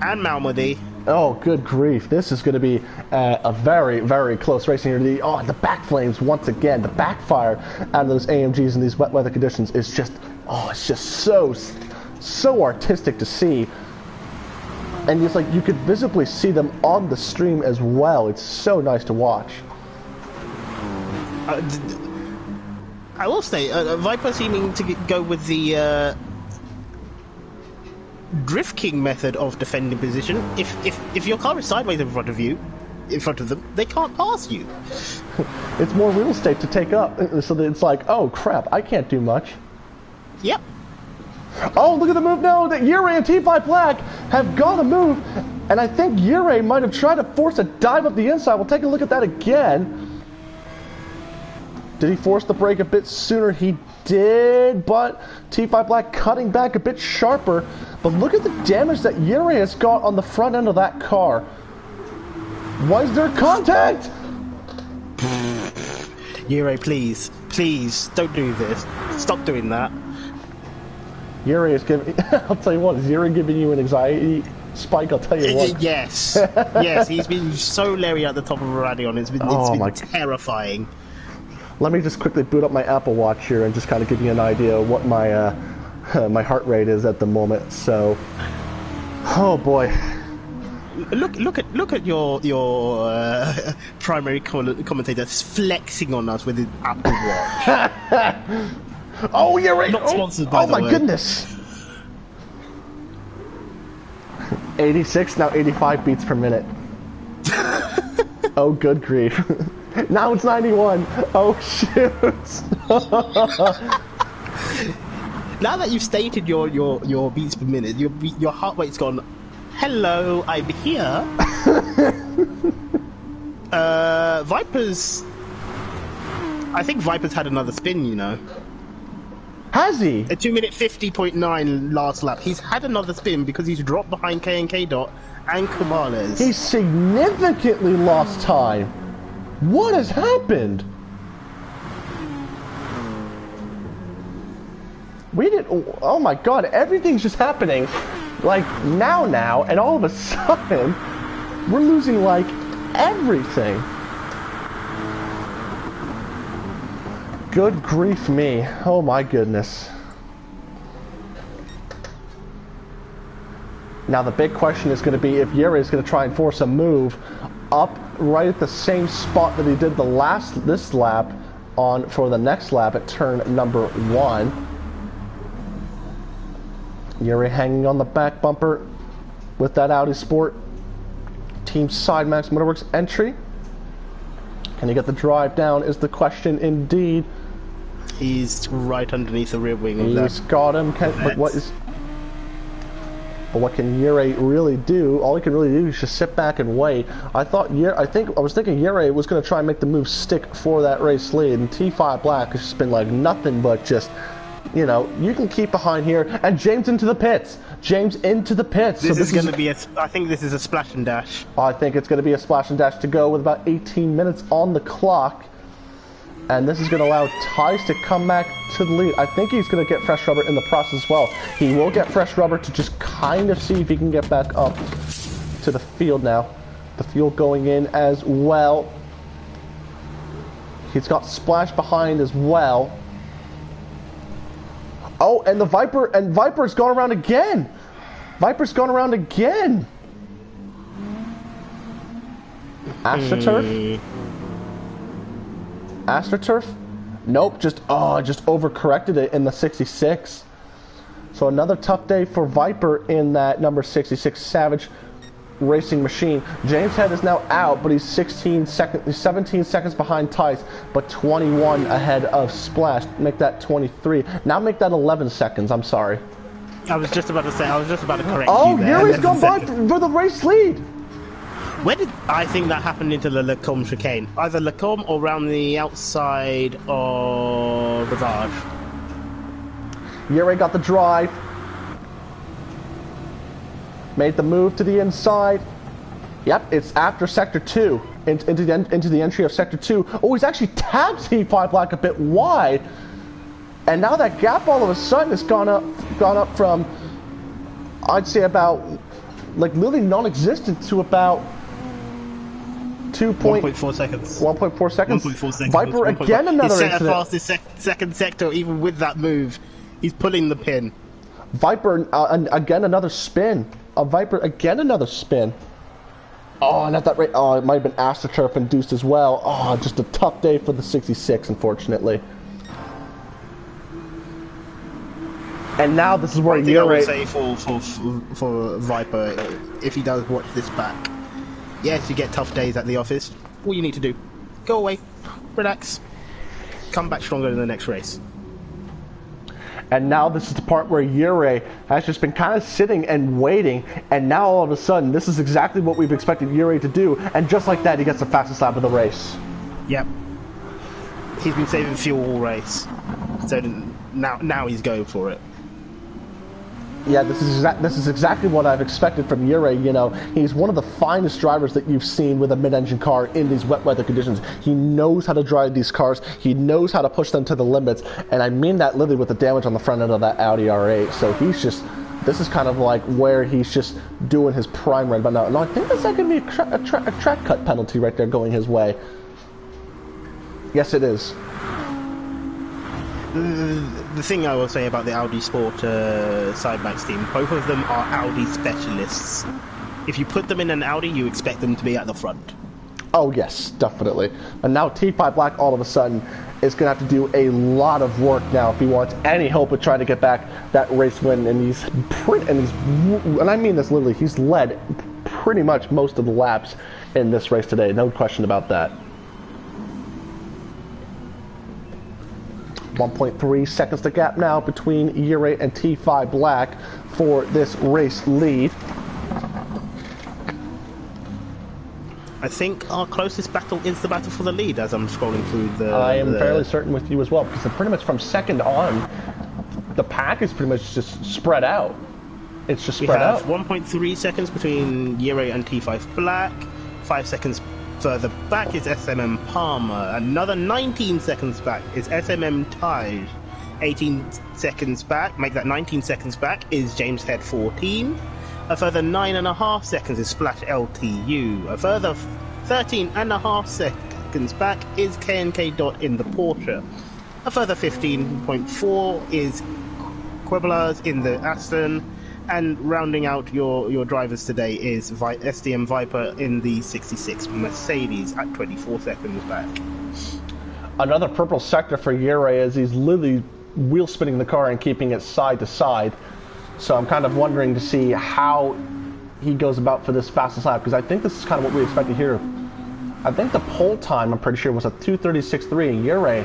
And Malmedy.
Oh, good grief. This is going to be a very, very close race here. The back flames once again. The backfire out of those AMGs in these wet weather conditions is just, it's just so artistic to see. And it's like you could visibly see them on the stream as well. It's so nice to watch.
I will say, Viper seeming to go with the Drift King method of defending position. If your car is sideways in front of them, they can't pass you.
It's more real estate to take up, so that it's like, oh crap, I can't do much.
Yep.
Oh, look at the move now that Yuri and T5 Black have got a move, and I think Yuri might have tried to force a dive up the inside. We'll take a look at that again. Did he force the brake a bit sooner? He did, but T5 Black cutting back a bit sharper. But look at the damage that Yuri has got on the front end of that car. Was there contact?
Yuri, please, don't do this. Stop doing that.
Yuri is giving... I'll tell you what, is Yuri giving you an anxiety spike? I'll tell you what.
Yes. Yes, he's been so leery at the top of a Radion. It's been terrifying.
Let me just quickly boot up my Apple Watch here and just kind of give you an idea of what my my heart rate is at the moment. So, oh boy.
Look at your primary commentator flexing on us with his Apple Watch.
Oh, you're right.
Not sponsored, by the way.
Oh my goodness. 86, now 85 beats per minute. Oh, good grief. Now it's 91. Oh, shoot.
Now that you've stated your beats per minute, your heart rate's gone, hello, I'm here. I think Viper's had another spin, you know.
Has he?
A 2-minute 50.9 last lap. He's had another spin because he's dropped behind K Dot and Kamala's.
He significantly lost time. What has happened? We didn't. Oh my God! Everything's just happening, like now, and all of a sudden, we're losing like everything. Good grief me! Oh my goodness! Now the big question is going to be if Yuri is going to try and force a move up right at the same spot that he did this lap on for the next lap at turn number 1. Yuri hanging on the back bumper with that Audi Sport Team Sidemax Motorworks entry. Can he get the drive down is the question indeed.
He's right underneath the rear wing of that.
He's got him. But what can Yuri really do? All he can really do is just sit back and wait. I was thinking Yuri was going to try and make the move stick for that race lead, and T5 Black has just been like nothing but just, you know, you can keep behind here, and James into the pits. James into the pits.
This is going to be I think this is a splash and dash.
I think it's going to be a splash and dash to go with about 18 minutes on the clock. And this is going to allow Tice to come back to the lead. I think he's going to get fresh rubber in the process as well. He will get fresh rubber to just kind of see if he can get back up to the field now. The fuel going in as well. He's got Splash behind as well. Oh, and the Viper's gone around again. Viper's gone around again. AstroTurf? AstroTurf? Nope, just overcorrected it in the 66. So another tough day for Viper in that number 66 Savage Racing Machine. James Head is now out, but he's 17 seconds behind Tice, but 21 ahead of Splash. Make that 23. Now make that 11 seconds. I'm sorry.
I was just about to correct you.
Oh,
there.
Yuri's gone by for the race lead.
Where did I think that happened into the Lacombe chicane? Either Lacombe or around the outside of Rivage.
Yuri got the drive. Made the move to the inside. Yep, it's after Sector 2. Into the entry of Sector 2. Oh, he's actually tapped T5 Black a bit wide. And now that gap all of a sudden has gone up from, I'd say about, like literally non-existent to about
1.4 seconds.
1.4 seconds.
1.4 seconds.
Viper again another
incident.
incident.
Fastest second sector, even with that move. He's pulling the pin.
Viper again another spin. Viper again another spin. Oh, and at that rate, oh, it might have been AstroTurf induced as well. Oh, just a tough day for the 66, unfortunately. And now this is where
I would say for Viper, if he does watch this back, yes, you get tough days at the office. All you need to do, go away, relax, come back stronger in the next race.
And now this is the part where Yuri has just been kind of sitting and waiting, and now all of a sudden, this is exactly what we've expected Yuri to do, and just like that, he gets the fastest lap of the race.
Yep. He's been saving fuel all race, so now he's going for it.
Yeah, this is exactly what I've expected from Yuri. You know, he's one of the finest drivers that you've seen with a mid-engine car in these wet weather conditions. He knows how to drive these cars. He knows how to push them to the limits, and I mean that literally with the damage on the front end of that Audi R8. So he's just, this is kind of like where he's just doing his prime run. But no, I think that's going to be a track cut penalty right there going his way. Yes, it is.
The thing I will say about the Audi Sport Sidemax team, both of them are Audi specialists. If you put them in an Audi, you expect them to be at the front.
Oh yes, definitely. And now T5 Black all of a sudden is going to have to do a lot of work now if he wants any hope of trying to get back that race win. And and I mean this literally, he's led pretty much most of the laps in this race today. No question about that. 1.3 seconds the gap now between Yuri and T5 Black for this race lead.
I think our closest battle is the battle for the lead as I'm scrolling through the...
I am fairly certain with you as well, because pretty much from second on, the pack is pretty much just spread out. It's just
We
spread
have
out.
1.3 seconds between Yuri and T5 Black. 5 seconds further back is SMM Palmer. Another 19 seconds back is SMM Taj. 18 seconds back, make that 19 seconds back, is James Head 14. A further 9.5 seconds is Splash LTU. A further 13.5 seconds back is KNK Dot in the Porsche. A further 15.4 is Quibblers in the Aston. And rounding out your drivers today is SDM Viper in the 66 Mercedes at 24 seconds back.
Another purple sector for Yuri as he's literally wheel spinning the car and keeping it side to side. So I'm kind of wondering to see how he goes about for this fastest lap, because I think this is kind of what we expected here. I think the pole time, I'm pretty sure, was a 2:36.3, and Yuri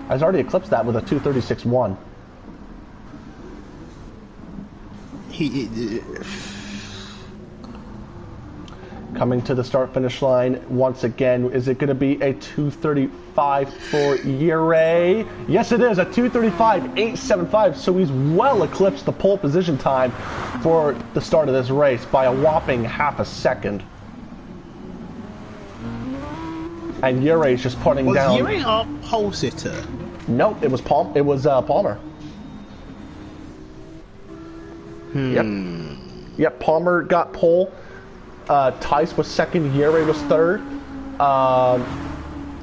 has already eclipsed that with a 2:36.1. Coming to the start-finish line once again. Is it going to be a 2:35 for Yuri? Yes, it is, a 2:35.875. So he's well eclipsed the pole position time for the start of this race by a whopping half a second. And Yuri's just putting down.
Was Yuri our pole sitter?
Nope, it was Palmer. Yep, Palmer got pole. Tice was second, Yuri was third.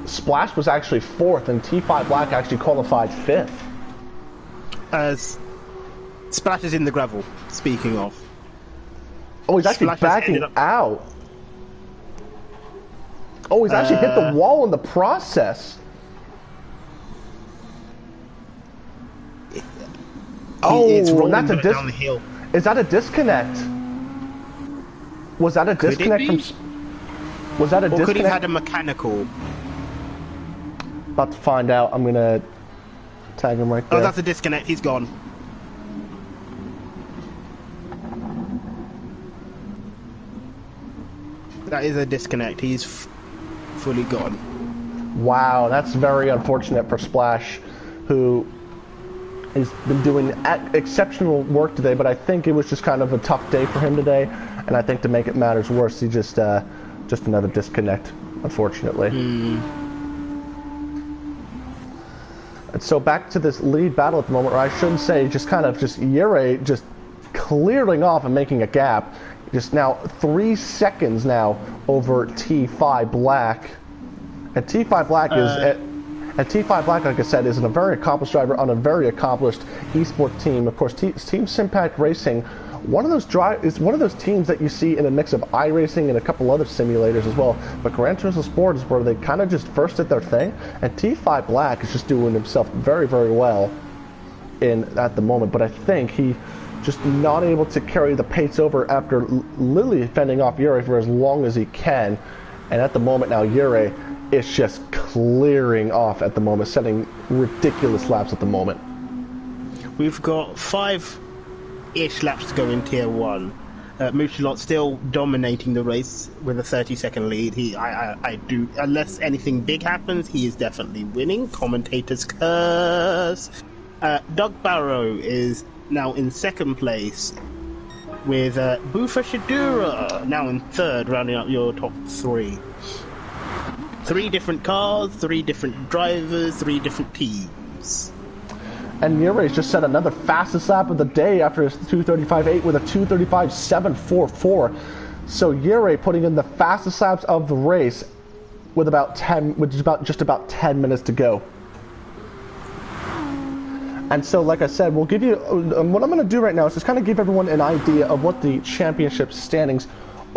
Splash was actually fourth, and T5 Black actually qualified fifth.
As Splash is in the gravel, speaking of.
Oh, he's actually backing out. Oh, he's actually hit the wall in the process.
It's
Oh,
rolling
that's a
down the hill.
Is that a disconnect? Was that a disconnect from? Was that a disconnect?
Or could he have had a mechanical?
About to find out. I'm gonna tag him right there.
Oh, that's a disconnect. He's gone. That is a disconnect. He's fully gone.
Wow, that's very unfortunate for Splash, who has been doing exceptional work today, but I think it was just kind of a tough day for him today, and I think to make it matters worse, he just another disconnect, unfortunately. And so back to this lead battle at the moment, or I shouldn't say, just Yuri just clearing off and making a gap. Just now 3 seconds now over T5 Black, and T5 Black And T5 Black, like I said, is a very accomplished driver on a very accomplished esports team. Of course, Team Simpact Racing, one of those teams that you see in a mix of iRacing and a couple other simulators as well. But Gran Turismo Sport is where they kind of just first did their thing, and T5 Black is just doing himself very, very well at the moment. But I think he just not able to carry the pace over after literally fending off Yuri for as long as he can. And at the moment now, Yuri is just clearing off at the moment, setting ridiculous laps at the moment.
We've got 5-ish laps to go in Tier 1. Mouchelot still dominating the race with a 30-second lead. Unless anything big happens, he is definitely winning. Commentator's curse. Doug Barrow is now in second place, with Bufa Shidura now in third, rounding up your top three. 3 different cars, 3 different drivers, 3 different teams.
And Yuri's just set another fastest lap of the day after his 2:35.8 with a 2:35.744. So Yuri putting in the fastest laps of the race with just about 10 minutes to go. And so, like I said, we'll give you what I'm going to do right now is just kind of give everyone an idea of what the championship standings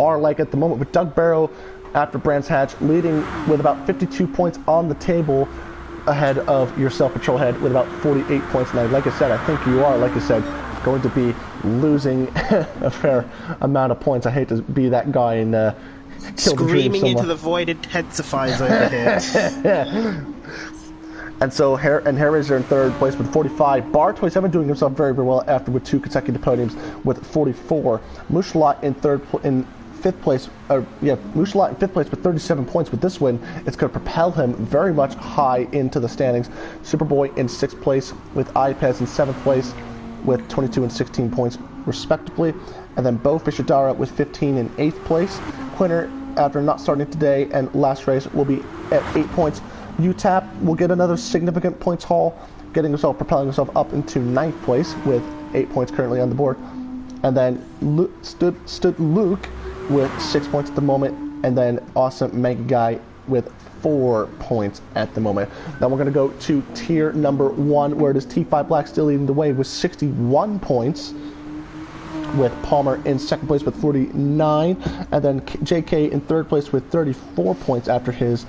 are like at the moment, with Doug Barrow after Brands Hatch leading with about 52 points on the table, ahead of yourself, Patrol Head, with about 48 points. Now, like I said, I think you are, like I said, going to be losing a fair amount of points. I hate to be that guy and kill the dream
screaming into the void intensifies over here.
And so Harry's in third place with 45. Bar27 doing himself very, very well after with 2 consecutive podiums with 44. Mouchelot in fifth place, Mouchelat in fifth place with 37 points. With this win, it's going to propel him very much high into the standings. Superboy in sixth place, with iPez in seventh place with 22 and 16 points respectively. And then Bo Fishadara with 15 in eighth place. Quinter, after not starting today and last race, will be at 8 points. UTAP will get another significant points haul, propelling himself up into ninth place with 8 points currently on the board. And then stood Luke with 6 points at the moment, and then Awesome Mega Guy with 4 points at the moment. Now we're going to go to tier number 1, where it is T5 Black still leading the way with 61 points, with Palmer in second place with 49, and then JK in third place with 34 points after his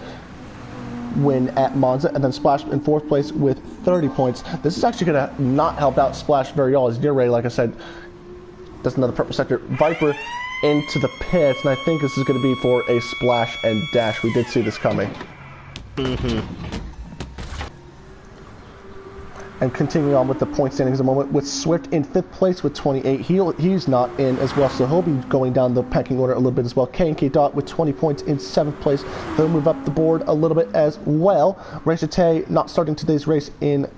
win at Monza, and then Splash in fourth place with 30 points. This is actually going to not help out Splash very all, as Ray, like I said, does another purple sector. Viper into the pits, and I think this is going to be for a splash and dash. We did see this coming. And continuing on with the point standings at the moment, with Swift in fifth place with 28. He's not in as well, so he'll be going down the pecking order a little bit as well. K&K Dot with 20 points in seventh place. He'll move up the board a little bit as well. Racete not starting today's race in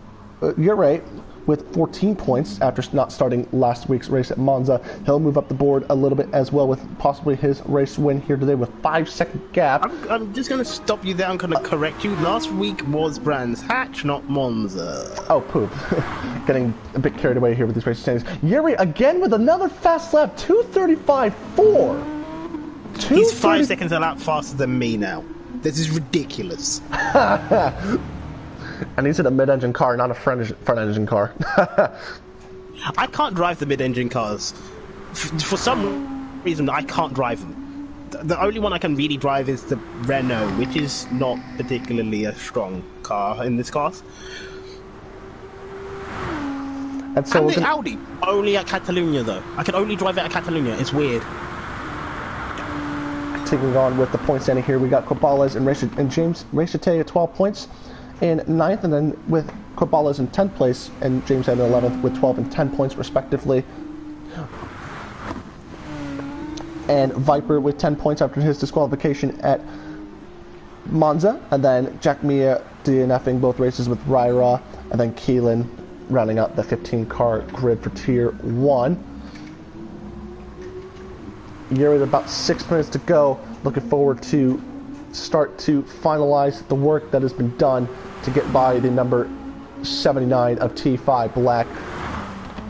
Ure with 14 points after not starting last week's race at Monza. He'll move up the board a little bit as well, with possibly his race win here today with 5-second gap.
I'm just going to stop you there. I'm going to correct you. Last week was Brands Hatch, not Monza.
Oh, poop. Getting a bit carried away here with these race standings. Yuri again with another fast lap, 2:35.4.
He's 5 seconds a lap faster than me now. This is ridiculous.
And he's in a mid-engine car, not a front-engine car.
I can't drive the mid-engine cars. For some reason, I can't drive them. The only one I can really drive is the Renault, which is not particularly a strong car in this class.
And so
the Audi, only at Catalunya though. I can only drive it at Catalunya. It's weird.
Taking on with the point standing here, we got Cobales and James Racete at 12 points in 9th, and then with Cobales in 10th place and James at 11th with 12 and 10 points respectively. And Viper with 10 points after his disqualification at Monza, and then Jack Mia DNFing both races with Ryra, and then Keelan rounding out the 15-car grid for Tier 1. You're at about 6 minutes to go. Looking forward to start to finalize the work that has been done to get by the number 79 of T5 Black.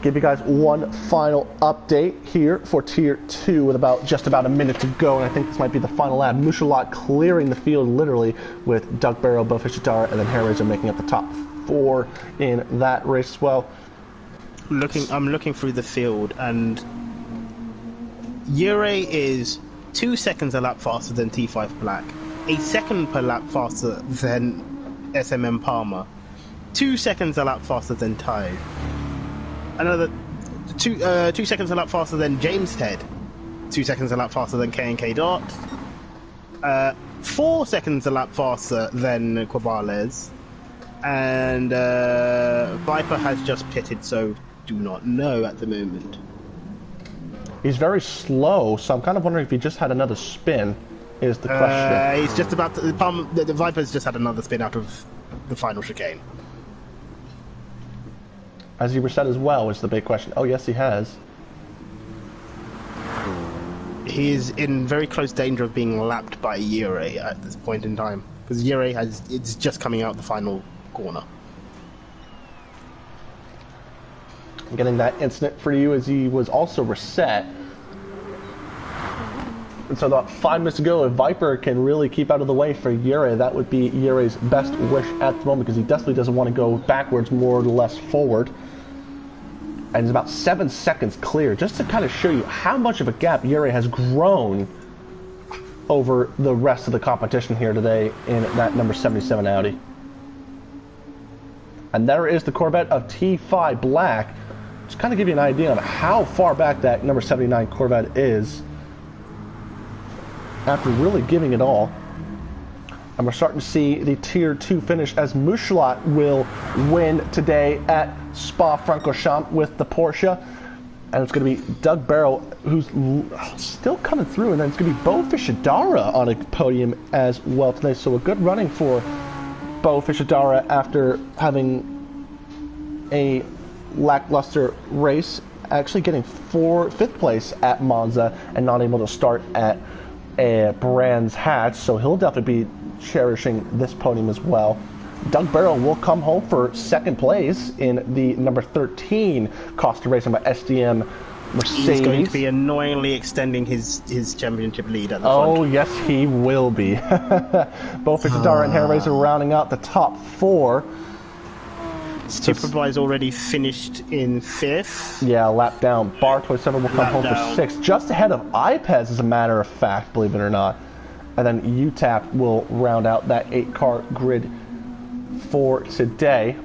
Give you guys one final update here for Tier 2 with just about a minute to go, and I think this might be the final lap. Mouchelat clearing the field literally, with Doug Barrow, Bo Fishadara, and then Hairraiser making up the top 4 in that race as well.
I'm looking through the field, and Ure is 2 seconds a lap faster than T5 Black, a second per lap faster than SMM Palmer, 2 seconds a lap faster than Ty, another 2 seconds a lap faster than James Head, 2 seconds a lap faster than K&K Dot, 4 seconds a lap faster than Quabales, and Viper has just pitted, so do not know at the moment.
He's very slow, so I'm kind of wondering if he just had another spin, is the question.
He's just about to, the Viper's just had another spin out of the final chicane.
Has he reset as well, is the big question. Oh, yes, he has.
He is in very close danger of being lapped by Ure at this point in time, because Ure it's just coming out the final corner.
Getting that incident for you as he was also reset. And so about 5 minutes ago, if Viper can really keep out of the way for Ure, that would be Ure's best wish at the moment, because he definitely doesn't want to go backwards, more or less forward. And it's about 7 seconds clear, just to kind of show you how much of a gap Ure has grown over the rest of the competition here today in that number 77 Audi. And there is the Corvette of T5 Black. Just kind of give you an idea of how far back that number 79 Corvette is after really giving it all. And we're starting to see the Tier 2 finish as Mouchelat will win today at Spa-Francorchamps with the Porsche. And it's going to be Doug Barrow, who's still coming through. And then it's going to be Bo Fishadara on a podium as well today. So a good running for Bo Fishadara after having a lackluster race. Actually getting 5th place at Monza and not able to start at Brands Hatch. So he'll definitely be cherishing this podium as well. Doug Barrow will come home for 2nd place in the number 13 Costa racing by SDM Mercedes.
He's going to be annoyingly extending his championship lead at the front.
Oh, yes, he will be. Both Fishadara and Harry Racer rounding out the top 4.
Supervise already finished in 5th.
Yeah, lap down. Bar 27 will come home for 6th, just ahead of iPads, as a matter of fact, believe it or not. And then UTAP will round out that 8-car grid for today.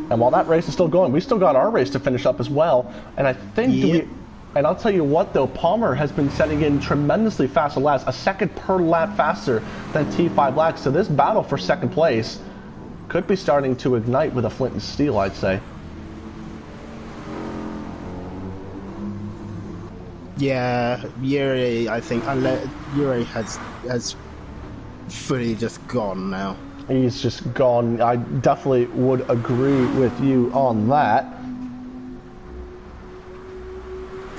And while that race is still going, we still got our race to finish up as well. And I think, and I'll tell you what though, Palmer has been setting in tremendously faster laps, a second per lap faster than T5 Black. So this battle for 2nd place could be starting to ignite with a flint and steel, I'd say.
Yeah, Yuri, I think, Yuri has fully just gone now.
He's just gone. I definitely would agree with you on that.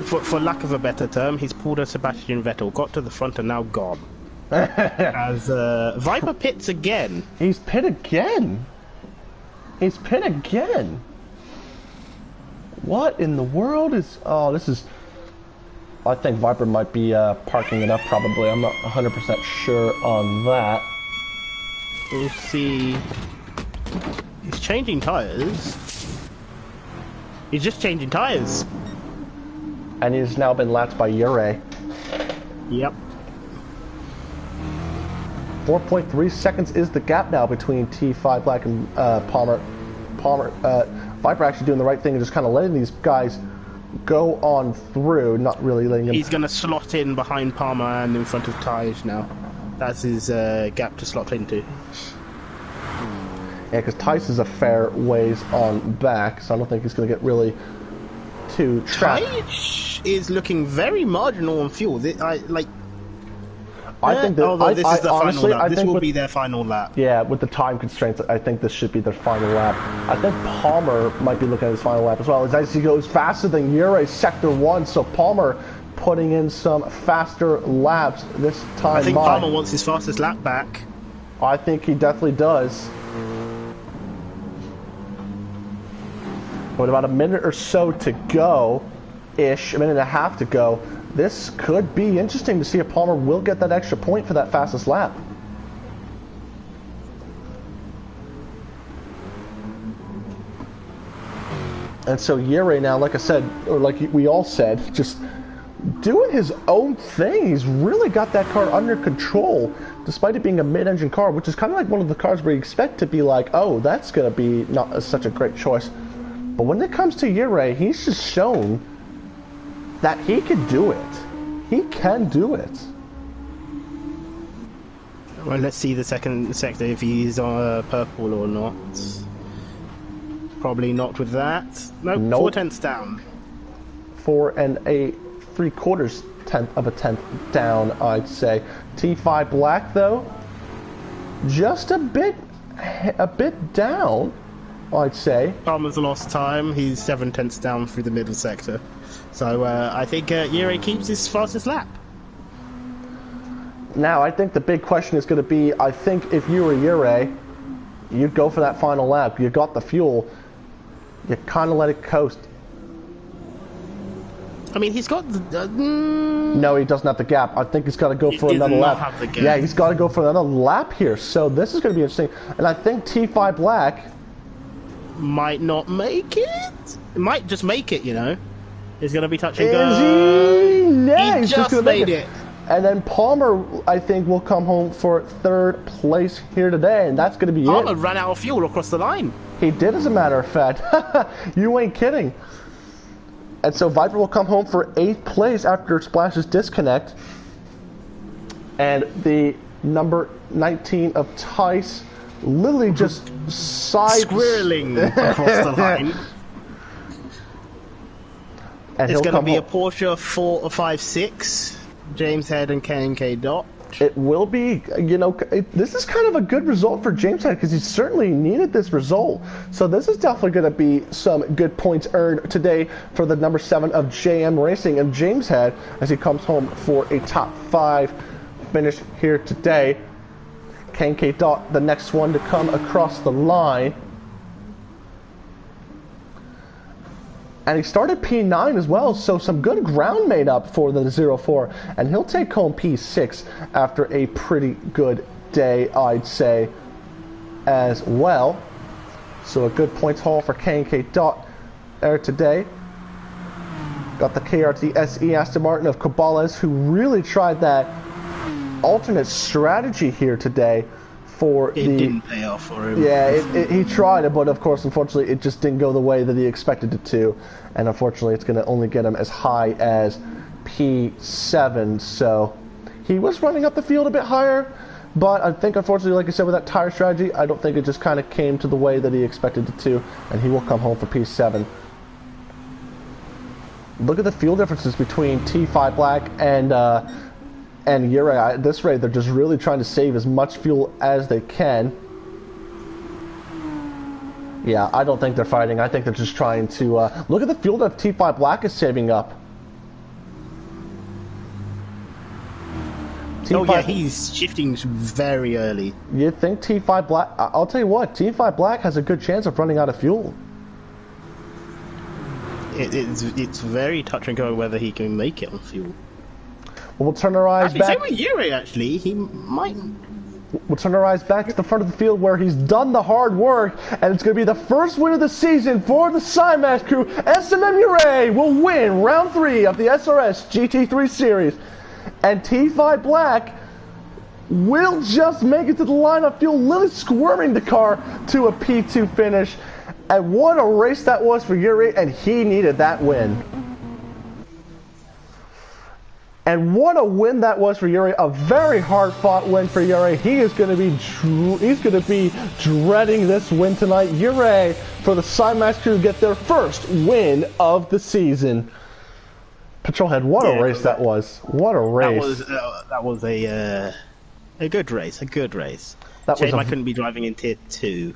For lack of a better term, he's pulled a Sebastian Vettel, got to the front and now gone. As Viper pits again.
He's pit again. He's pit again. What in the world is... Oh, this is... I think Viper might be parking it up probably. I'm not 100% sure on that.
We'll see. He's changing tyres. He's just changing tyres.
And he's now been lapped by Ure.
Yep.
4.3 seconds is the gap now between T5 Black and Palmer. Viper actually doing the right thing and just kind of letting these guys go on through, not really letting him...
He's going to slot in behind Palmer and in front of Taj now. That's his gap to slot into.
Yeah, because Tice is a fair ways on back, so I don't think he's going to get really too trapped.
Taj is looking very marginal on fuel.
I think that,
although this is the
honestly,
final lap. This will
with,
be their final lap.
Yeah, with the time constraints, I think this should be their final lap. I think Palmer might be looking at his final lap as well. As he goes faster than Ure Sector 1, so Palmer putting in some faster laps this time.
I think Palmer wants his fastest lap back.
I think he definitely does. With about a minute or so to go-ish, a minute and a half to go, this could be interesting to see if Palmer will get that extra point for that fastest lap. And so Ure now, like I said, or like we all said, just doing his own thing. He's really got that car under control, despite it being a mid-engine car, which is kind of like one of the cars where you expect to be like, oh, that's going to be not such a great choice. But when it comes to Ure, he's just shown that he can do it. He can do it.
Well, let's see the second sector if he's purple or not. Probably not with that. Nope. 4 tenths down.
4 3/4 tenth of a tenth down, I'd say. T5 Black though, just a bit down, I'd say.
Palmer's lost time. He's 7 tenths down through the middle sector. So I think Ure keeps his fastest lap.
Now, I think the big question is going to be, I think if you were Ure, you'd go for that final lap. You got the fuel. You kind of let it coast.
I mean, he's got the...
No, he doesn't have the gap. I think he's got to go for another lap.
Have the gap.
Yeah, he's got to go for another lap here. So this is going to be interesting. And I think T5 Black
might not make it. It might just make it, you know. He's going to be touch and go.
Is he? Yeah,
he
he's
just
gonna
made it.
And then Palmer, I think, will come home for 3rd place here today, and that's going to be
Palmer
it.
ran out of fuel across the line.
He did, as a matter of fact. You ain't kidding. And so Viper will come home for 8th place after Splash's disconnect. And the number 19 of Tice literally just
squirreling across the line.
and
It's
he'll
going to
come
be a
home.
Porsche 456, James Head and K&K Dot.
It will be, you know, this is kind of a good result for James Head because he certainly needed this result. So this is definitely going to be some good points earned today for the number 7 of JM Racing and James Head as he comes home for a top 5 finish here today. K&K Dot, the next one to come across the line. And he started P9 as well, so some good ground made up for the 04. And he'll take home P6 after a pretty good day, I'd say, as well. So a good points haul for K&K Dot there today. Got the KRT SE Aston Martin of Cabales, who really tried that alternate strategy here today. It
didn't pay off for him.
Yeah, he tried it, but of course, unfortunately, it just didn't go the way that he expected it to. And unfortunately, it's going to only get him as high as P7. So he was running up the field a bit higher, but I think, unfortunately, like I said, with that tire strategy, I don't think it just kind of came to the way that he expected it to, and he will come home for P7. Look at the fuel differences between T5 Black and Ure. At this rate, they're just really trying to save as much fuel as they can. Yeah, I don't think they're fighting. I think they're just trying to... look at the fuel that T5 Black is saving up.
Oh yeah, he's shifting very early.
You think T5 Black... I'll tell you what, T5 Black has a good chance of running out of fuel.
It's very touch and go whether he can make it on fuel.
We'll turn our eyes back.
Same with Ure, actually. He might.
We'll turn our eyes back to the front of the field where he's done the hard work, and it's going to be the first win of the season for the SIMAX crew. SMM Ure will win round 3 of the SRS GT3 series, and T5 Black will just make it to the line of fuel, literally squirming the car to a P2 finish. And what a race that was for Ure, and he needed that win. And what a win that was for Ure! A very hard-fought win for Ure. He is going to be dreading this win tonight. Ure for the SIMAX crew to get their first win of the season. Patrolhead, what a race that was! What a race!
That was a good race. A good race. Shame I couldn't be driving in Tier 2.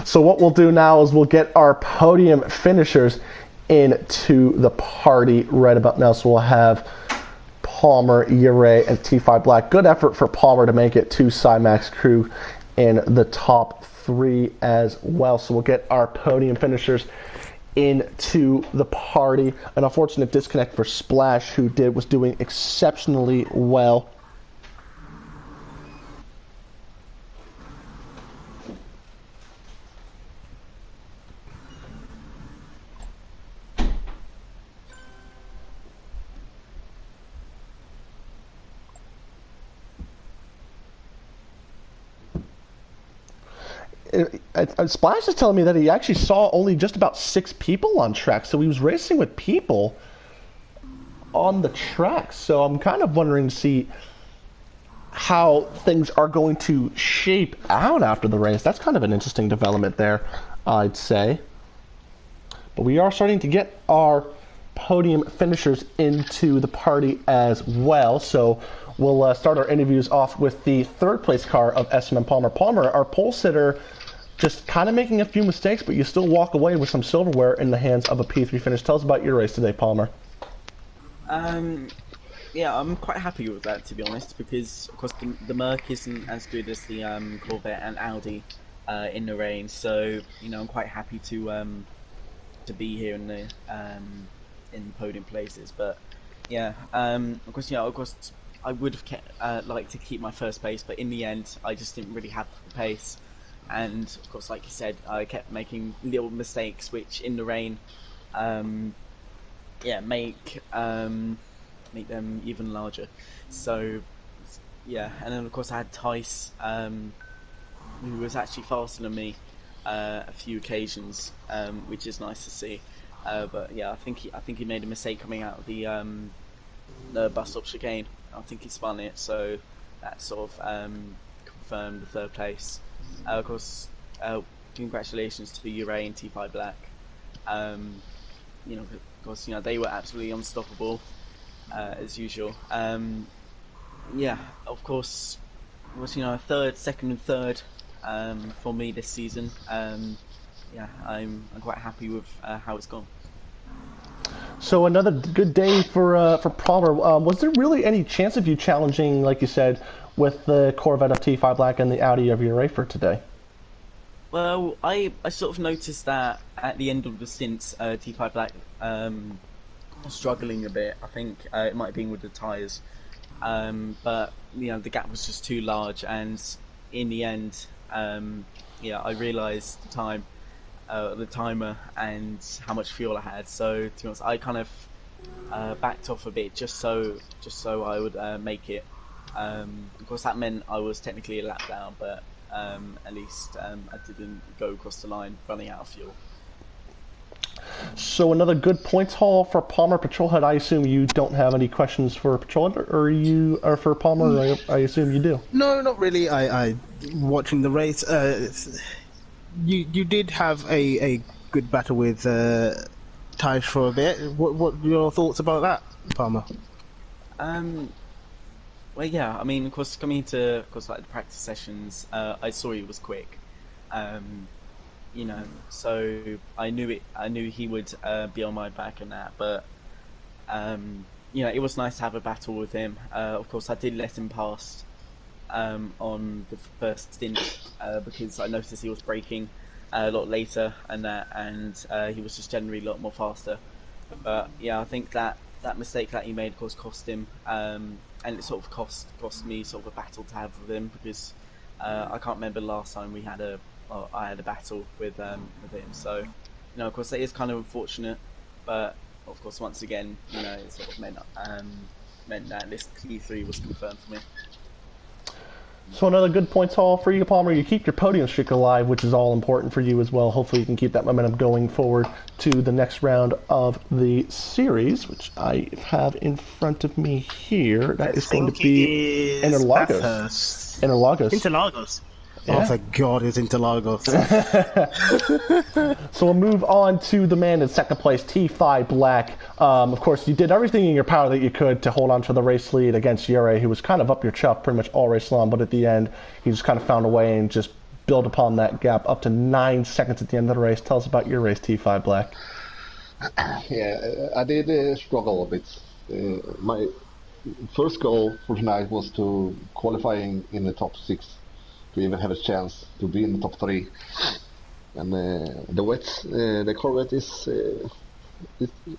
So what we'll do now is we'll get our podium finishers into the party right about now. So we'll have Palmer, Ure, and T5 Black. Good effort for Palmer to make it to SIMAX crew in the top 3 as well. So we'll get our podium finishers into the party. An unfortunate disconnect for Splash, who was doing exceptionally well. Splash is telling me that he actually saw only just about 6 people on track, so he was racing with people on the track. So I'm kind of wondering to see how things are going to shape out after the race. That's kind of an interesting development there, I'd say. But we are starting to get our podium finishers into the party as well. So we'll start our interviews off with the 3rd place car of SMM Palmer. Palmer, our pole sitter, just kind of making a few mistakes, but you still walk away with some silverware in the hands of a P3 finish. Tell us about your race today, Palmer.
Yeah, I'm quite happy with that, to be honest, because of course the Merc isn't as good as the Corvette and Audi in the rain. So you know, I'm quite happy to be here in the podium places. But yeah, of course, I would have liked to keep my first place, but in the end, I just didn't really have the pace. And of course, like you said, I kept making little mistakes, which in the rain, make them even larger. So yeah, and then of course I had Tice, who was actually faster than me a few occasions, which is nice to see. But yeah, I think he made a mistake coming out of the bus stop chicane. I think he spun it, so that sort of confirmed the 3rd place. Of course, congratulations to Uray and T5 Black. You know, of course, you know they were absolutely unstoppable as usual. Yeah, of course, it was, you know, a second and third for me this season. Yeah, I'm quite happy with how it's gone.
So another good day for Palmer. Was there really any chance of you challenging, like you said, with the Corvette of T5 Black and the Audi of Uray for today?
Well, I sort of noticed that at the end of the stints, T5 Black was struggling a bit. I think it might have been with the tyres, but you know the gap was just too large, and in the end, yeah, I realised the timer, and how much fuel I had. So to be honest, I kind of backed off a bit just so I would make it. Of course, that meant I was technically a lap down, but at least I didn't go across the line running out of fuel.
So another good points haul for Palmer. Patrolhead, I assume you don't have any questions for Patrolhead, or for Palmer? I assume you do.
No, not really. I watching the race. You did have a good battle with Tice for a bit. What are your thoughts about that, Palmer?
Well, yeah. I mean, of course, coming into like the practice sessions, I saw he was quick. You know, so I knew he would be on my back and that. But you know, it was nice to have a battle with him. Of course, I did let him pass on the first stint because I noticed he was braking a lot later and that, and he was just generally a lot more faster. But yeah, I think that mistake that he made, of course, cost him, and it sort of cost me sort of a battle to have with him, because I can't remember the last time I had a battle with him. So you know, of course, it is kind of unfortunate, but of course, once again, you know, it sort of meant that this T3 was confirmed for me.
So another good points haul for you, Palmer. You keep your podium streak alive, which is all important for you as well. Hopefully you can keep that momentum going forward to the next round of the series, which I have in front of me here. That is going to be Interlagos.
Interlagos.
Yeah.
Oh, thank God, it's Interlagos.
So we'll move on to the man in second place, T5 Black. Of course, you did everything in your power that you could to hold on to the race lead against Uray, who was kind of up your chuff pretty much all race long, but at the end, he just kind of found a way and just built upon that gap up to 9 seconds at the end of the race. Tell us about your race, T5 Black.
Yeah, I did struggle a bit. My first goal for tonight was to qualifying in the top 6. To even have a chance to be in the top 3, and the Corvette is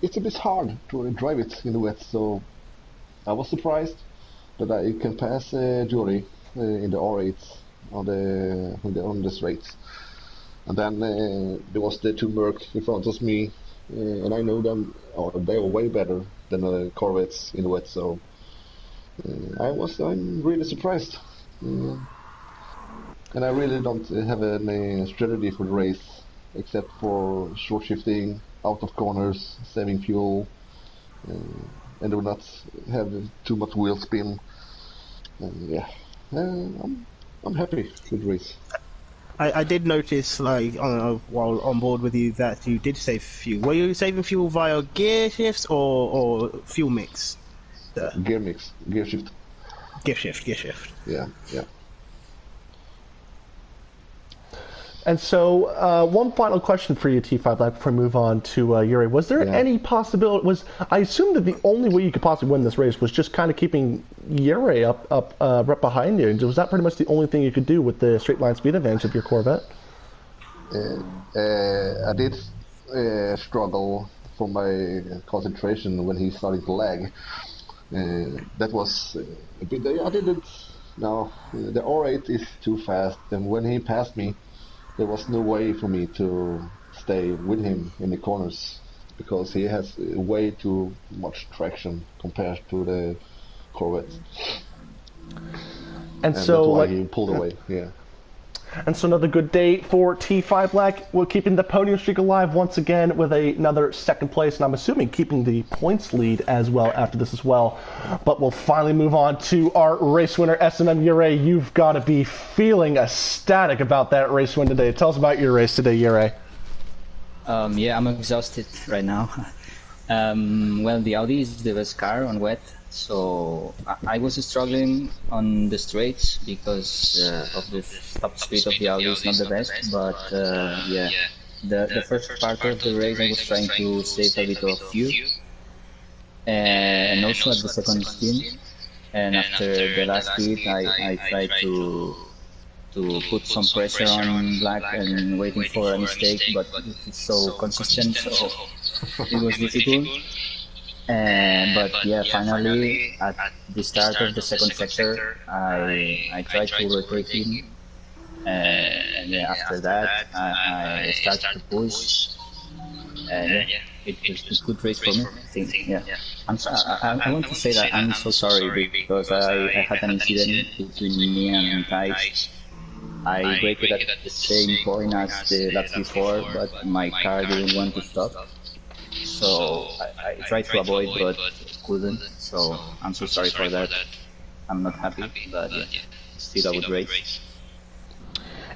it's a bit hard to drive it in the wet. So I was surprised that I can pass Jury in the R8 on the straights, and then there was the 2 Merc in front of me, and I know them. They were way better than the Corvettes in the wet. So I'm really surprised. And I really don't have any strategy for the race, except for short shifting, out of corners, saving fuel, and do not have too much wheel spin. Yeah, I'm happy with the race.
I did notice, like, while on board with you, that you did save fuel. Were you saving fuel via gear shifts or fuel mix?
Gear mix, gear shift.
Gear shift.
Yeah.
And so, one final question for you, T5 Black, before we move on to Uray. Was there any possibility? I assume that the only way you could possibly win this race was just kind of keeping Uray up right behind you. Was that pretty much the only thing you could do with the straight line speed advantage of your Corvette?
I did struggle for my concentration when he started to lag. That was a bit. I didn't. No, the R8 is too fast, and when he passed me, there was no way for me to stay with him in the corners, because he has way too much traction compared to the Corvette.
And so,
that's why he pulled away. Yeah.
And so another good day for T5 Black. We're keeping the podium streak alive once again with another second place, and I'm assuming keeping the points lead as well after this as well. But we'll finally move on to our race winner, S&M Ure. You've got to be feeling ecstatic about that race win today. Tell us about your race today, Ure.
Yeah, I'm exhausted right now. Well, the Audi is the best car on wet, so I was struggling on the straights because of the top speed of the Audi is not the best, but yeah, the first part of the race I was trying to save a bit of fuel, and also at the second spin, and after the last hit I tried to put some pressure on Black and waiting for a mistake, but it's so consistent, so it was difficult. But yeah, finally at the start of the second sector I tried to overtake him, and yeah, after that I started to push, and yeah, it was a good race for me, I think. Yeah, I want to say that I'm so sorry because I had an incident between me and Thijs. I braked at the same point as the lap before, but my car didn't want to stop. So I tried to avoid, but couldn't. So I'm so sorry for that. I'm not happy, but yeah, still a good race.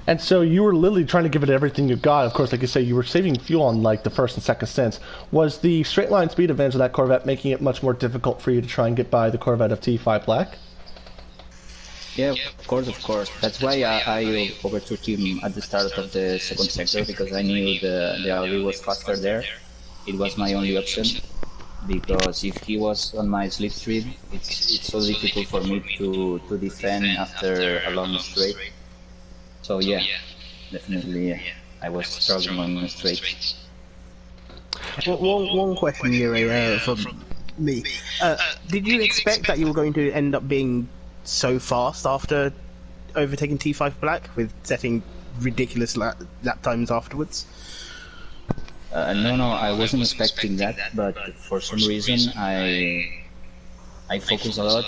And so you were literally trying to give it everything you got. Of course, like you say, you were saving fuel on like the first and second stints. Was the straight line speed advantage of that Corvette making it much more difficult for you to try and get by the Corvette of T5 Black?
Yeah, of course. That's why I overtook him at the start of the second sector, because I knew the Audi was faster there. It was my only option, because if he was on my slipstream, it's so difficult for me to defend after a long straight. So yeah, definitely I was struggling on the straight.
One question here from me. Did you expect that you were going to end up being so fast after overtaking T5 Black with setting ridiculous lap times afterwards?
No, I wasn't expecting that, but for some reason I focused a lot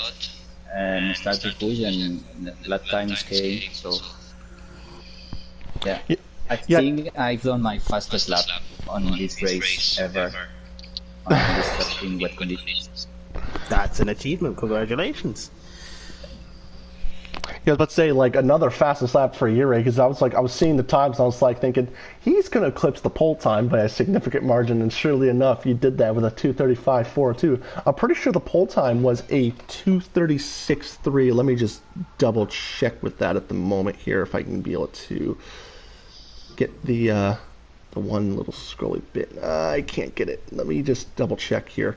and started to push, and lap times came. So yeah, I think I've done my fastest lap on this race ever on this in wet conditions.
That's an achievement. Congratulations.
Yeah, I was about to say, like, another fastest lap for Ure, because I was seeing the times, and I was like thinking, he's going to eclipse the pole time by a significant margin, and surely enough, you did that with a 2:35.42. I'm pretty sure the pole time was a 2:36.3. Let me just double check with that at the moment here, if I can be able to get the one little scrolly bit. I can't get it. Let me just double check here.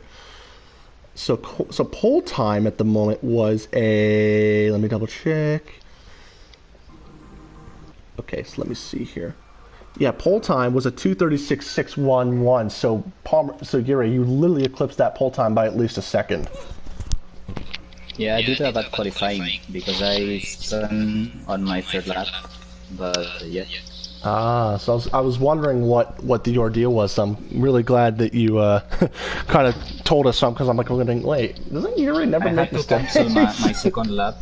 So pole time at the moment was a, let me double check. Okay, so let me see here. Yeah, pole time was a 2:36.611. So Ure, you literally eclipsed that pole time by at least a second.
Yeah, I did that at qualifying because I spun on my third lap, but yeah.
Ah, so I was wondering what the ordeal was. So I'm really glad that you kind of told us something, because I'm like, wait, doesn't Ure never make mistakes?
I had to cancel my second lap,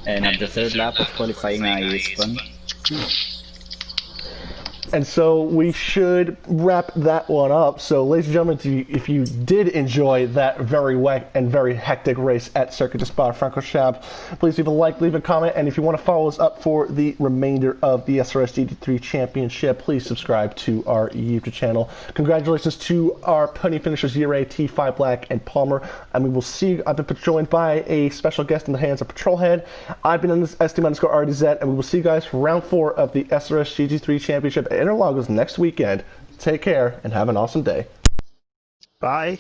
and at the third lap of qualifying I spun.
And so we should wrap that one up. So, ladies and gentlemen, if you did enjoy that very wet and very hectic race at Circuit de Spa-Francorchamps, please leave a like, leave a comment, and if you want to follow us up for the remainder of the SRS GT3 Championship, please subscribe to our YouTube channel. Congratulations to our podium finishers, Ure, T5 Black, and Palmer. And we will see you. I've been joined by a special guest in the hands of Patrolhead. I've been in this SD_RDZ, and we will see you guys for round 4 of the SRS GT3 Championship at Interlagos next weekend. Take care and have an awesome day.
Bye.